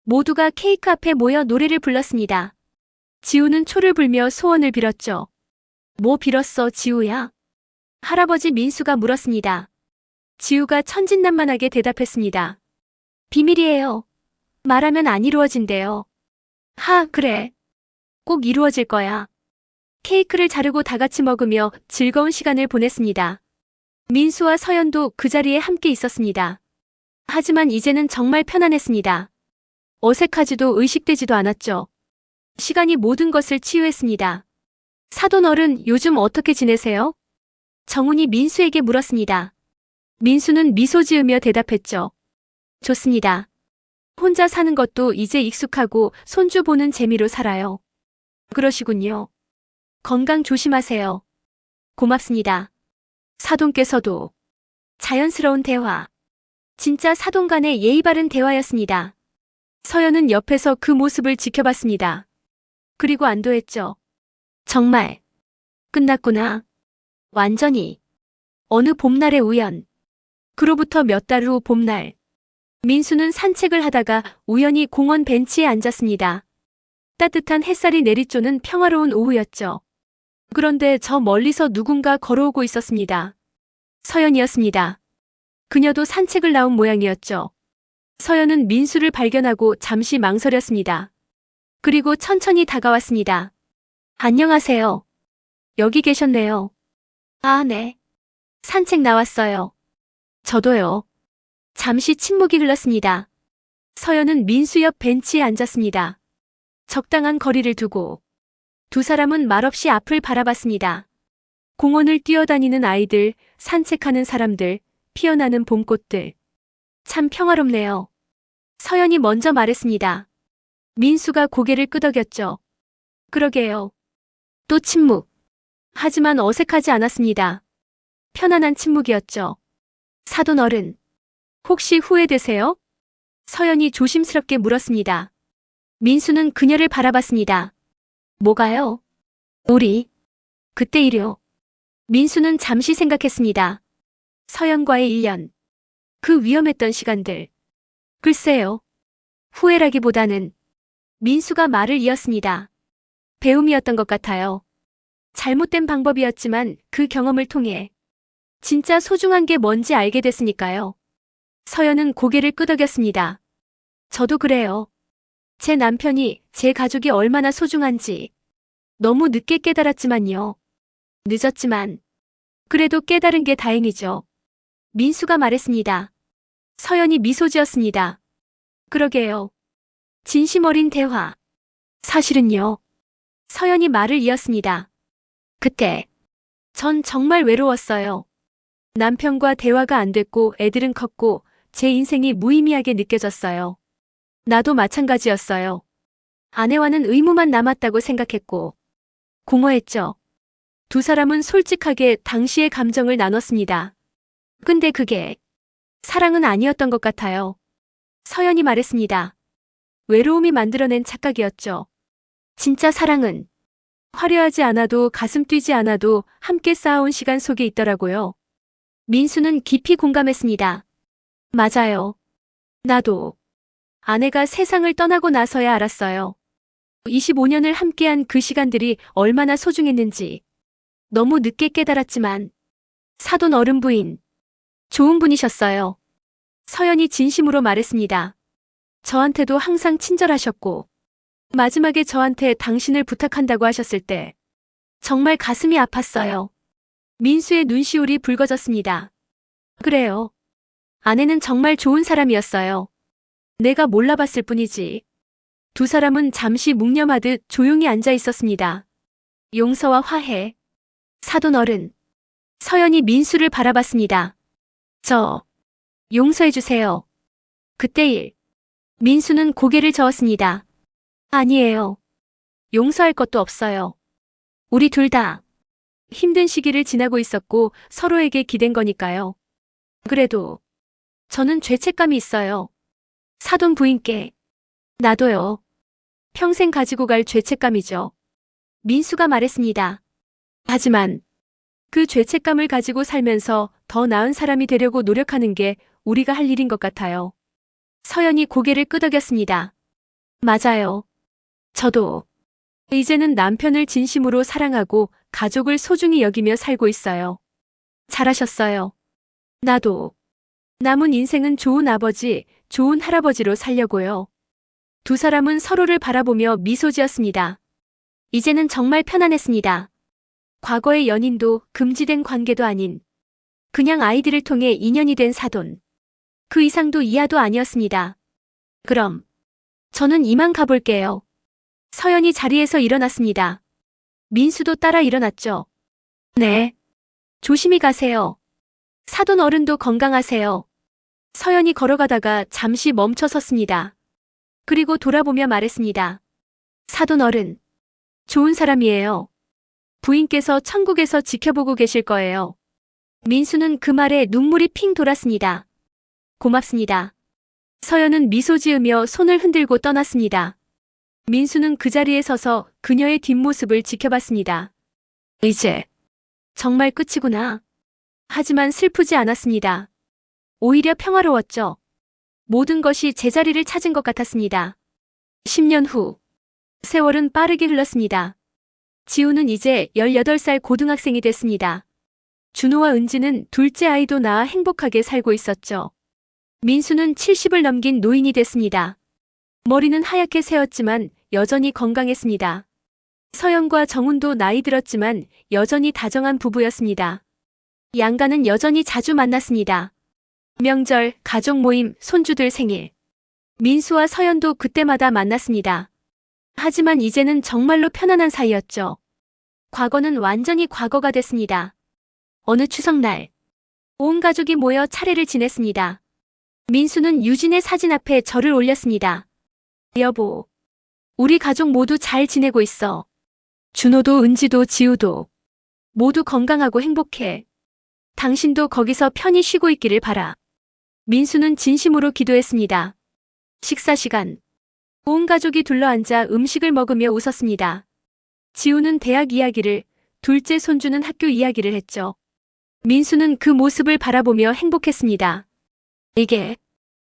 모두가 케이크 앞에 모여 노래를 불렀습니다. 지우는 초를 불며 소원을 빌었죠. 뭐 빌었어, 지우야? 할아버지 민수가 물었습니다. 지우가 천진난만하게 대답했습니다. 비밀이에요. 말하면 안 이루어진대요. 하, 그래. 꼭 이루어질 거야. 케이크를 자르고 다 같이 먹으며 즐거운 시간을 보냈습니다. 민수와 서연도 그 자리에 함께 있었습니다. 하지만 이제는 정말 편안했습니다. 어색하지도 의식되지도 않았죠. 시간이 모든 것을 치유했습니다. 사돈 어른, 요즘 어떻게 지내세요? 정훈이 민수에게 물었습니다. 민수는 미소 지으며 대답했죠. 좋습니다. 혼자 사는 것도 이제 익숙하고 손주 보는 재미로 살아요. 그러시군요. 건강 조심하세요. 고맙습니다. 사돈께서도. 자연스러운 대화. 진짜 사돈 간의 예의 바른 대화였습니다. 서연은 옆에서 그 모습을 지켜봤습니다. 그리고 안도했죠. 정말 끝났구나. 완전히. 어느 봄날의 우연. 그로부터 몇 달 후 봄날. 민수는 산책을 하다가 우연히 공원 벤치에 앉았습니다. 따뜻한 햇살이 내리쬐는 평화로운 오후였죠. 그런데 저 멀리서 누군가 걸어오고 있었습니다. 서연이었습니다. 그녀도 산책을 나온 모양이었죠. 서연은 민수를 발견하고 잠시 망설였습니다. 그리고 천천히 다가왔습니다. 안녕하세요. 여기 계셨네요. 아, 네. 산책 나왔어요. 저도요. 잠시 침묵이 흘렀습니다. 서연은 민수 옆 벤치에 앉았습니다. 적당한 거리를 두고 두 사람은 말없이 앞을 바라봤습니다. 공원을 뛰어다니는 아이들, 산책하는 사람들, 피어나는 봄꽃들. 참 평화롭네요. 서연이 먼저 말했습니다. 민수가 고개를 끄덕였죠. 그러게요. 또 침묵. 하지만 어색하지 않았습니다. 편안한 침묵이었죠. 사돈 어른, 혹시 후회되세요? 서연이 조심스럽게 물었습니다. 민수는 그녀를 바라봤습니다. 뭐가요? 우리 그때 일요. 민수는 잠시 생각했습니다. 서연과의 1년. 그 위험했던 시간들. 글쎄요. 후회라기보다는 민수가 말을 이었습니다. 배움이었던 것 같아요. 잘못된 방법이었지만 그 경험을 통해 진짜 소중한 게 뭔지 알게 됐으니까요. 서연은 고개를 끄덕였습니다. 저도 그래요. 제 남편이, 제 가족이 얼마나 소중한지 너무 늦게 깨달았지만요. 늦었지만 그래도 깨달은 게 다행이죠. 민수가 말했습니다. 서연이 미소 지었습니다. 그러게요. 진심 어린 대화. 사실은요. 서연이 말을 이었습니다. 그때 전 정말 외로웠어요. 남편과 대화가 안 됐고 애들은 컸고 제 인생이 무의미하게 느껴졌어요. 나도 마찬가지였어요. 아내와는 의무만 남았다고 생각했고 공허했죠. 두 사람은 솔직하게 당시의 감정을 나눴습니다. 근데 그게 사랑은 아니었던 것 같아요. 서연이 말했습니다. 외로움이 만들어낸 착각이었죠. 진짜 사랑은 화려하지 않아도 가슴 뛰지 않아도 함께 쌓아온 시간 속에 있더라고요. 민수는 깊이 공감했습니다. 맞아요. 나도 아내가 세상을 떠나고 나서야 알았어요. 25년을 함께한 그 시간들이 얼마나 소중했는지. 너무 늦게 깨달았지만 사돈 어른 부인, 좋은 분이셨어요. 서연이 진심으로 말했습니다. 저한테도 항상 친절하셨고 마지막에 저한테 당신을 부탁한다고 하셨을 때 정말 가슴이 아팠어요. 민수의 눈시울이 붉어졌습니다. 그래요. 아내는 정말 좋은 사람이었어요. 내가 몰라봤을 뿐이지. 두 사람은 잠시 묵념하듯 조용히 앉아 있었습니다. 용서와 화해. 사돈 어른. 서연이 민수를 바라봤습니다. 저, 용서해주세요. 그때 일. 민수는 고개를 저었습니다. 아니에요. 용서할 것도 없어요. 우리 둘 다 힘든 시기를 지나고 있었고 서로에게 기댄 거니까요. 그래도 저는 죄책감이 있어요. 사돈 부인께. 나도요. 평생 가지고 갈 죄책감이죠. 민수가 말했습니다. 하지만 그 죄책감을 가지고 살면서 더 나은 사람이 되려고 노력하는 게 우리가 할 일인 것 같아요. 서연이 고개를 끄덕였습니다. 맞아요. 저도 이제는 남편을 진심으로 사랑하고 가족을 소중히 여기며 살고 있어요. 잘하셨어요. 나도 남은 인생은 좋은 아버지, 좋은 할아버지로 살려고요. 두 사람은 서로를 바라보며 미소 지었습니다. 이제는 정말 편안했습니다. 과거의 연인도 금지된 관계도 아닌 그냥 아이들을 통해 인연이 된 사돈. 그 이상도 이하도 아니었습니다. 그럼 저는 이만 가볼게요. 서연이 자리에서 일어났습니다. 민수도 따라 일어났죠. 네. 조심히 가세요. 사돈 어른도 건강하세요. 서연이 걸어가다가 잠시 멈춰 섰습니다. 그리고 돌아보며 말했습니다. 사돈 어른. 좋은 사람이에요. 부인께서 천국에서 지켜보고 계실 거예요. 민수는 그 말에 눈물이 핑 돌았습니다. 고맙습니다. 서연은 미소 지으며 손을 흔들고 떠났습니다. 민수는 그 자리에 서서 그녀의 뒷모습을 지켜봤습니다. 이제 정말 끝이구나. 하지만 슬프지 않았습니다. 오히려 평화로웠죠. 모든 것이 제자리를 찾은 것 같았습니다. 10년 후, 세월은 빠르게 흘렀습니다. 지우는 이제 18살 고등학생이 됐습니다. 준호와 은지는 둘째 아이도 낳아 행복하게 살고 있었죠. 민수는 70을 넘긴 노인이 됐습니다. 머리는 하얗게 새었지만 여전히 건강했습니다. 서연과 정훈도 나이 들었지만 여전히 다정한 부부였습니다. 양가는 여전히 자주 만났습니다. 명절, 가족 모임, 손주들 생일. 민수와 서연도 그때마다 만났습니다. 하지만 이제는 정말로 편안한 사이였죠. 과거는 완전히 과거가 됐습니다. 어느 추석날, 온 가족이 모여 차례를 지냈습니다. 민수는 유진의 사진 앞에 절을 올렸습니다. 여보, 우리 가족 모두 잘 지내고 있어. 준호도 은지도 지우도 모두 건강하고 행복해. 당신도 거기서 편히 쉬고 있기를 바라. 민수는 진심으로 기도했습니다. 식사 시간. 온 가족이 둘러앉아 음식을 먹으며 웃었습니다. 지우는 대학 이야기를, 둘째 손주는 학교 이야기를 했죠. 민수는 그 모습을 바라보며 행복했습니다. 이게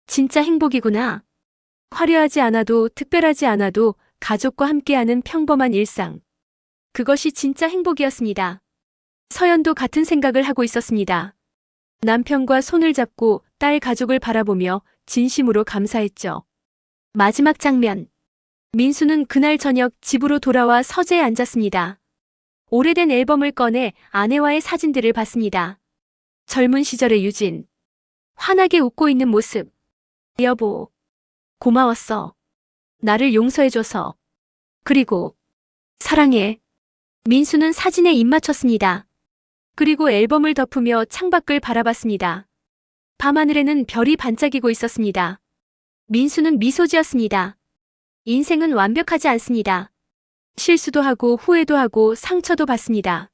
진짜 행복이구나. 화려하지 않아도 특별하지 않아도 가족과 함께하는 평범한 일상. 그것이 진짜 행복이었습니다. 서연도 같은 생각을 하고 있었습니다. 남편과 손을 잡고 딸 가족을 바라보며 진심으로 감사했죠. 마지막 장면. 민수는 그날 저녁 집으로 돌아와 서재에 앉았습니다. 오래된 앨범을 꺼내 아내와의 사진들을 봤습니다. 젊은 시절의 유진. 환하게 웃고 있는 모습. 여보, 고마웠어. 나를 용서해줘서. 그리고 사랑해. 민수는 사진에 입 맞췄습니다. 그리고 앨범을 덮으며 창밖을 바라봤습니다. 밤하늘에는 별이 반짝이고 있었습니다. 민수는 미소 지었습니다. 인생은 완벽하지 않습니다. 실수도 하고 후회도 하고 상처도 받습니다.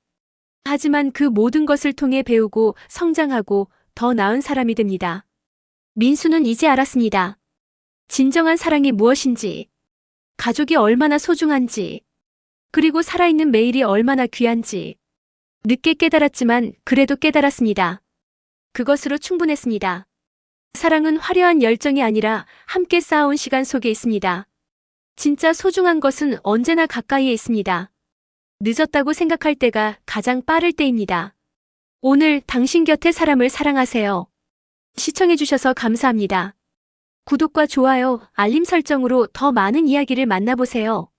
하지만 그 모든 것을 통해 배우고 성장하고 더 나은 사람이 됩니다. 민수는 이제 알았습니다. 진정한 사랑이 무엇인지, 가족이 얼마나 소중한지, 그리고 살아있는 매일이 얼마나 귀한지. 늦게 깨달았지만 그래도 깨달았습니다. 그것으로 충분했습니다. 사랑은 화려한 열정이 아니라 함께 쌓아온 시간 속에 있습니다. 진짜 소중한 것은 언제나 가까이에 있습니다. 늦었다고 생각할 때가 가장 빠를 때입니다. 오늘 당신 곁의 사람을 사랑하세요. 시청해주셔서 감사합니다. 구독과 좋아요, 알림 설정으로 더 많은 이야기를 만나보세요.